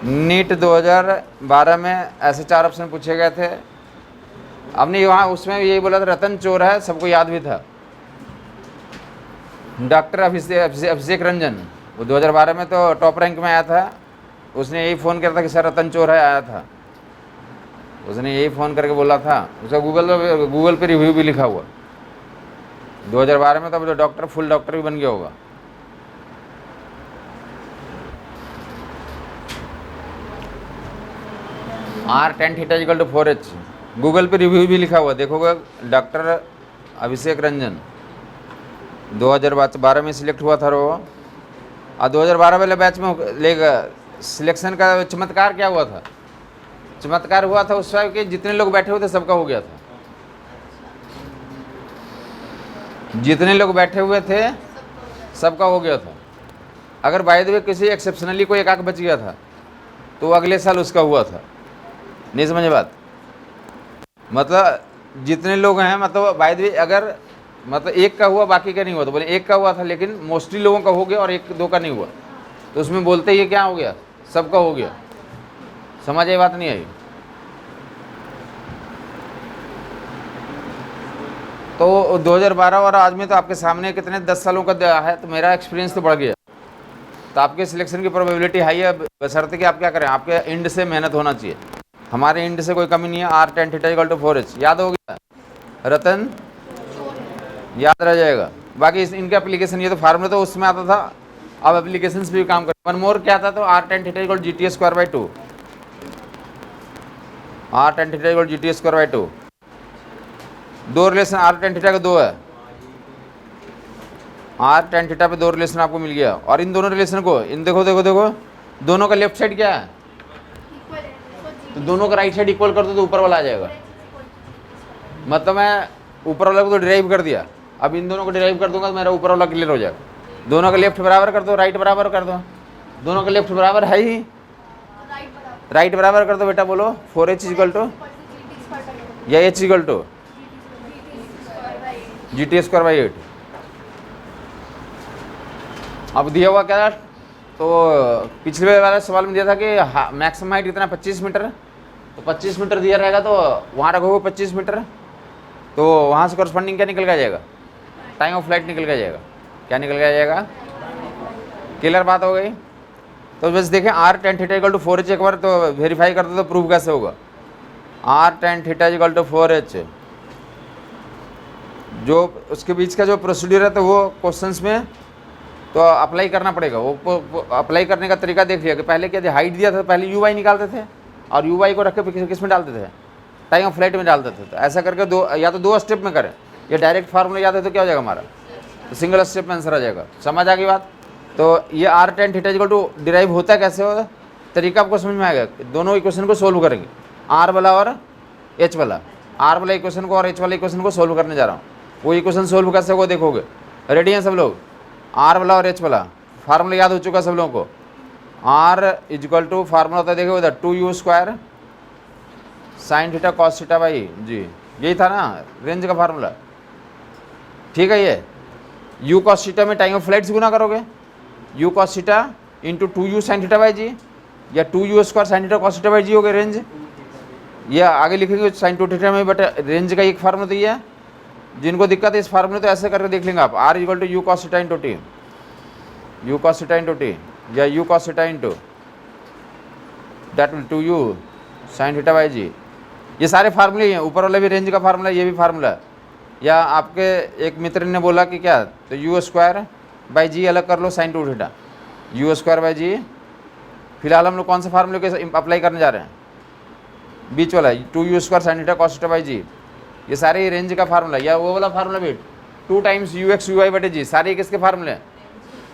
नीट 2012 में ऐसे 4 ऑप्शन पूछे गए थे। अब नहीं, वहाँ उसमें यही बोला था रतन चोर है, सबको याद भी था। डॉक्टर अभिषेक रंजन, वो 2012 में तो टॉप रैंक में आया था, उसने यही फ़ोन किया था कि सर रतन चोर है, आया था, उसने यही फ़ोन करके बोला था। उसका गूगल पे रिव्यू भी लिखा हुआ 2012 में, तब तो डॉक्टर फुल डॉक्टर भी बन गया होगा। R10 theta equal to 4h, Google पे रिव्यू भी लिखा हुआ, देखोगे डॉक्टर अभिषेक रंजन 2012 में सिलेक्ट हुआ था वो। और 2012 वाले बैच में लेगा सिलेक्शन का चमत्कार क्या हुआ था? चमत्कार हुआ था उस टाइम के जितने लोग बैठे हुए थे सबका हो गया था, जितने लोग बैठे हुए थे सबका हो गया था। अगर बाय द वे किसी एक्सेप्शनली कोई एक बच गया था तो अगले साल उसका हुआ था। नहीं समझे बात? मतलब जितने लोग हैं, मतलब बाय द वे अगर मतलब एक का हुआ बाकी का नहीं हुआ, तो बोले एक का हुआ था लेकिन मोस्टली लोगों का हो गया और 1-2 का नहीं हुआ, तो उसमें बोलते ही क्या हो गया, सबका हो गया। समझ आई बात? नहीं आई? तो 2012 और आज में तो आपके सामने कितने 10 सालों का है, तो मेरा एक्सपीरियंस तो बढ़ गया। तो आपके सिलेक्शन की प्रोबेबिलिटी हाई है, बशर्ते कि आप क्या करें, आपके एंड से मेहनत होना चाहिए। हमारे एंड से कोई कमी नहीं है। R10 theta equal to 4h याद हो गया, रतन याद रह जाएगा। बाकी इनके एप्लीकेशन, ये तो फार्मूला तो उसमें आता था, अब एप्लीकेशंस भी काम कर। वन मोर क्या था, तो R10 theta equal GT²/2, R10 theta equal GT²/2। 2 relation R10 theta का 2 है, R10 थीटा पे 2 रिलेशन आपको मिल गया। और इन दोनों रिलेशन को इन देखो देखो देखो, दोनों का लेफ्ट साइड क्या है, तो दोनों का राइट साइड इक्वल कर दो तो ऊपर वाला आ जाएगा। मतलब मैं ऊपर वाला को तो डिराइव कर दिया, अब इन दोनों को डिराइव कर दूंगा तो मेरा ऊपर वाला क्लियर हो जाएगा। दोनों का लेफ्ट बराबर कर दो, राइट बराबर कर दो, दोनों का लेफ्ट बराबर है ही, राइट बराबर कर दो बेटा। बोलो 4h इक्वल टू या h इक्वल टू GT²/8। अब दिया हुआ क्या, तो पिछले वाले सवाल में दिया था कि मैक्सिमम हाइट कितना 25 मीटर, तो 25 मीटर दिया रहेगा तो वहाँ रखोगे 25 मीटर, तो वहाँ से कॉरस्पॉन्डिंग क्या निकल के आ जाएगा, टाइम ऑफ फ्लाइट निकल के आ जाएगा। क्या निकल के आ जाएगा? क्लियर बात हो गई? तो बस देखें R10 theta equal to 4h, एक बार तो वेरीफाई कर दो तो प्रूफ कैसे होगा। R10 theta equal to 4h, जो उसके बीच का जो प्रोसीड्यूर है तो वो क्वेश्चंस में तो अप्लाई करना पड़ेगा। वो अप्लाई करने का तरीका देख लिया कि पहले क्या हाइट दिया था, पहले UY निकालते थे और UY को रख के किस में डालते थे, टाइम ऑफ फ्लाइट में डालते थे। तो ऐसा करके या तो 2 स्टेप में करें, या डायरेक्ट फार्मूला याद है तो क्या हो जाएगा हमारा, तो सिंगल स्टेप में आंसर आ जाएगा। समझ आ गई बात? तो ये R10 theta equal to derive होता कैसे होगा, तरीका आपको समझ में आएगा। दोनों इक्वेशन को सोल्व करेंगे, R वाला और H वाला, R वाला इक्वेशन को और H वाला इक्वेशन को सोल्व करने जा रहा हूँ। वो इक्वेशन सोल्व कैसे होगा देखोगे। रेडी हैं सब लोग? R वाला और H वाला फार्मूला याद हो चुका सब लोगों को। R इक्वल टू फार्मूला होता है देखो इधर 2u² sin theta cos theta by g, यही था ना रेंज का फार्मूला, ठीक है। ये u cos थीटा में टाइम ऑफ फ्लाइट से गुना करोगे, u cos theta into 2u sin theta by g, या 2u² sin theta cos theta by g हो गया रेंज। ये आगे लिखेंगे sin 2 थीटा में, बट रेंज का एक फार्मूला तो ये है। जिनको दिक्कत है इस फार्मूले तो ऐसे करके देख लेंगे आप, R equal to u cos theta into t, u cos theta into t, या u cos theta into that will 2u sin theta by g. ये सारे फार्मूले हैं, ऊपर वाला भी रेंज का फार्मूला, ये भी फार्मूला है। या आपके एक मित्र ने बोला कि क्या, तो u²/g अलग कर लो sin 2 थीटा, u²/g। फिलहाल हम लोग कौन से फार्मूले के अप्लाई करने जा रहे हैं, बीच वाला 2u² sin theta cos theta by g. ये सारे रेंज का फार्मूला, या वो वाला फार्मूला भी 2 टाइम्स ux uy/g, सारे किसके फार्मूले हैं,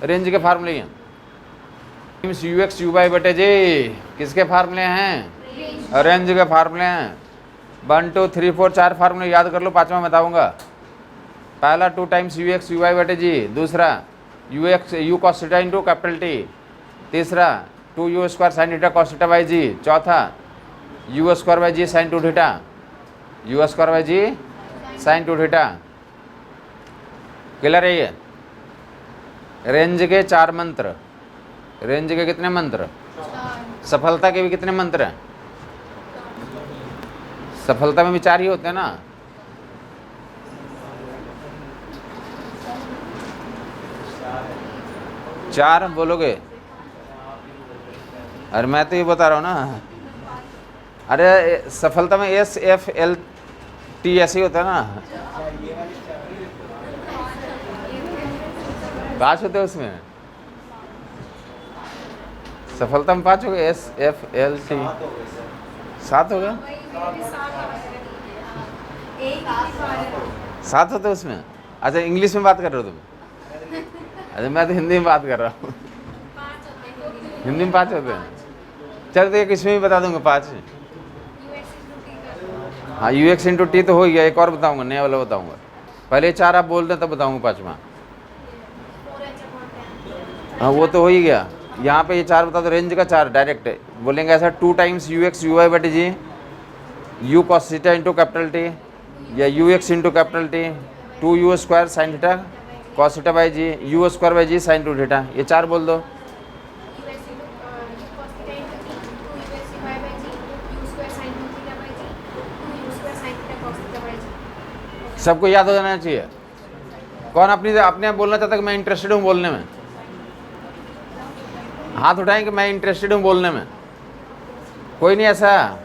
रेंज के फार्मूले हैं। टाइम्स ux uy/g किसके फार्मूले हैं, रेंज के फार्मूले हैं। 1 2 3 4 4 फार्मूले याद कर लो, 5वां बताऊंगा। पहला 2 टाइम्स ux uy/g, दूसरा u cos theta into capital T, तीसरा 2u square sign theta cos theta by g. चौथा u square by g sign 2 theta, u square by g sign 2 theta. Clear है ये? रेंज के 4 मंत्र, रेंज के कितने मंत्र? सफलता के भी कितने मंत्र हैं? सफलता में भी 4 ही होते हैं ना। चार बोलोगे? अरे मैं तो ये बता रहा हूँ ना। अरे सफलता में SFLT ऐसे ही होता है ना। 5 होते हैं उसमें, सफलता में 5 हो गए। SFLT 7 हो गया, 7 होते हैं उसमें। अच्छा इंग्लिश में बात कर रहे हो तुम? अरे मैं तो हिंदी में बात कर रहा हूँ। हिंदी में 5 होते हैं। चल तो एक इसमें भी बता दूंगा 5। हाँ UX इंटू टी तो हो गया। एक और बताऊंगा, नया वाला बताऊंगा। पहले 4 आप बोल दें तब बताऊंगा 5वां। हाँ वो तो हो ही गया। यहाँ पे ये 4 बता दो, रेंज का 4 डायरेक्ट है। बोलेंगे ऐसा 2 टाइम्स UX UI बटे g U cos theta into capital T, या UX into capital t 2U square sign theta cos theta by ji U square by g sign 2 theta. ये 4 बोल दो। सबको याद हो जाना चाहिए। कौन अपने आप बोलना चाहता है कि मैं इंटरेस्टेड हूँ बोलने में? हाथ उठाएं कि मैं इंटरेस्टेड हूँ बोलने में। कोई नहीं ऐसा?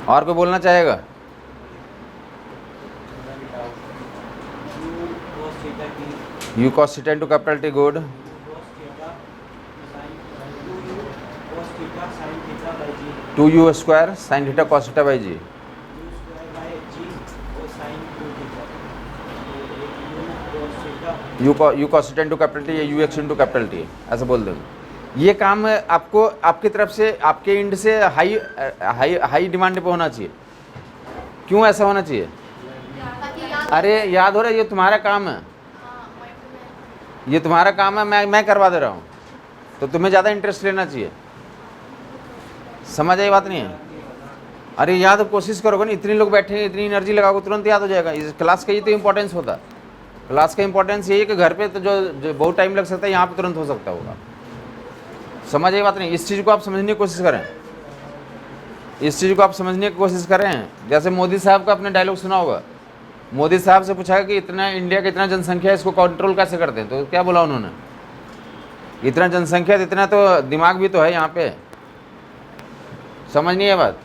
और कोई बोलना चाहेगा? U cos theta into capital T good. Two U square sign theta cos theta by ji. U cos theta into capital T या UX इंटू कैपिटल टी, ऐसा बोल दो। ये काम आपको आपकी तरफ से, आपके एंड से हाई हाई हाई डिमांड पे होना चाहिए। क्यों ऐसा होना चाहिए? अरे याद हो रहा है, ये तुम्हारा काम है, ये तुम्हारा काम है। मैं करवा दे रहा हूँ, तो तुम्हें ज़्यादा इंटरेस्ट लेना चाहिए। समझ आई बात नहीं है? अरे याद कोशिश करोगे ना, इतने लोग बैठे हैं, इतनी एनर्जी लगाओगे, तुरंत याद हो जाएगा। इस क्लास का ये तो इंपॉर्टेंस होता है। क्लास का इंपॉर्टेंस यही है कि घर पे तो जो बहुत टाइम लग सकता है, यहाँ पे तुरंत हो सकता होगा। समझ आई बात नहीं? इस चीज़ को आप समझने की कोशिश करें, इस चीज़ को आप समझने की कोशिश करें। जैसे मोदी साहब का आपने डायलॉग सुना होगा। मोदी साहब से पूछा कि इतना इंडिया का इतना जनसंख्या है, इसको कंट्रोल कैसे करते हैं? तो क्या बोला उन्होंने? इतना जनसंख्या, इतना तो दिमाग भी तो है यहाँ पे। समझ नहीं है बात?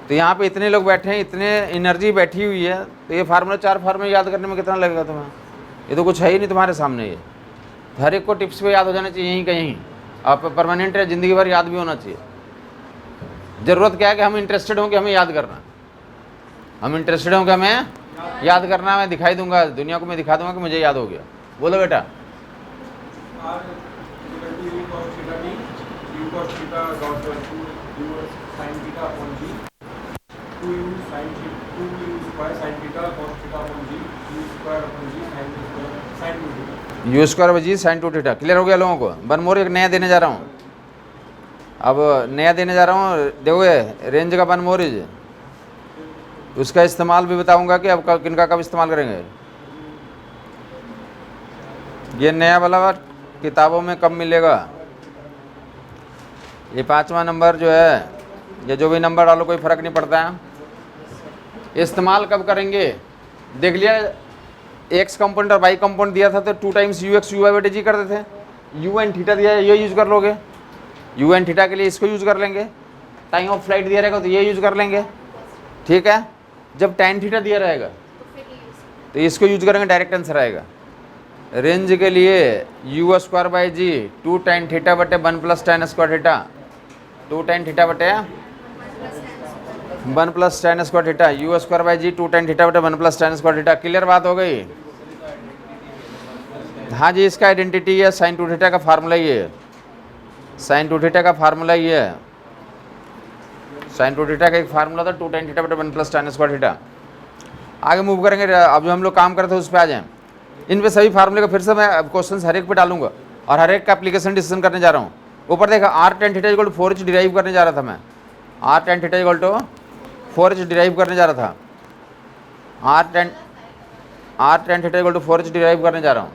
तो यहाँ पे इतने लोग बैठे हैं, इतने एनर्जी बैठी हुई है, तो ये फार्मूला 4 फार्मूला याद करने में कितना लगेगा तुम्हें? ये तो कुछ है ही नहीं तुम्हारे सामने। ये हर एक को टिप्स पे याद हो जाना चाहिए, यहीं कहीं। आप परमानेंट है, ज़िंदगी भर याद भी होना चाहिए। ज़रूरत क्या है कि हम इंटरेस्टेड हों कि हमें याद करना। हम इंटरेस्टेड हों कि हमें याद करना। मैं दिखाई दूंगा दुनिया को, मैं दिखा दूंगा कि मुझे याद हो गया। बोलो बेटा। U square by g sign 2 theta. Clear हो गया लोगों को? वन मोर एक नया देने जा रहा हूँ। अब नया देने जा रहा हूँ, देखोगे रेंज का वन मोर इज। उसका इस्तेमाल भी बताऊंगा कि अब किनका कब इस्तेमाल करेंगे। ये नया वाला किताबों में कब मिलेगा? ये 5वां नंबर जो है, या जो भी नंबर डालो कोई फ़र्क नहीं पड़ता है। इस्तेमाल कब करेंगे? देख लिया, एक्स कंपोनेंट और वाई कंपोनेंट दिया था तो 2 टाइम्स UX UI बटे जी करते थे। U एंड थीटा दिया है, ये यूज़ कर लोगे। U एंड थीटा के लिए इसको यूज़ कर लेंगे। टाइम ऑफ फ्लाइट दिया रहेगा तो ये यूज़ कर लेंगे। ठीक है। जब tan थीटा दिया रहेगा तो इसको यूज करेंगे, डायरेक्ट आंसर आएगा। रेंज के लिए U square by g 2 tan theta बटे 1 plus tan square theta, 2 tan theta बटे 1 plus tan square theta, U square by g 2 tan theta बटे 1 plus tan square theta. Clear बात हो गई? हाँ जी, इसका आइडेंटिटी है साइन टू थीटा का फार्मूला ये है, साइन टू थीटा का फार्मूला ये है, साइन टू थीटा का एक फार्मूला था 2 tan थीटा बटे 1 + tan स्क्वायर थीटा। आगे मूव करेंगे, अब जो हम लोग काम करते हैं उस पर आ जाएं। इन पे सभी फार्मूले का फिर से मैं क्वेश्चन हर एक पे डालूंगा और हर एक का एप्लीकेशन डिस्कशन करने जा रहा हूँ। ऊपर देखा r tan theta = 4h derive करने जा रहा था मैं, r tan theta = 4h derive करने जा रहा था, r tan theta = 4h derive करने जा रहा हूँ।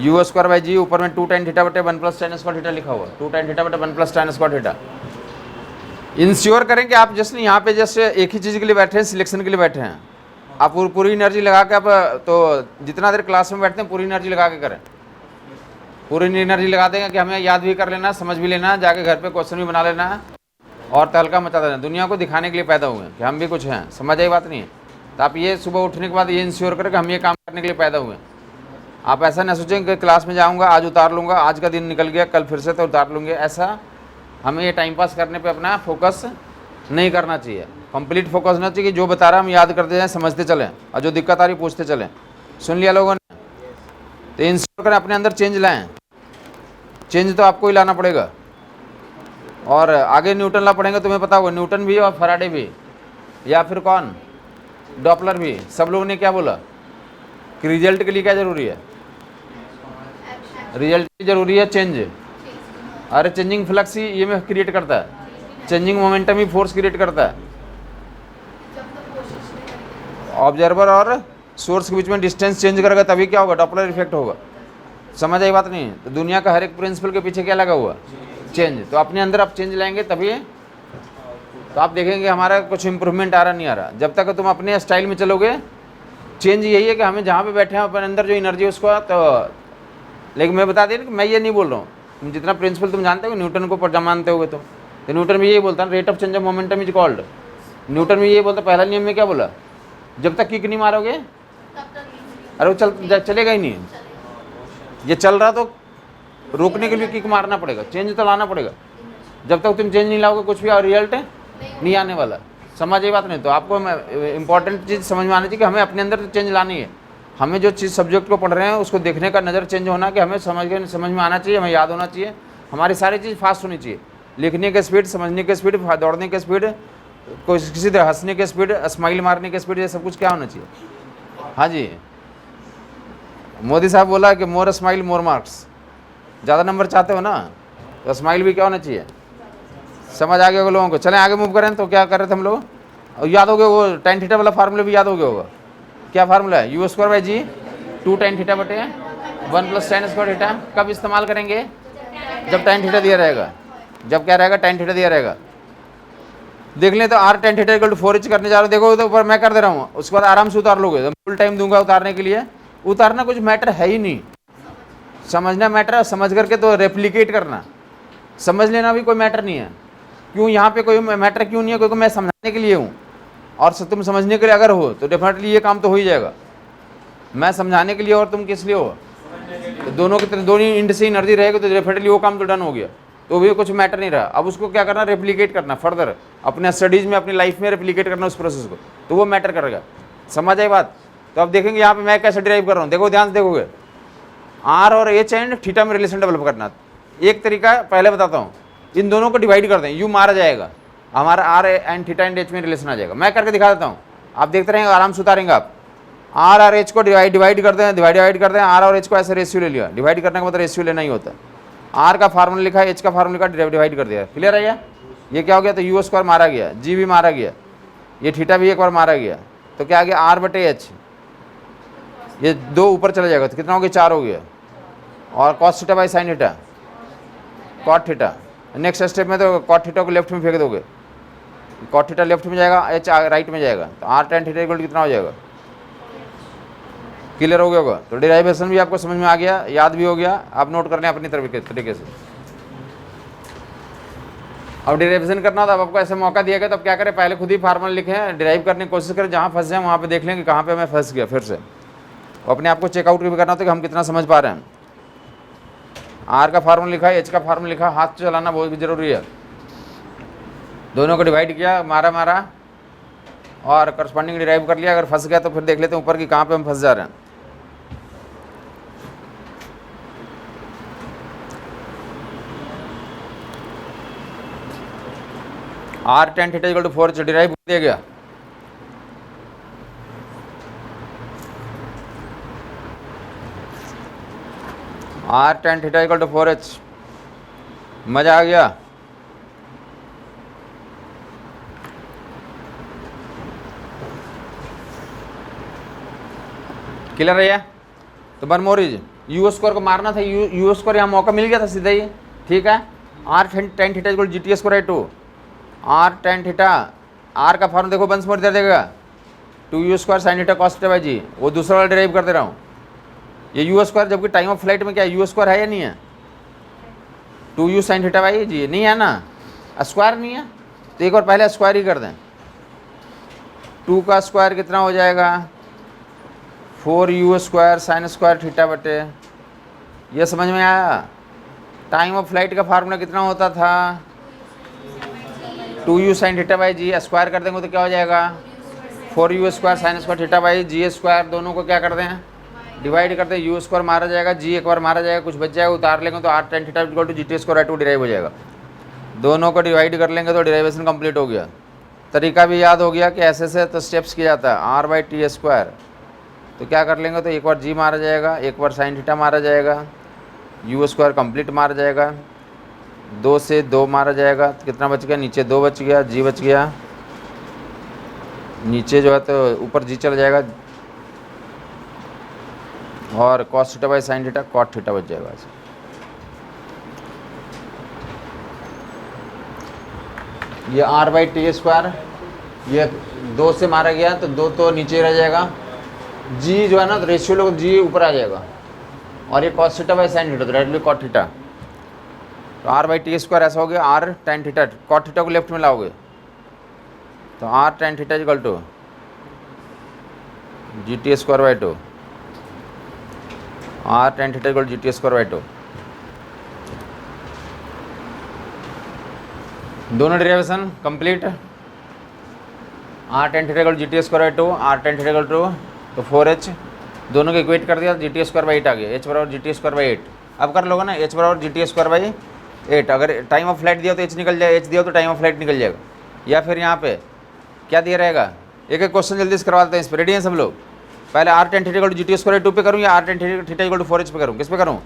u² g ऊपर में 2 tan थीटा बटे 1 + tan स्क्वायर थीटा लिखा हुआ, 2 tan थीटा बटे 1 + tan स्क्वायर थीटा। इंश्योर करें कि आप जस्ट यहाँ पे जस्ट एक ही चीज़ के लिए बैठे हैं, सिलेक्शन के लिए बैठे हैं। आप पूरी एनर्जी लगा के, आप तो जितना देर क्लास में बैठते हैं पूरी एनर्जी लगा के करें, पूरी एनर्जी लगा देंगे कि हमें याद भी कर लेना, समझ भी लेना, जाके घर पे क्वेश्चन भी बना लेना है और तहलका मचा देना। दुनिया को दिखाने के लिए पैदा हुए हैं कि हम भी कुछ हैं, समझ आई बात नहीं है। तो आप ये सुबह उठने के बाद ये इंश्योर करें कि हम ये काम करने के लिए पैदा हुए हैं। आप ऐसा ना सोचें कि क्लास में जाऊँगा आज उतार लूँगा, आज का दिन निकल गया कल फिर से तो उतार लूँगे, ऐसा हमें ये टाइम पास करने पर अपना फोकस नहीं करना चाहिए। कंप्लीट फोकस होना चाहिए कि जो बता रहा है हम याद करते जाएं, समझते चलें और जो दिक्कत आ रही पूछते चलें। सुन लिया लोगों ने? तो इंश्योर करें अपने अंदर चेंज लाएं, चेंज तो आपको ही लाना पड़ेगा। और आगे न्यूटन ला पढ़ेंगे, तुम्हें पता होगा न्यूटन भी और फराडे भी, या फिर कौन डॉपलर भी। सब लोगों ने क्या बोला कि रिजल्ट के लिए क्या ज़रूरी है? रिजल्ट की ज़रूरी है चेंज। अरे चेंजिंग फ्लक्स ही ये में क्रिएट करता है, चेंजिंग मोमेंटम ही फोर्स क्रिएट करता है। ऑब्जर्वर और सोर्स के बीच में डिस्टेंस चेंज करेगा तभी क्या होगा? डॉपलर इफेक्ट होगा। समझ आई बात नहीं? तो दुनिया का हर एक प्रिंसिपल के पीछे क्या लगा हुआ? चेंज। तो अपने अंदर आप चेंज लाएंगे तभी तो आप देखेंगे हमारा कुछ इंप्रूवमेंट आ रहा नहीं आ रहा। जब तक तुम अपने स्टाइल में चलोगे, चेंज यही है कि हमें जहाँ पे बैठे हैं अपने अंदर जो एनर्जी उसको तो, लेकिन मैं बता दें कि मैं ये नहीं बोल रहा हूँ, तुम जितना प्रिंसिपल तुम जानते हो, न्यूटन को पर मानते हो तो न्यूटन भी यही बोलता है, rate of change of momentum is called. Newton भी यही बोलता, पहला नियम में क्या बोला? जब तक किक नहीं मारोगे अरे वो चलेगा ही नहीं। ये चल रहा तो रोकने के लिए किक मारना पड़ेगा, चेंज तो लाना पड़ेगा। जब तक तुम चेंज नहीं लाओगे कुछ भी और रिजल्ट नहीं आने वाला। समझ ये बात नहीं? तो आपको इंपॉर्टेंट चीज़ समझ में आनी चाहिए कि हमें अपने अंदर चेंज लानी है। हमें जो चीज़ सब्जेक्ट को पढ़ रहे हैं उसको देखने का नज़र चेंज होना कि हमें समझ में आना चाहिए, हमें याद होना चाहिए, हमारी सारी चीज़ फास्ट होनी चाहिए। लिखने की स्पीड, समझने की स्पीड, दौड़ने की स्पीड, कोई किसी तरह हंसने की स्पीड, स्माइल मारने की स्पीड, ये सब कुछ क्या होना चाहिए? हाँ जी, मोदी साहब बोला कि मोर स्माइल मोर मार्क्स। ज़्यादा नंबर चाहते हो ना तो स्माइल भी क्या होना चाहिए? समझ आ गया होगा लोगों को? चलें आगे मूव करें। तो क्या कर रहे थे हम लोग? याद हो गया वो tan थीटा वाला फार्मूला भी याद हो गया होगा। क्या फार्मूला है? u² g 2 tan थीटा बटे 1 + tan स्क्वायर थीटा। कब इस्तेमाल करेंगे? जब tan थीटा दिया रहेगा। जब क्या रहेगा? tan थीटा दिया रहेगा। देख लें तो r tan थीटा = 4h करने जा रहा हूँ। देखो तो ऊपर मैं कर दे रहा हूँ, उसके बाद आराम से उतार लोगे। फुल टाइम दूंगा उतारने के लिए। उतारना कुछ मैटर है ही नहीं, समझना मैटर है। समझ करके तो रेप्लिकेट करना, समझ लेना भी कोई मैटर नहीं है। क्यों यहाँ पे कोई मैटर क्यों नहीं है? क्योंकि मैं समझाने के लिए हूँ और तुम समझने के लिए अगर हो तो डेफिनेटली ये काम तो हो ही जाएगा। मैं समझाने के लिए और तुम किस लिए हो? तो दोनों की तरफ दोनों एंड से एनर्जी रहेगी तो डेफिनेटली वो काम तो डन हो गया, तो भी कुछ मैटर नहीं रहा। अब उसको क्या करना? रेप्लिकेट करना फर्दर अपने स्टडीज़ में, अपनी लाइफ में रेप्लिकेट करना उस प्रोसेस को, तो वो मैटर करेगा। समझ आई बात? तो अब देखेंगे यहाँ पे मैं कैसे ड्राइव कर रहा हूँ। देखो ध्यान से देखोगे, आर और एच एंड थीटा में रिलेशन डेवलप करना। एक तरीका पहले बताता हूँ, इन दोनों को डिवाइड कर दें, यू मारा जाएगा, हमारा r and theta and h में रिलेशन आ जाएगा। मैं करके दिखा देता हूँ, आप देखते रहेंगे, आराम से उतारेंगे आप। आर और एच को डिवाइड कर दें, डिवाइड कर दें। आर और एच को ऐसे रेशियो ले लिया। डिवाइड करने का मतलब रेशियो लेना ही होता है। आर का फार्मूला लिखा है, एच का फार्मूला लिखा, डिवाइड कर दिया। क्लियर है? ये क्या हो गया? तो u² मारा गया, जी भी मारा गया, ये थीटा भी एक बार मारा गया, तो क्या आ गया? आर बटे एच। ये 2 ऊपर चला जाएगा तो कितना हो गया? 4 हो गया। और cos theta by sign theta, cot theta. Next step में तो कॉट थीटा को लेफ्ट में फेंक दोगे, कॉट थीटा लेफ्ट में जाएगा, एच राइट में जाएगा, तो आर tan थीटा इक्वल कितना हो जाएगा? क्लियर हो गया होगा? तो डेरिवेशन भी आपको समझ में आ गया, याद भी हो गया। आप नोट कर लें अपनी तरीके से। अब डेरिवेशन करना तो अब आपको ऐसे मौका दिया गया, तो अब क्या करें? पहले खुद ही फार्मूला लिखें, डिराइव करने की कोशिश करें, जहाँ फंस जाए वहाँ पे देख लेंगे कहाँ पे मैं फंस गया। फिर से अपने आप को चेकआउट भी करना होता है कि हम कितना समझ पा रहे हैं। आर का फार्मूला लिखा है, एच का फार्मूला लिखा, हाथ चलाना बहुत जरूरी है। दोनों को डिवाइड किया, मारा और करस्पॉन्डिंग डिराइव कर लिया। अगर फंस गया तो फिर देख लेते हैं ऊपर की कहाँ पे हम फंस जा रहे हैं। R tan theta equal to 4h derive दिया गया। Are tan theta equal to 4h, मजा आ गया। क्लियर है? तो one more is u square को मारना था, यू स्क्वायर यहाँ मौका मिल गया था सीधा ही, ठीक है। Are tan theta equal g t square two R tan theta, आर का फॉर्म देखो वंस मोर इधर देगा 2u square sign theta cos theta by g, वो दूसरा वाला डिराइव कर दे रहा हूँ। ये यू स्क्वायर जबकि टाइम ऑफ फ्लाइट में क्या यू स्क्वायर है या नहीं है, 2u साइन थीटा बाई जी नहीं है ना, स्क्वायर नहीं है, तो एक बार पहले स्क्वायर ही कर दें। 2 का स्क्वायर कितना हो जाएगा 4u square sign square theta बटे, ये समझ में आया। टाइम ऑफ फ्लाइट का फार्मूला कितना होता था 2u sign theta by g, square कर देंगे तो क्या हो जाएगा 4u square sign square theta by g square, दोनों को क्या कर दें डिवाइड करते हैं, यू स्क्वायर मारा जाएगा, जी एक बार मारा जाएगा, कुछ बच जाएगा उतार लेंगे तो are tan theta equal to g t square two derive हो जाएगा। दोनों को डिवाइड कर लेंगे तो डिराइवेशन कंप्लीट हो गया। तरीका भी याद हो गया कि ऐसे से तो स्टेप्स किया जाता है, आर बाई टी स्क्वायर, तो क्या कर लेंगे तो एक बार जी मारा जाएगा, एक बार साइन थीटा मारा जाएगा, यू स्क्वायर कंप्लीट मारा जाएगा, 2 से 2 मारा जाएगा, तो कितना बच गया नीचे 2 बच गया, जी बच गया, नीचे जो है तो ऊपर जी चला जाएगा, और cos theta by sign theta cot theta बच जाएगा। ये आर बाई टी स्क्वायर, ये 2 से मारा गया तो 2 तो नीचे रह जाएगा, जी जो है ना तो रेशियो लोग जी ऊपर आ जाएगा, और ये cos theta by sign theta तो डायरेक्टली कॉट थीटा, तो आर बाई टी स्क्वायर ऐसा हो गया are tan theta, cot theta को लेफ्ट में लाओगे तो are tan theta equal to g t square by two, R tan theta equal g t square by two. दोनों derivation complete, R tan theta equal g t square by two, R tan theta equal to तो 4h, दोनों को इक्वेट कर दिया जी टी स्क्वायर बाई 8 आ गया, एच बराबर जी टी स्क्वायर बाई 8। अब कर लोगे ना एच बराबर जी टी स्क्वायर बाई 8, अगर टाइम ऑफ फ्लाइट दिया तो एच निकल जाए, एच दिया तो टाइम ऑफ फ्लाइट निकल जाएगा, या फिर यहाँ पे क्या दिया रहेगा। एक एक क्वेश्चन जल्दी से करवा देते हैं, इस पर रेडी हैं सब लोग। पहले r tan theta equal to g t square 2 पे करूँ या r tan theta equal to 4h पे करूँ, किस पे करूँ,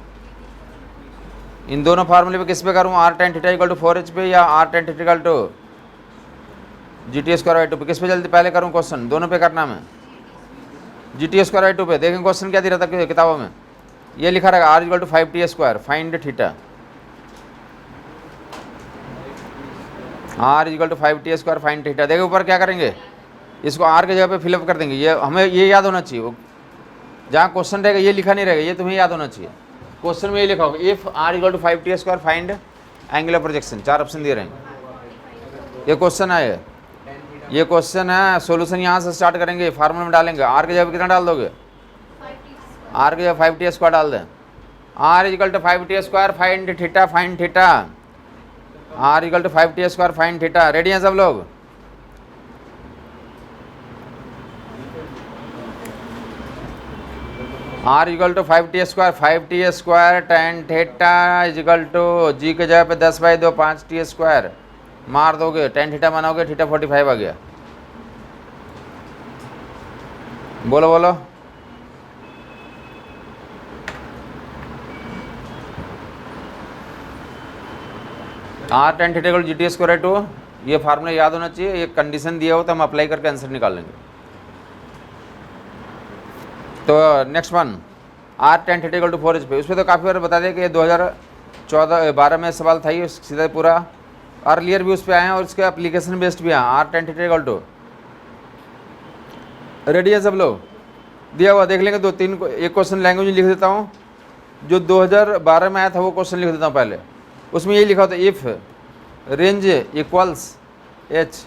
इन दोनों फार्मूले पे किस पे करूँ, r tan theta equal to 4h पे या r tan theta equal to g t square by 2 पे, किस पे जल्दी पहले करूँ क्वेश्चन, दोनों पे करना मैं जी टी स्क्वायर बाई 2 पे। देखें क्वेश्चन क्या दिया था किताबों में, ये लिखा रहेगा r equal to 5t square find theta, are equal to 5t square find theta. देखो ऊपर क्या करेंगे, इसको आर के जगह पे फिलअप कर देंगे, ये हमें ये याद होना चाहिए, जहाँ क्वेश्चन रहेगा ये लिखा नहीं रहेगा, ये तुम्हें याद होना चाहिए। क्वेश्चन में ये लिखा होगा if r equal to 5t square find angular projection, 4 option दिए रहेंगे, ये क्वेश्चन है, ये क्वेश्चन है। सॉल्यूशन यहाँ से स्टार्ट करेंगे, फार्मूला में डालेंगे, आर के जगह कितना डाल दोगे, आर के जगह 5t स्क्वायर डाल दें, R equal to 5t square find theta, find theta, are equal to 5t square find theta. Ready हैं सब लोग, R equal to 5t square, 5t square tan theta equal to g के जगह पे 10/2 5t स्क्वायर मार दोगे, टेन थीटा बनाओगे, थीटा 45 आ गया। बोलो बोलो, R tan theta equal g t square 2, ये फार्मूला याद होना चाहिए, ये कंडीशन दिया हो तो हम अप्लाई करके आंसर निकाल लेंगे। तो next one r tan theta equal to 4h पे, उस पर तो काफ़ी बार बता दें कि 2014-12 में सवाल था ही सीधा पूरा, अर्लियर भी उस पर आए हैं और उसके एप्लीकेशन बेस्ड भी हैं। R tan theta equal to, ready है सब लोग, दिया हुआ देख लेंगे, 2-3 को एक क्वेश्चन लैंग्वेज लिख देता हूँ, जो 2012 में आया था वो क्वेश्चन लिख देता हूँ पहले। उसमें यही लिखा होता है if range equals h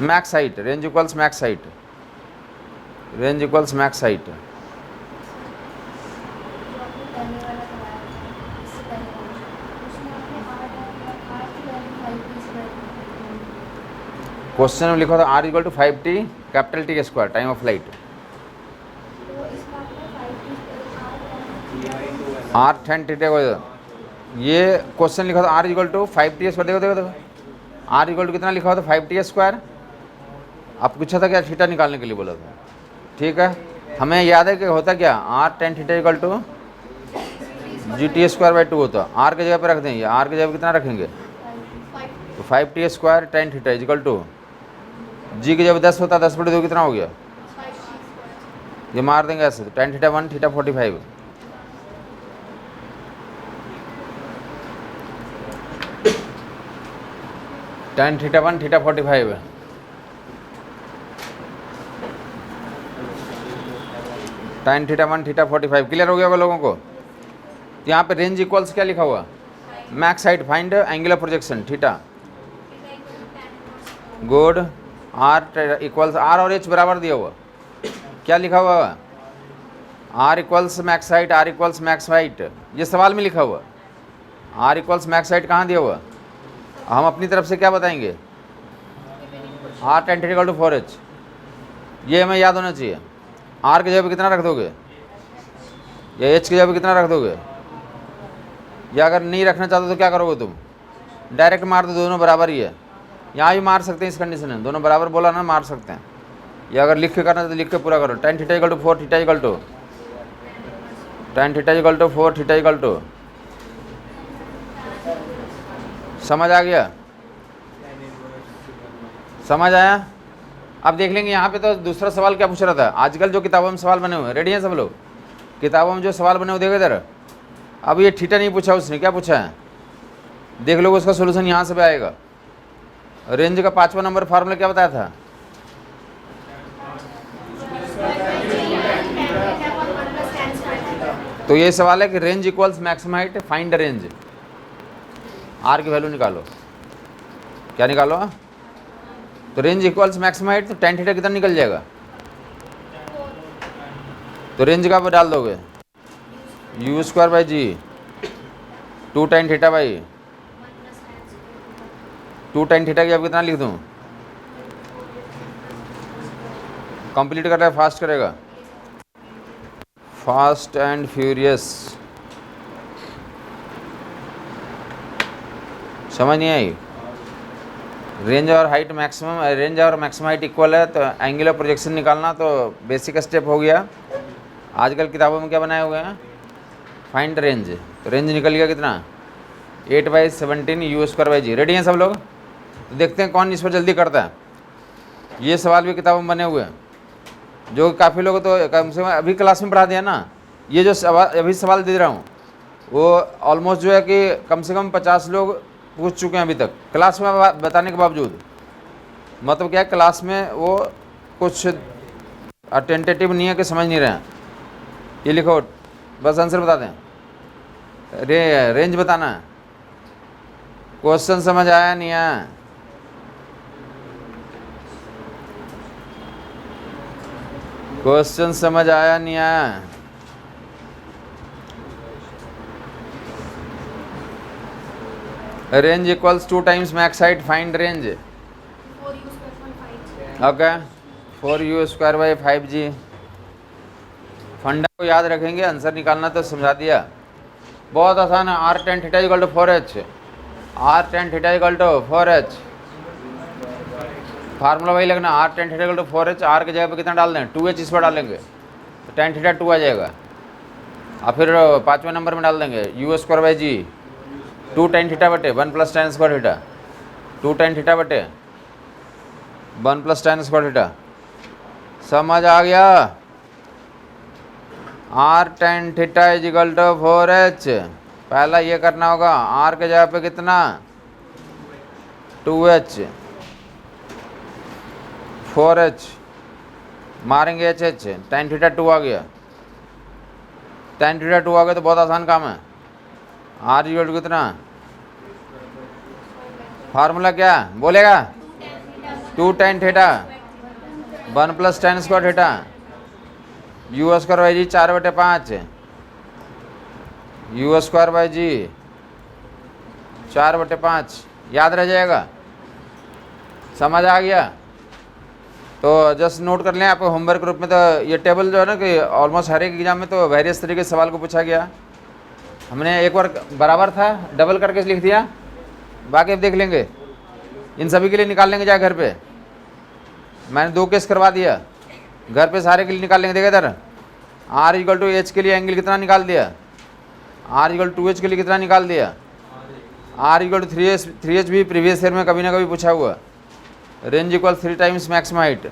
max height, range equals max height, range equals max height. Question में लिखा था r equal to 5t capital t square time of flight, r tan theta को ये क्वेश्चन लिखा था r equal to 5t square, देखो देखो देखो आर इक्वल टू कितना लिखा हुआ था 5t स्क्वायर। अब पूछा था क्या थीटा निकालने के लिए बोला था, ठीक है। हमें याद है कि होता क्या r tan theta equal to g t square by 2 होता। आर की जगह पे रख देंगे, आर की जगह पे कितना रखेंगे तो 5t square tan theta equal to g की जब 10 होता 10/2 कितना हो गया, ये मार देंगे ऐसे तो tan theta 1 theta 45, ten theta 1 theta 45 ten theta 1 theta 45। Clear हो गया होगा लोगों को। यहाँ पे रेंज इक्वल्स क्या लिखा हुआ, max height find angular projection theta, good. R equals r और एच बराबर दिया हुआ, क्या लिखा हुआ r equals max height, r equals max height, ये सवाल में लिखा हुआ। आर इक्वल्स मैक्स हाइट कहाँ दिया हुआ, हम अपनी तरफ से क्या बताएंगे r tan theta equal to 4h, ये हमें याद होना चाहिए। आर की जगह पे कितना रख दोगे या एच की जगह पे कितना रख दोगे, या अगर नहीं रखना चाहते तो क्या करोगे तुम, डायरेक्ट मार दो, दोनों बराबर ही है। यहाँ भी मार सकते हैं इस कंडीशन में, दोनों बराबर बोला ना मार सकते हैं, या अगर लिख के करना तो लिख के पूरा करो। Tan theta equal to 4 theta equal to tan theta equal to 4 theta equal to, समझ आ गया, समझ आया। अब देख लेंगे यहाँ पे तो दूसरा सवाल क्या पूछ रहा था, आजकल जो किताबों में सवाल बने हुए हैं, रेडी हैं सब लोग, किताबों में जो सवाल बने हुए देखो इधर। अब ये थीटा नहीं पूछा उसने, क्या पूछा है देख लो, उसका सोल्यूशन यहाँ से भी आएगा। रेंज का 5वां नंबर फार्मूला क्या बताया था, तो ये सवाल है कि range equals maximum height find range, r की वैल्यू निकालो, क्या निकालो, तो रेंज इक्वल्स मैक्सिमम हाइट, तो टेन थीटा कितना निकल जाएगा, तो रेंज का पे डाल दोगे u square by g 2 tan theta by 2 tan theta की अब कितना लिख दूँ, कंप्लीट कर रहा है फास्ट करेगा, फास्ट एंड फ्यूरियस, समझ नहीं आई। रेंज और हाइट मैक्सिमम, रेंज और मैक्सिमम हाइट इक्वल है तो एंगुलर प्रोजेक्शन निकालना तो बेसिक स्टेप हो गया। आजकल किताबों में क्या बनाए हुए हैं फाइंड रेंज, तो रेंज निकल गया कितना 8/17 u square by g. Ready हैं सब लोग, तो देखते हैं कौन इस पर जल्दी करता है। ये सवाल भी किताबों में बने हुए हैं, जो काफ़ी लोग तो कम से कम अभी क्लास में पढ़ा दिया ना। ये जो सवाल अभी सवाल दे रहा हूँ वो ऑलमोस्ट जो है कि कम से कम 50 लोग पूछ चुके हैं अभी तक क्लास में बताने के बावजूद। मतलब क्या है क्लास में वो कुछ टेंटेटिव नहीं है कि समझ नहीं रहे हैं। ये लिखो बस आंसर बता दें, रेंज बताना है, क्वेश्चन समझ आया नहीं आया, क्वेश्चन समझ आया नहीं आया, range equals 2 times max height find range, okay 4u square by 5g। फंडा को याद रखेंगे, आंसर निकालना तो समझा दिया, बहुत आसान है। Are tan theta equal to 4h, r tan theta equal to 4h, formula वही लगना, r tan theta equal to 4h, r की जगह पे कितना डाल दें 2h इस पर डालेंगे तो टेन थीटा 2 आ जाएगा। और फिर 5वें नंबर में डाल देंगे u square by g 2 tan theta बटे 1 + tan square theta, 2 tan theta बटे 1 + tan स्क्वायर थीटा। समझ आ गया, are tan theta is equal to 4h। पहला ये करना होगा, आर के जगह पे कितना 2h, 4h मारेंगे एच एच, टेन थीटा 2 आ गया, टेन थीटा 2 आ गया तो बहुत आसान काम है। आर इक्वल टू कितना, फार्मूला क्या बोलेगा 2 tan theta 1 + tan square theta u square by g 4/5, u square by g 4/5 याद रह जाएगा। समझ आ गया, तो जस्ट नोट कर लें आप होमवर्क ग्रुप में। तो ये टेबल जो है ना कि ऑलमोस्ट हर एक एग्जाम में तो वेरियस तरीके के सवाल को पूछा गया। हमने एक बार बराबर था डबल करके लिख दिया, बाकी अब देख लेंगे, इन सभी के लिए निकाल लेंगे जाए घर पे। मैंने 2 केस करवा दिया, घर पे सारे के लिए निकाल लेंगे। देखा इधर R इक्वल टू H के लिए एंगल कितना निकाल दिया, R इक्वल टू 2H के लिए कितना निकाल दिया, R इक्वल टू 3H भी प्रीवियस ईयर में कभी ना कभी पूछा हुआ। Range equal 3 times maximum height,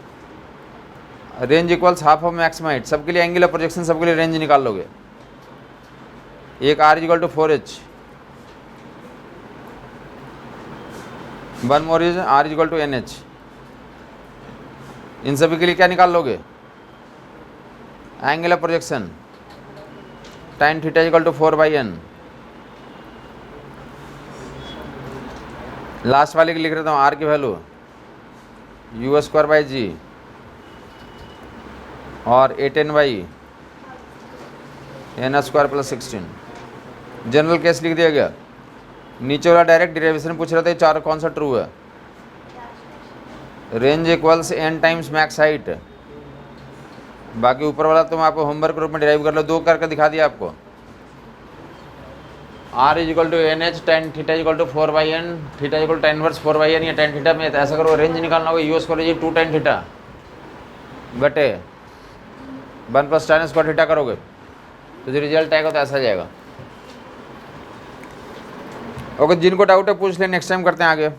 range equals half of maximum height, सबके लिए एंगल ऑफ प्रोजेक्शन, सबके लिए रेंज निकाल लोगे। एक R equal to 4H, one more is R equal to NH, इन सभी के लिए क्या निकाल लोगे, angle of projection, tan theta equal to 4/n। Last वाले की लिख रहा हूँ, R की वैल्यू U² g और 8n/n² + 16। जनरल केस लिख दिया गया। नीचे वाला डायरेक्ट डेरिवेशन पूछ रहा था, चार कौन सा ट्रू है। Range equals n times max height, बाकी ऊपर वाला तुम आपको होमवर्क ग्रुप में डिराइव कर लो, 2 करके दिखा दिया आपको। R equal to NH, tan theta equal to 4/n, theta equal tan inverse 4/n या tan थीटा में ऐसा करो, रेंज निकालना होगा U² 2 tan थीटा बटे 1 + tan स्क्वायर थीटा करोगे तो जो रिजल्ट आएगा तो ऐसा जाएगा। ओके, जिनको डाउट है पूछ ले, नेक्स्ट टाइम करते हैं आगे।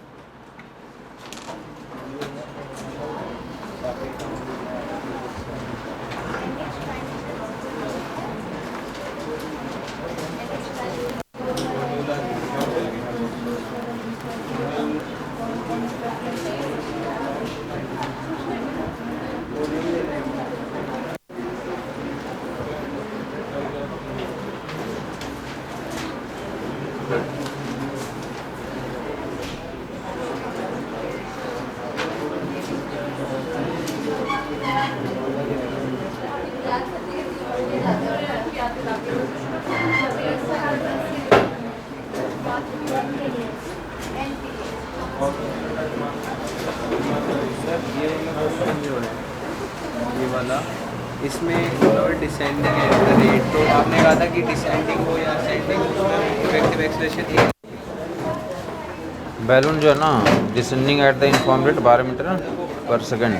ये वाला इसमें डिसेंडिंग है रेट, तो आपने कहा था कि डिसेंडिंग हो या असेंडिंग इफेक्टिव एक्सेलरेशन। बैलून जो है ना descending at the uniform rate 12 metre per second,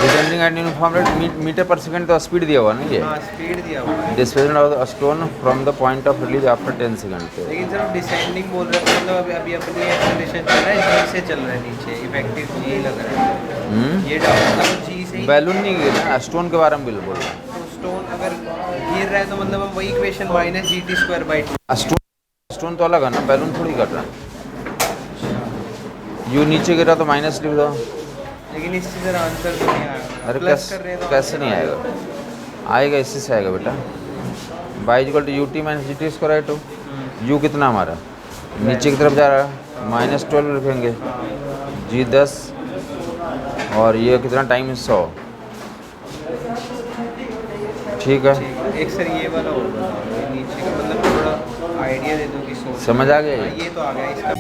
descending eight uniform rate metre per second, तो स्पीड दिया हुआ ना ये। हाँ, स्पीड दिया हुआ है। Displacement of the stone from the point of release after 10 second. लेकिन सर डिसेंडिंग बोल रहे थे, मतलब अभी अपनी एक्सेलरेशन चल रहा है, जी से चल रहा है नीचे, इफेक्टिव जी लग रहा है। ये मतलब जी से ही बैलून नहीं गिरा, स्टोन के बारे में बिल बोल रहा हूँ। तो स्टोन अगर गिर रहा है तो मतलब हम वही इक्वेशन -GT²/2। स्टोन तो अलग है ना, बैलून थोड़ी घट रहा है। यू नीचे गिरा तो माइनस लिख दो। लेकिन इससे जरा आंसर तो नहीं आएगा। अरे प्लस कर रहे हैं तो कैसे नहीं आएगा, आएगा, इसी से आएगा बेटा। y = UT - GT²/2। यू कितना हमारा नीचे की तरफ जा रहा है, -12 लिखेंगे, जी 10 और ये कितना टाइम 100। ठीक है, एक सर ये वाला होगा नीचे का, मतलब थोड़ा आइडिया दे दो कि समझ आ गया ये तो आ गया इसका।